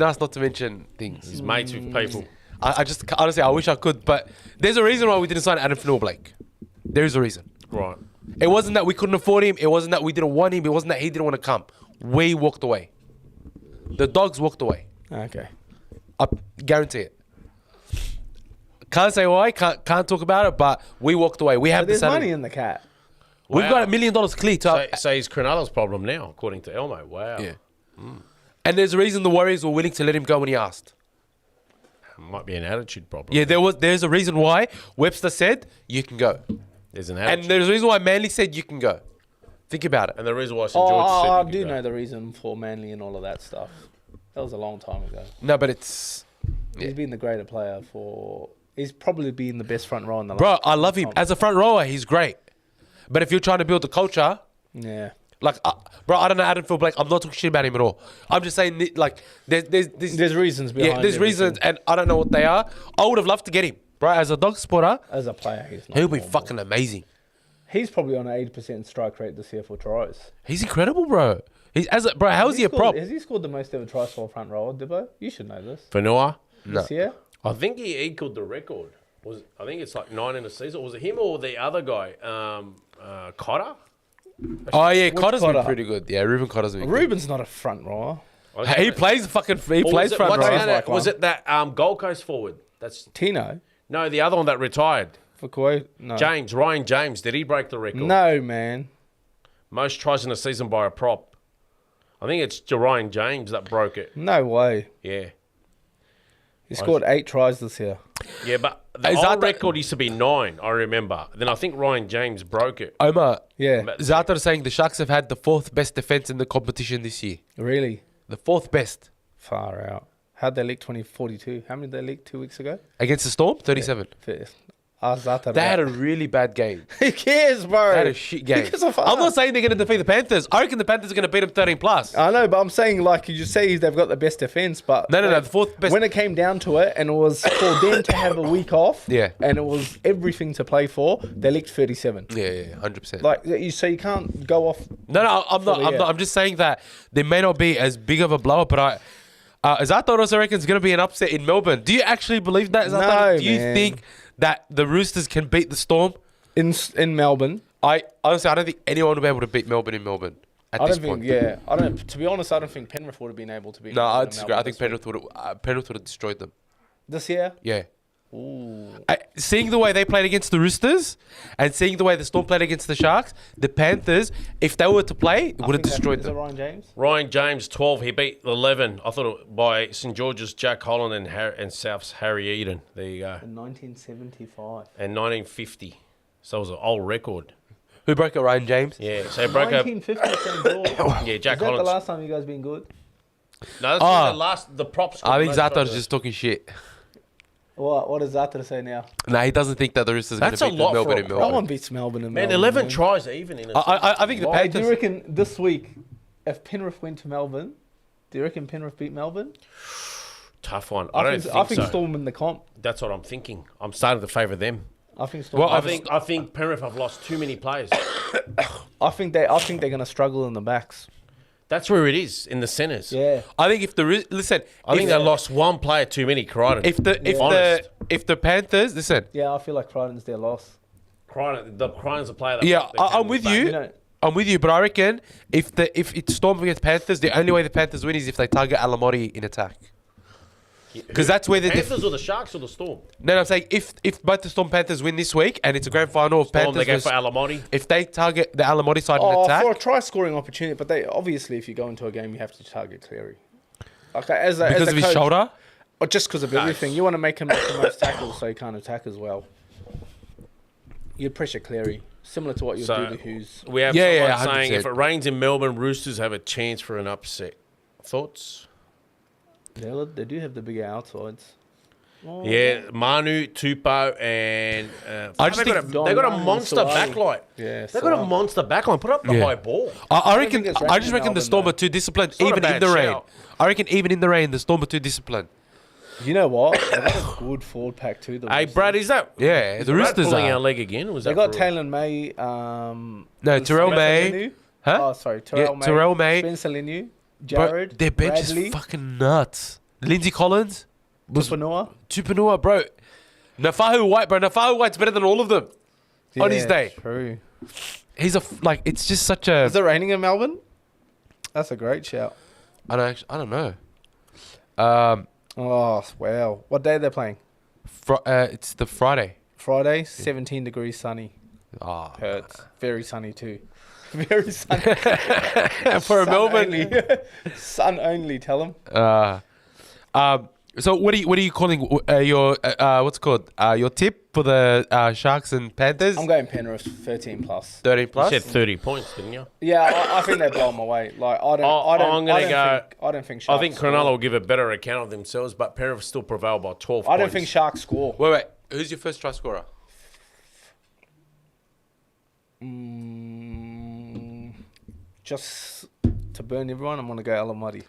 asked not to mention things. He's mates with people. I just honestly I wish I could, but there's a reason why we didn't sign Adam Blake. There is a reason. Right. It wasn't that we couldn't afford him. It wasn't that we didn't want him. It wasn't that he didn't want to come. We walked away. The Dogs walked away. Okay. I guarantee it. Can't say why. Can't talk about it. But we walked away. We have the There's salary. money in the cat. We've Wow. got $1 million clear to. So he's Cronulla's problem now, according to Elmo. Wow. Yeah. And there's a reason the Warriors were willing to let him go when he asked. Might be an attitude problem. Yeah, there's a reason why Webster said you can go, There's an and attitude. there's a reason why Manly said you can go. Think about it. And the reason why St. George said I you could do go. know the reason for Manly and all of that stuff. That was a long time ago. No, but it's He's been the greater player for... He's probably been the best front row in the bro. last... I love him as a front rower. He's great, but if you're trying to build a culture, Yeah. like bro, I don't know Adam Blake. I'm not talking shit about him at all. I'm just saying like There's reasons behind there's everything. reasons, and I don't know what they are. I would have loved to get him, bro. As a dog supporter, As a player, he's not he'll be normal. fucking amazing. He's probably on an 80% strike rate this year for tries. He's incredible, bro. He's bro. How is he a prop? Has he scored the most ever tries for a front rower, Dibbo? You should know this. For Noah? No. This year? I think he equaled the record. I think it's like 9 in a season. Was it him or the other guy? Cotter? Oh yeah, Cotter's been Cotter? pretty good. Yeah, Ruben Cotter's been good. Ruben's not a front rower. He plays fucking. He Or plays was it- front what's row. that- Like Was one. it that Gold Coast forward? That's Tino? no, the other one that retired. For no. Ryan James. Did he break the record? No, man. Most tries in a season by a prop. I think it's Ryan James that broke it. No way. Yeah. He scored 8 tries this year. Yeah, but the Is old that the- record used to be 9, I remember. Then I think Ryan James broke it. Omar, Yeah. Zata is saying the Sharks have had the 4th best defense in the competition this year. Really? The 4th best Far out. How'd they leak 2042? How many did they leak 2 weeks ago? against the Storm. 37. First. Ask Zata They had a that. really bad game. Who cares, bro? They had a shit game. Because of I'm not us. saying they're going to defeat the Panthers. I reckon the Panthers are going to beat them 13 plus. I know, but I'm saying, like, you just say they've got the best defense, but... No, the 4th best. When it came down to it, and it was for them to have a week off, Yeah. and it was everything to play for, they leaked 37. Yeah, 100%. Like, so you can't go off... No, I'm not. Fully, yeah. I'm just saying that they may not be as big of a blow up, but Zata also reckons it's going to be an upset in Melbourne. Do you actually believe that, Zata? No, Do you man. think that the Roosters can beat the Storm? In Melbourne, I honestly, I don't think anyone will be able to beat Melbourne in Melbourne at I this don't point. think, yeah. I don't. To be honest, I don't think Penrith would have been able to beat No, Melbourne I in disagree. I Melbourne think this week. Penrith would have destroyed them. This year? Yeah. Ooh. Seeing the way they played against the Roosters and seeing the way the Storm played against the Sharks, the Panthers, if they were to play, would have destroyed Is it them. Ryan James? Ryan James, 12. He beat 11. I thought it by St. George's, Jack Holland and South's Harry Eden. There you go. In 1975. And 1950. So it was an old record. Who broke it? Ryan James. Yeah, so he broke up. 1950 St. George. Yeah, Jack Is that the Holland. last time you guys been good? No, that's Oh. the last. The props. I think Zata was just talking shit. What does Zata say now? Nah, he doesn't think that the Roosters are going That's to a beat lot Melbourne for- in No Melbourne. one beats Melbourne and Man, Melbourne. 11 tries even in a I think the Why? Hey, do you Panthers... reckon this week, if Penrith went to Melbourne, do you reckon Penrith beat Melbourne? Tough one. I don't think I think so. Storm in the comp. That's what I'm thinking. I'm starting to favour them. I think Storm. Well, I think Penrith have lost too many players. I think they're going to struggle in the backs. That's where it is, in the centres. Yeah. I think if the... Listen, I think they lost one player too many, Crichton. if the Panthers... Listen, Yeah, I feel like Crichton's their loss. Crichton's a player that... yeah, that can I'm with back. you. You know, I'm with you, but I reckon if it's Storm against Panthers, the only way the Panthers win is if they target Alamotti in attack. Because that's where the Panthers or the Sharks or the Storm? No, I'm saying if both the Storm Panthers win this week and it's a grand final of Storm, Panthers, they go versus- for Alamotti. if they target the Alamotti side in attack, for a try scoring opportunity, but they obviously, if you go into a game, you have to target Cleary. Okay, because of his shoulder. or just because of everything, you want to make him make the most tackles, so he can't attack as well. You pressure Cleary, similar to what you So- do to Hughes. We have Yeah, someone saying 100%. if it rains in Melbourne, Roosters have a chance for an upset. Thoughts? They do have the bigger outsides. Oh, Yeah, Manu, Tupou, and I just they think got a Don monster Suwali. backline. Yeah, They got a monster backline. Put up the Yeah. high ball. I don't reckon. think it's I just raining reckon the Melbourne, Storm though. are too disciplined, not a even in bad the rain. shout. I reckon even in the rain, the Storm are too disciplined. You know what? They got a good forward pack too. The Hey, Roosters. Brad, is that? Yeah, is the Brad Roosters pulling are. our leg again? Or was They that got for- Taylor May. No, Terrell May. Linu. Huh? Oh, sorry, Terrell May. Terrell May. Spencer Linu. Bro, Jared. their bench Bradley, is fucking nuts. Lindsay Collins, Tupanua. Tupanua, bro. Nafahu White, bro. Nafahu White's better than all of them on his day. True. He's like, it's just such a. Is it raining in Melbourne? That's a great shout. I don't know. Oh, wow. What day are they playing? It's the Friday. Friday, 17 degrees sunny. Ah, Perth. Very sunny too. Very sunny. for a Sun Melbourne. only. Sun only, tell them. So what are you calling your what's it called your tip for the Sharks and Panthers? I'm going Penrith, 13 plus. 13 You plus. said 30 points, didn't you? Yeah, I think they blow them away. Like I don't think I Sharks think score. Cronulla will give a better account of themselves, but Penrith still prevail by 12 I points. don't think Sharks score. Wait. Who's your first try scorer? Just to burn everyone, I'm gonna go Alamotti.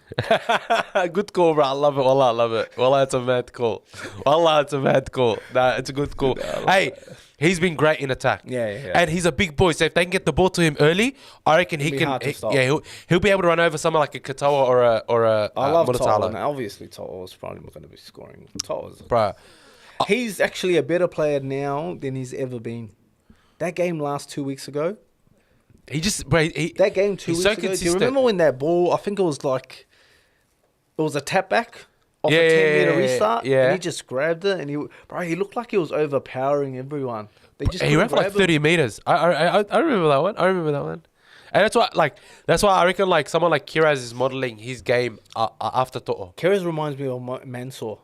Good call, bro. I love it. Wallah, I love it. Wallah, it's a mad call. Wallah, it's a mad call. Nah, it's a good call. Hey, he's been great in attack. Yeah. And he's a big boy, so if they can get the ball to him early, I reckon he be can. hard to stop. He'll be able to run over someone like a Katoa or a I love To'o. Muratala. And obviously, To'o's probably not going to be scoring. To'o's Bro, He's actually a better player now than he's ever been. That game last 2 weeks ago. he just bro, he That game 2 he's weeks so ago. Do you consistent. remember when that ball? I think it was a tap back off Yeah, a 10 yeah, meter yeah, restart. yeah. And he just grabbed it, and he looked like he was overpowering everyone. They just He couldn't ran for like grab him. 30 meters. I remember that one. And that's why I reckon like someone like Kiraz is modeling his game after To'o. Keres reminds me of Mansour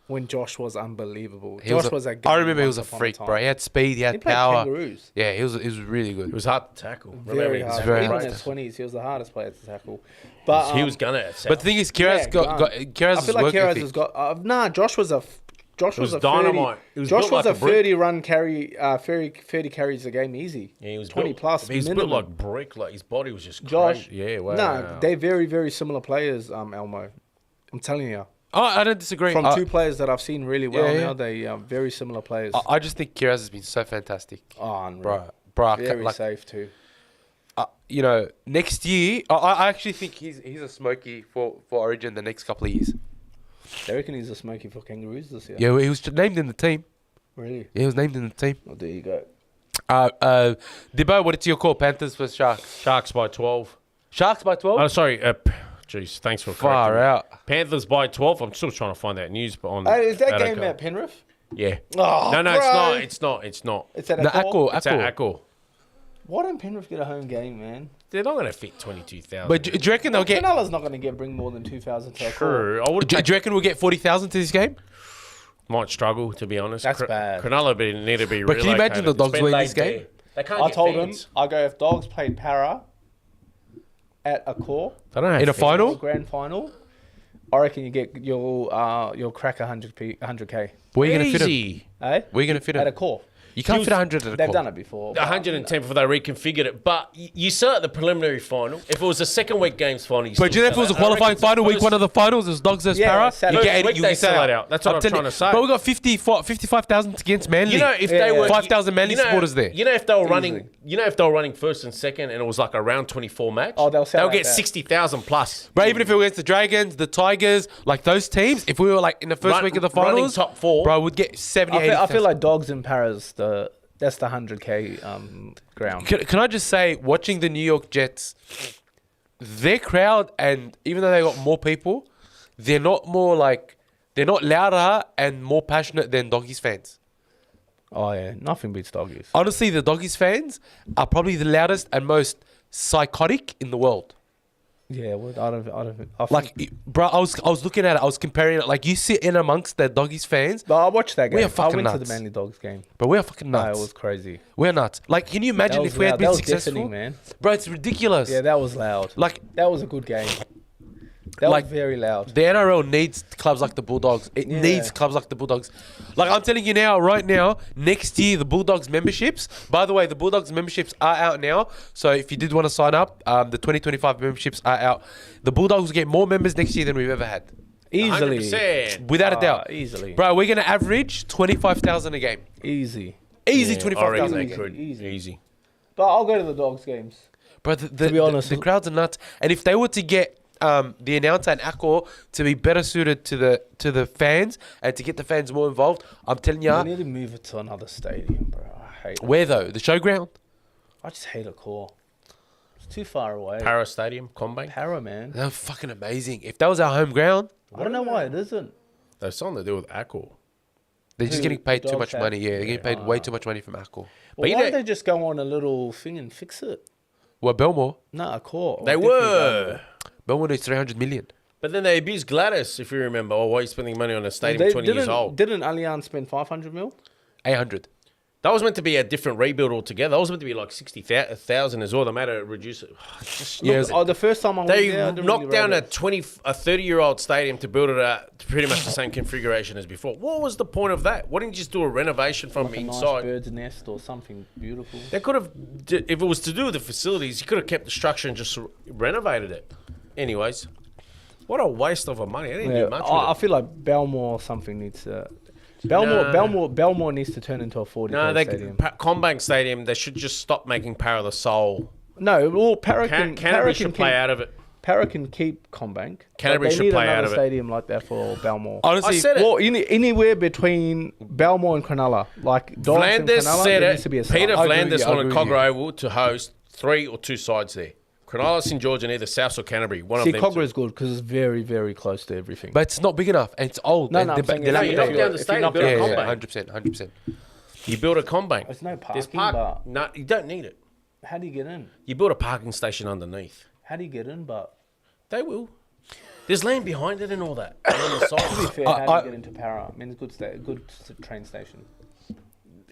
when Josh was unbelievable. He was Josh a- a I remember he once was a upon freak, time. bro. He had speed, he had He played power. Kangaroos. Yeah, he was really good. It was hard to tackle. Very Remember, hard. very Even hard. in his 20s, he was the hardest player to tackle. But he was gonna at South. But the thing is, Kiraz I feel like Keres has got. Josh was a. Josh was a dynamite. 30, He was Josh built was like a a brick. 30 run carry, 30 carries a game easy. Yeah, he was 20 built, plus. He's built minimum. like brick. Like his body was just Josh. crazy. Yeah, wow. No, they're very, very similar players, Elmo. I'm telling you. Oh, I don't disagree. From two players that I've seen really well Yeah, yeah. now, they are very similar players. I just think Kiraz has been so fantastic, Oh, unreal. bro. Very Like, safe too. next year, I actually think he's a smoky for Origin the next couple of years. They reckon he's a smoky for Kangaroos this year. Yeah, he was named in the team. Really? Yeah, he was named in the team. Well, there you go. Dibbo, what is your call? Panthers versus Sharks. Sharks by 12. Sharks by 12. Oh, sorry. Jeez, thanks for Far correcting me. out. Panthers by 12. I'm still trying to find that news, but on Hey, is that Addo-Carr. game at Penrith? Yeah. Oh, No, bro. it's not. It's at The Accor. Akko. It's at Akko. Why don't Penrith get a home game, man? They're not going to fit 22,000. But do you reckon they'll get? Cronulla's not going to bring more than 2,000 to Accor. True. I would Do you reckon we'll get 40,000 to this game? might struggle, to be honest. That's bad. Cronulla need to be But can you imagine the relocated. Dogs It's been winning laid this game? bare. They can't I get told fans. him, I go, if Dogs played Para at Accor, They don't have In a fans. final? grand final, I reckon you'll crack 100k. Where are you going to fit him? Easy. Eh? Where are you going to fit At a him? core. You can't fit 100 at a They've core. done it before. 110 before they reconfigured it. But you saw at the preliminary final, if it was a second week games final, you But do you know if it was a qualifying final, week one of the finals, it was Dogs versus Yeah, Para? Saturday. You First get week they sell it out. That's what I'm telling trying you. to say. But we got 55,000 against Manly. You know, if they Yeah. were 5,000 Manly supporters there. You know, if they were running, Easily. you know, if they were running first and second, and it was like a round 24 match, Oh, they'll sell out get that. 60,000 plus. Bro, even if it was against the Dragons, the Tigers, like those teams, if we were like in the first week of the Running finals, top four. bro, we'd get 70, I feel 80,000. like Dogs and Paras, that's the 100k ground. Can I just say, watching the New York Jets, their crowd, and even though they got more people, they're not louder and more passionate than Doggies fans. Oh yeah, nothing beats Doggies. Honestly, the Doggies fans are probably the loudest and most psychotic in the world. Yeah, well, I think, Like, bro, I was looking at it. I was comparing it. Like, you sit in amongst the Doggies fans, but I watched that game. We are I fucking went to nuts. the Manly Dogs game. but we're fucking No, nuts. it was crazy. We're nuts. Like, can you imagine That if was we had loud. been That was successful, deafening, man. bro? It's ridiculous. Yeah, that was loud. Like, That was a good game. That Like, was very loud. the NRL needs clubs like the Bulldogs. It Yeah. needs clubs like the Bulldogs. Like, I'm telling you now, right now, next year, the Bulldogs memberships. By the way, the Bulldogs memberships are out now. So if you did want to sign up, the 2025 memberships are out. The Bulldogs will get more members next year than we've ever had. Easily. 100%. Without a doubt. Easily. Bro, we're going to average 25,000 a game. Easy. Easy Yeah, 25,000 a I game. reckon they Easy. could. Easy. But I'll go to the Dogs games. Bro, the, be honest, the crowds are nuts. And if they were to get the announcer and Accor to be better suited to the fans and to get the fans more involved, I'm telling you, We need to move it to another stadium, bro. I hate it. where though? The showground? I just hate a core. It's too far away. Para Stadium, Combank. Para, man. They're fucking amazing. If that was our home ground, I don't know why it isn't. There's something to do with Accor. they're just Who? getting paid The too Dogs much have? money. Yeah, they're getting paid way too much money from Accor. Well, But you why know- don't they just go on a little thing and fix it? Well, Belmore. No, a core. They were. Belmore needs 300 million. But then they abused Gladys, if you remember. Oh, why are you spending money on a stadium 20 years old? Didn't Allianz spend 500 mil? 800. That was meant to be a different rebuild altogether. That was meant to be like 60,000 as well. They made it reduce it. Just Yeah, knocked it was- The first time I went They there, I didn't knocked really down rate a it. 30-year-old stadium to build it at pretty much the same configuration as before. What was the point of that? Why didn't you just do a renovation from Like a nice inside? bird's nest or something beautiful. They could have, if it was to do with the facilities, you could have kept the structure and just renovated it. Anyways, what a waste of money. I didn't Yeah, do much with I it. feel like Belmore or something needs to. Belmore needs to turn into a 40 No, stadium. Combank Stadium, they should just stop making Para the soul. No, well, Para can Canterbury should play out of it. Para can keep Combank. Canterbury but should they need play another out of it. stadium like that for Belmore. Honestly, I said it. Well, anywhere between Belmore and Cronulla, like Dogs and Vlanders Cronulla, said there it. needs to be a Peter side. Vlanders I wanted agree with you. Cogra Oval to host 3 or 2 sides there. Cronulla, St George, and either South or Canterbury. One See, of them. Cogra is good because it's very, very close to everything. but it's not big enough and it's old. No, and no, I'm saying they're if you you knock laminated. down the if you stadium, knock build a Yeah, Combank. 100%, 100%. You build a Combank. There's no There's parking, but No, you don't need it. how do you get in? You build a parking station underneath. How do you get in? But They will. There's land behind it and all that. And on the to be side. fair, how do you get into Para? I mean, it's good train station.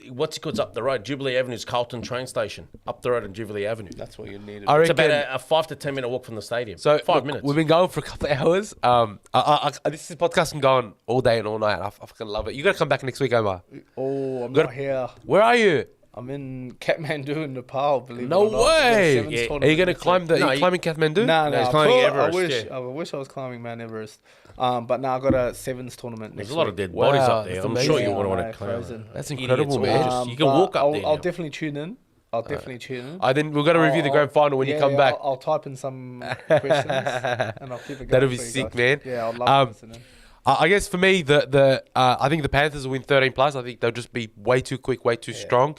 What's it called up the road? Jubilee Avenue's Carlton train station. Up the road on Jubilee Avenue. That's what you need. I It's reckon, about a 5 to 10 minute walk from the stadium. so 5 look, minutes. We've been going for a couple of hours. This podcast can go on all day and all night. I fucking love it. You got to come back next week, Omar. Oh, I'm Gotta- not here. Where are you? I'm in Kathmandu in Nepal. Believe No it or not. way. The sevens Yeah. tournament Are you going to next climb week. the? No, Are you you- climbing Kathmandu? No, he's climbing I Everest, wish. yeah. I wish I was climbing Mount Everest. But now I got a sevens tournament next There's a lot week. of dead Wow, bodies up there. that's I'm amazing. sure you Yeah, wouldn't I want know, to climb frozen. it. That's Idiots incredible, or man. just- you can But walk up I'll, there. I'll now. definitely tune in. I'll definitely tune in. Then we've got to review the grand final when you come back. I'll type in some questions and I'll keep it going. That'll be for you sick, guys. man. Yeah, I'd love to listen in. I guess for me, I think the Panthers will win 13 plus. I think they'll just be way too quick, way too strong.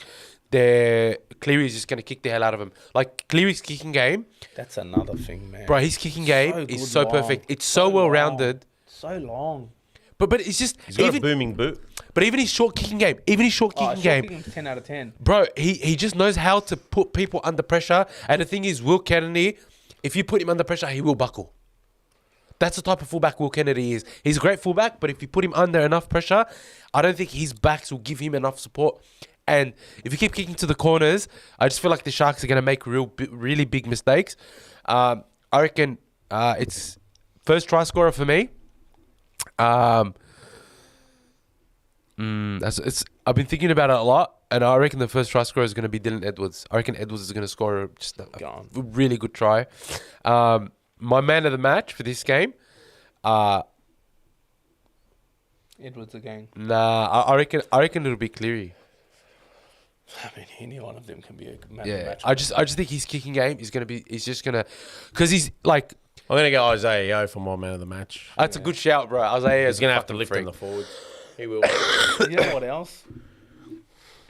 Cleary's just going to kick the hell out of him. Like, Cleary's kicking game, That's another thing, man. bro, his kicking game So is good so long. perfect. It's so long. well-rounded. So long. But it's just, He's got a even, booming boot. but even his short kicking game, Kicking 10 out of 10. bro, he just knows how to put people under pressure. And the thing is, Will Kennedy, if you put him under pressure, he will buckle. That's the type of fullback Will Kennedy is. He's a great fullback, but if you put him under enough pressure, I don't think his backs will give him enough support. And if you keep kicking to the corners, I just feel like the Sharks are going to make really big mistakes. I reckon it's first try scorer for me. I've been thinking about it a lot, and I reckon the first try scorer is going to be Dylan Edwards. I reckon Edwards is going to score just a really good try. My man of the match for this game, Edwards again. I reckon it'll be Cleary. I mean, any one of them can be a man of the Yeah, match. I just think his kicking game is going to be. He's just going to, because he's like. I'm going to go Isaiah Yeo for my man of the match. That's a good shout, bro. Isaiah He's going to have to lift in the forwards. He will. You know what else?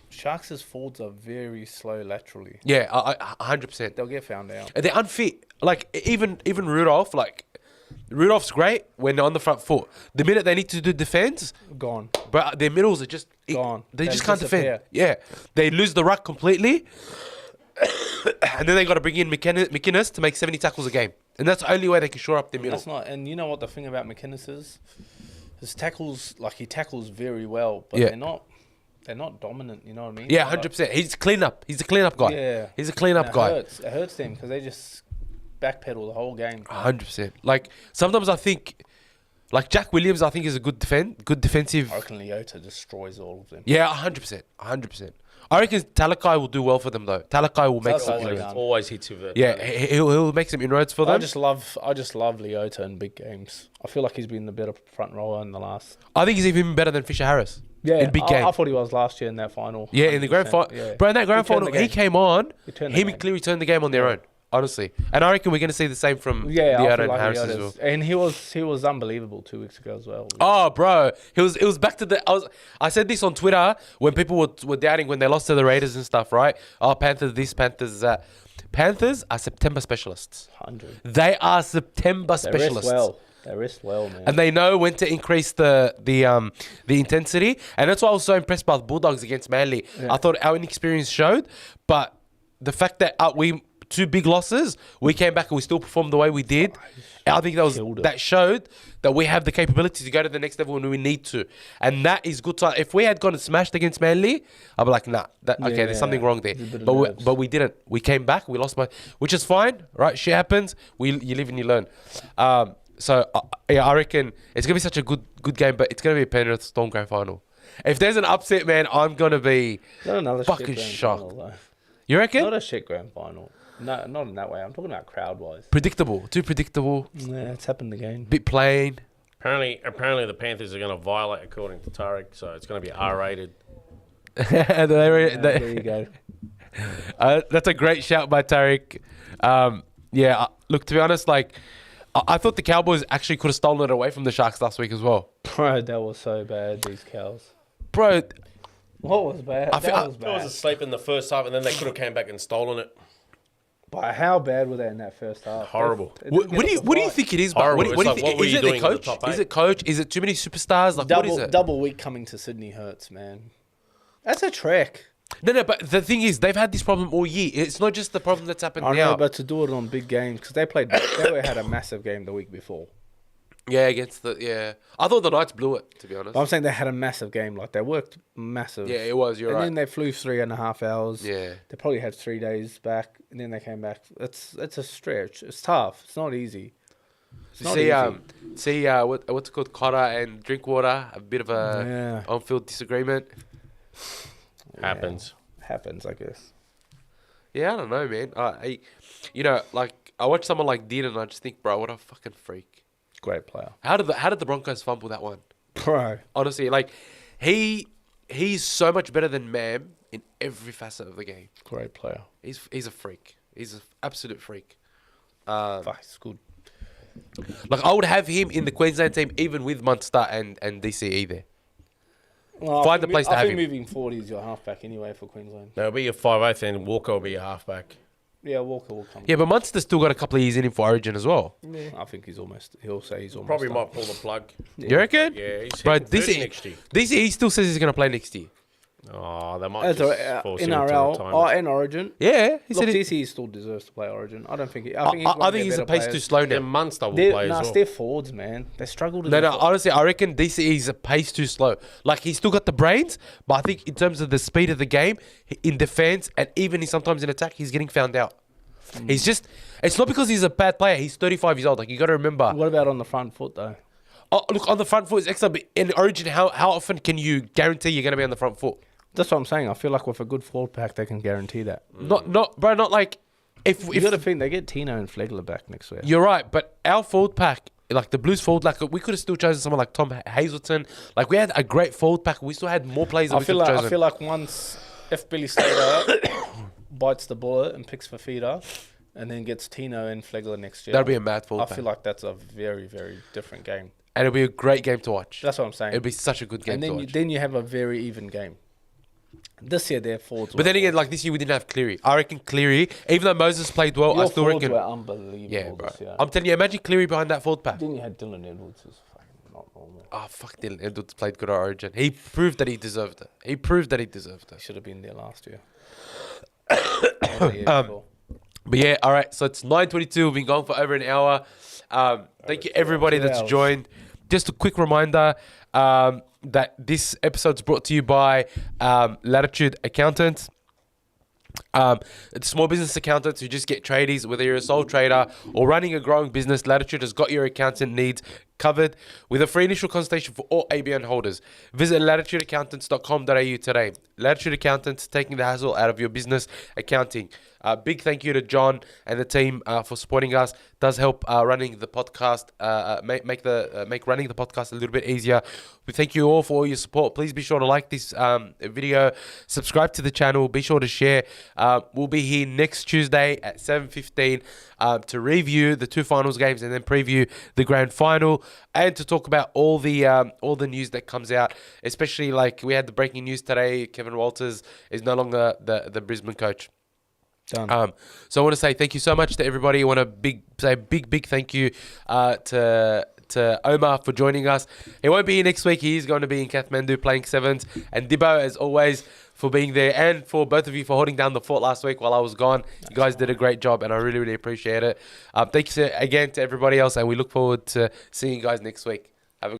Sharks' forwards are very slow laterally. Yeah, 100%. They'll get found out. They're unfit. Like even Rudolph, Rudolph's great when they're on the front foot. The minute they need to do defense, Gone. but their middles are just Gone. They They just can't disappear. defend. Yeah, they lose the ruck completely, and then they got to bring in McInnes to make 70 tackles a game, and that's the only way they can shore up their middle. That's not. And you know what the thing about McInnes is? His tackles, he tackles very well, but Yeah. they're not dominant. You know what I mean? Yeah, 100%. He's cleanup. He's a cleanup guy. Yeah. He's a cleanup And guy. It hurts them because they just backpedal the whole game. 100%. Like sometimes I think, like Jack Williams, I think is a good defensive. I reckon Leota destroys all of them. Yeah, 100%. 100%. I reckon Talakai will do well for them though. Talakai will make Talakai some will inroads. done. Always hits with it. Yeah, he'll make some inroads for them. I just love Leota in big games. I feel like he's been the better front rower in the last. I think he's even better than Fisher Harris. In big games. I thought he was last year in that final. Yeah, in the grand 100%, final. yeah. Bro, in that grand He turned final, the he game. came on. He turned the He game. and Cleary turned the game on their own. Honestly. And I reckon we're going to see the same from Yeah, I Leota feel and like Harris as Leota's- well. and he was unbelievable 2 weeks ago as well. Oh, bro, it was back to the. I said this on Twitter when people were doubting when they lost to the Raiders and stuff, right? Oh, Panthers this, Panthers that. Panthers are September specialists. 100. They are September They rest specialists. well. They rest well, man. And they know when to increase the intensity, and that's why I was so impressed by the Bulldogs against Manly. Yeah. I thought our inexperience showed, but the fact that we 2 big losses, we came back and we still performed the way we did. I think Killed it. that showed that we have the capability to go to the next level when we need to, and that is good. If we had gone and smashed against Manly, I'd be like, nah, okay, there's something wrong there. There's a bit of But nerves. we didn't. We came back. We lost which is fine, right? Shit happens. You live and you learn. So I reckon it's gonna be such a good game, but it's gonna be a Penrith Storm grand final. If there's an upset, man, I'm gonna be Not another fucking shit grand shocked. final, though. You reckon? Not a shit grand final. No, not in that way. I'm talking about crowd-wise. Predictable, too predictable, Yeah, it's happened again. bit plain. Apparently the Panthers are going to violate according to Tarek, so it's going to be R-rated. There you go. That's a great shout by Tarek. Look, to be honest, I thought the Cowboys actually could have stolen it away from the Sharks last week as well. Bro, that was so bad, these cows. Bro, What was bad? I feel- That was I was bad. asleep in the first half, and then they could have came back and stolen it. But how bad were they in that first half? Horrible. They didn't what get do you off the what do you fight. think it is? Bro? Horrible. What do It's you like, think? what were Is you it the doing in the coach? top Is eight? it coach? Is it too many superstars? Like what is it? Double week coming to Sydney hurts, man. That's a trek. No, but the thing is, they've had this problem all year. It's not just the problem that's happened I now. know, but to do it on big games, because they had a massive game the week before. Yeah, I thought the Knights blew it, to be honest. But I'm saying they had a massive game. Like, they worked massive. Yeah, it was. You're and right. then they flew 3.5 hours. Yeah. They probably had 3 days back, and then they came back. It's a stretch. It's tough. It's not easy. It's not easy. What's it called? Cotter and Drinkwater. A bit of a on-field disagreement. Happens. Happens, I guess. Yeah, I don't know, man. I watch someone like Dean and I just think, bro, what a fucking freak. Great player. How did the Broncos fumble that one? Bro. Honestly, he's so much better than Mam in every facet of the game. Great player. He's a freak. He's an absolute freak. Fuck, it's good. I would have him in the Queensland team even with Munster and DCE there. Well, Find the place to I have think him. moving forward, he's your halfback anyway for Queensland. They'll be your 5'8", and Walker will be your halfback. Yeah, Walker will come. Yeah, but Munster's still got a couple of years in him for Origin as well. Yeah. I think he'll say he's almost Probably done. might pull the plug. You reckon? Yeah, he's Bro, hitting 30 next year. DCE still says he's going to play next year. Oh, they might As just force him into NRL retirement. and Origin. Yeah, he Look, said it. DC still deserves to play Origin. I don't think he. I think he's a pace too slow Then now. Munster will They're, play as well. they're forwards, man. They struggled. No, honestly, I reckon DCE's a pace too slow. He's still got the brains, but I think in terms of the speed of the game, in defense and even sometimes in attack, he's getting found out. He's just, it's not because he's a bad player. He's 35 years old. You got to remember. What about on the front foot though? look, on the front foot is excellent. But in Origin, how often can you guarantee you're going to be on the front foot? That's what I'm saying. I feel like with a good forward pack, they can guarantee that. Not like if You got to think they get Tino and Flegler back next year. you're right, but our forward pack, like the Blues forward, like we could have still chosen someone like Tom Hazelton. Like we had a great forward pack. We still had more players. That I we feel could have like chosen. once if Billy Slater bites the bullet and picks Fafita, and then gets Tino and Flegler next year, That'll be a mad forward I pack. feel like that's a very, very different game. And it'll be a great game to watch. That's what I'm saying. It'll be such a good game and to then watch. then you have a very even game. This year their forwards. But then again, like this year we didn't have Cleary. I reckon Cleary, even though Moses played well, I still reckon. were unbelievable. Yeah, bro. This year. I'm telling you, imagine Cleary behind that forward pack. Then you had Dylan Edwards, who's fucking not normal. Oh, fuck, Dylan Edwards played good at Origin. He proved that he deserved it. He Should have been there last year. But yeah, all right. So it's 9:22. We've been going for over an hour. Thank you everybody 2 that's hours. joined. Just a quick reminder that this episode's brought to you by Latitude Accountants. It's small business accountants who just get tradies, whether you're a sole trader or running a growing business. Latitude has got your accountant needs covered with a free initial consultation for all ABN holders. Visit latitudeaccountants.com.au today. Latitude Accountants, taking the hassle out of your business accounting. Big thank you to John and the team for supporting us. Does help running the podcast, make running the podcast a little bit easier. We thank you all for all your support. Please be sure to like this video, subscribe to the channel, be sure to share. We'll be here next Tuesday at 7:15 to review the 2 finals games and then preview the grand final and to talk about all the news that comes out. Especially like we had the breaking news today. Kevin Walters is no longer the Brisbane coach. Done. So I want to say thank you so much to everybody. I want to say a big thank you to Omar for joining us. He won't be here next week. He is going to be in Kathmandu playing sevens. And Dibbo, as always, for being there, and for both of you for holding down the fort last week while I was gone. You guys did a great job, and I really appreciate it. Thank you again to everybody else, and we look forward to seeing you guys next week.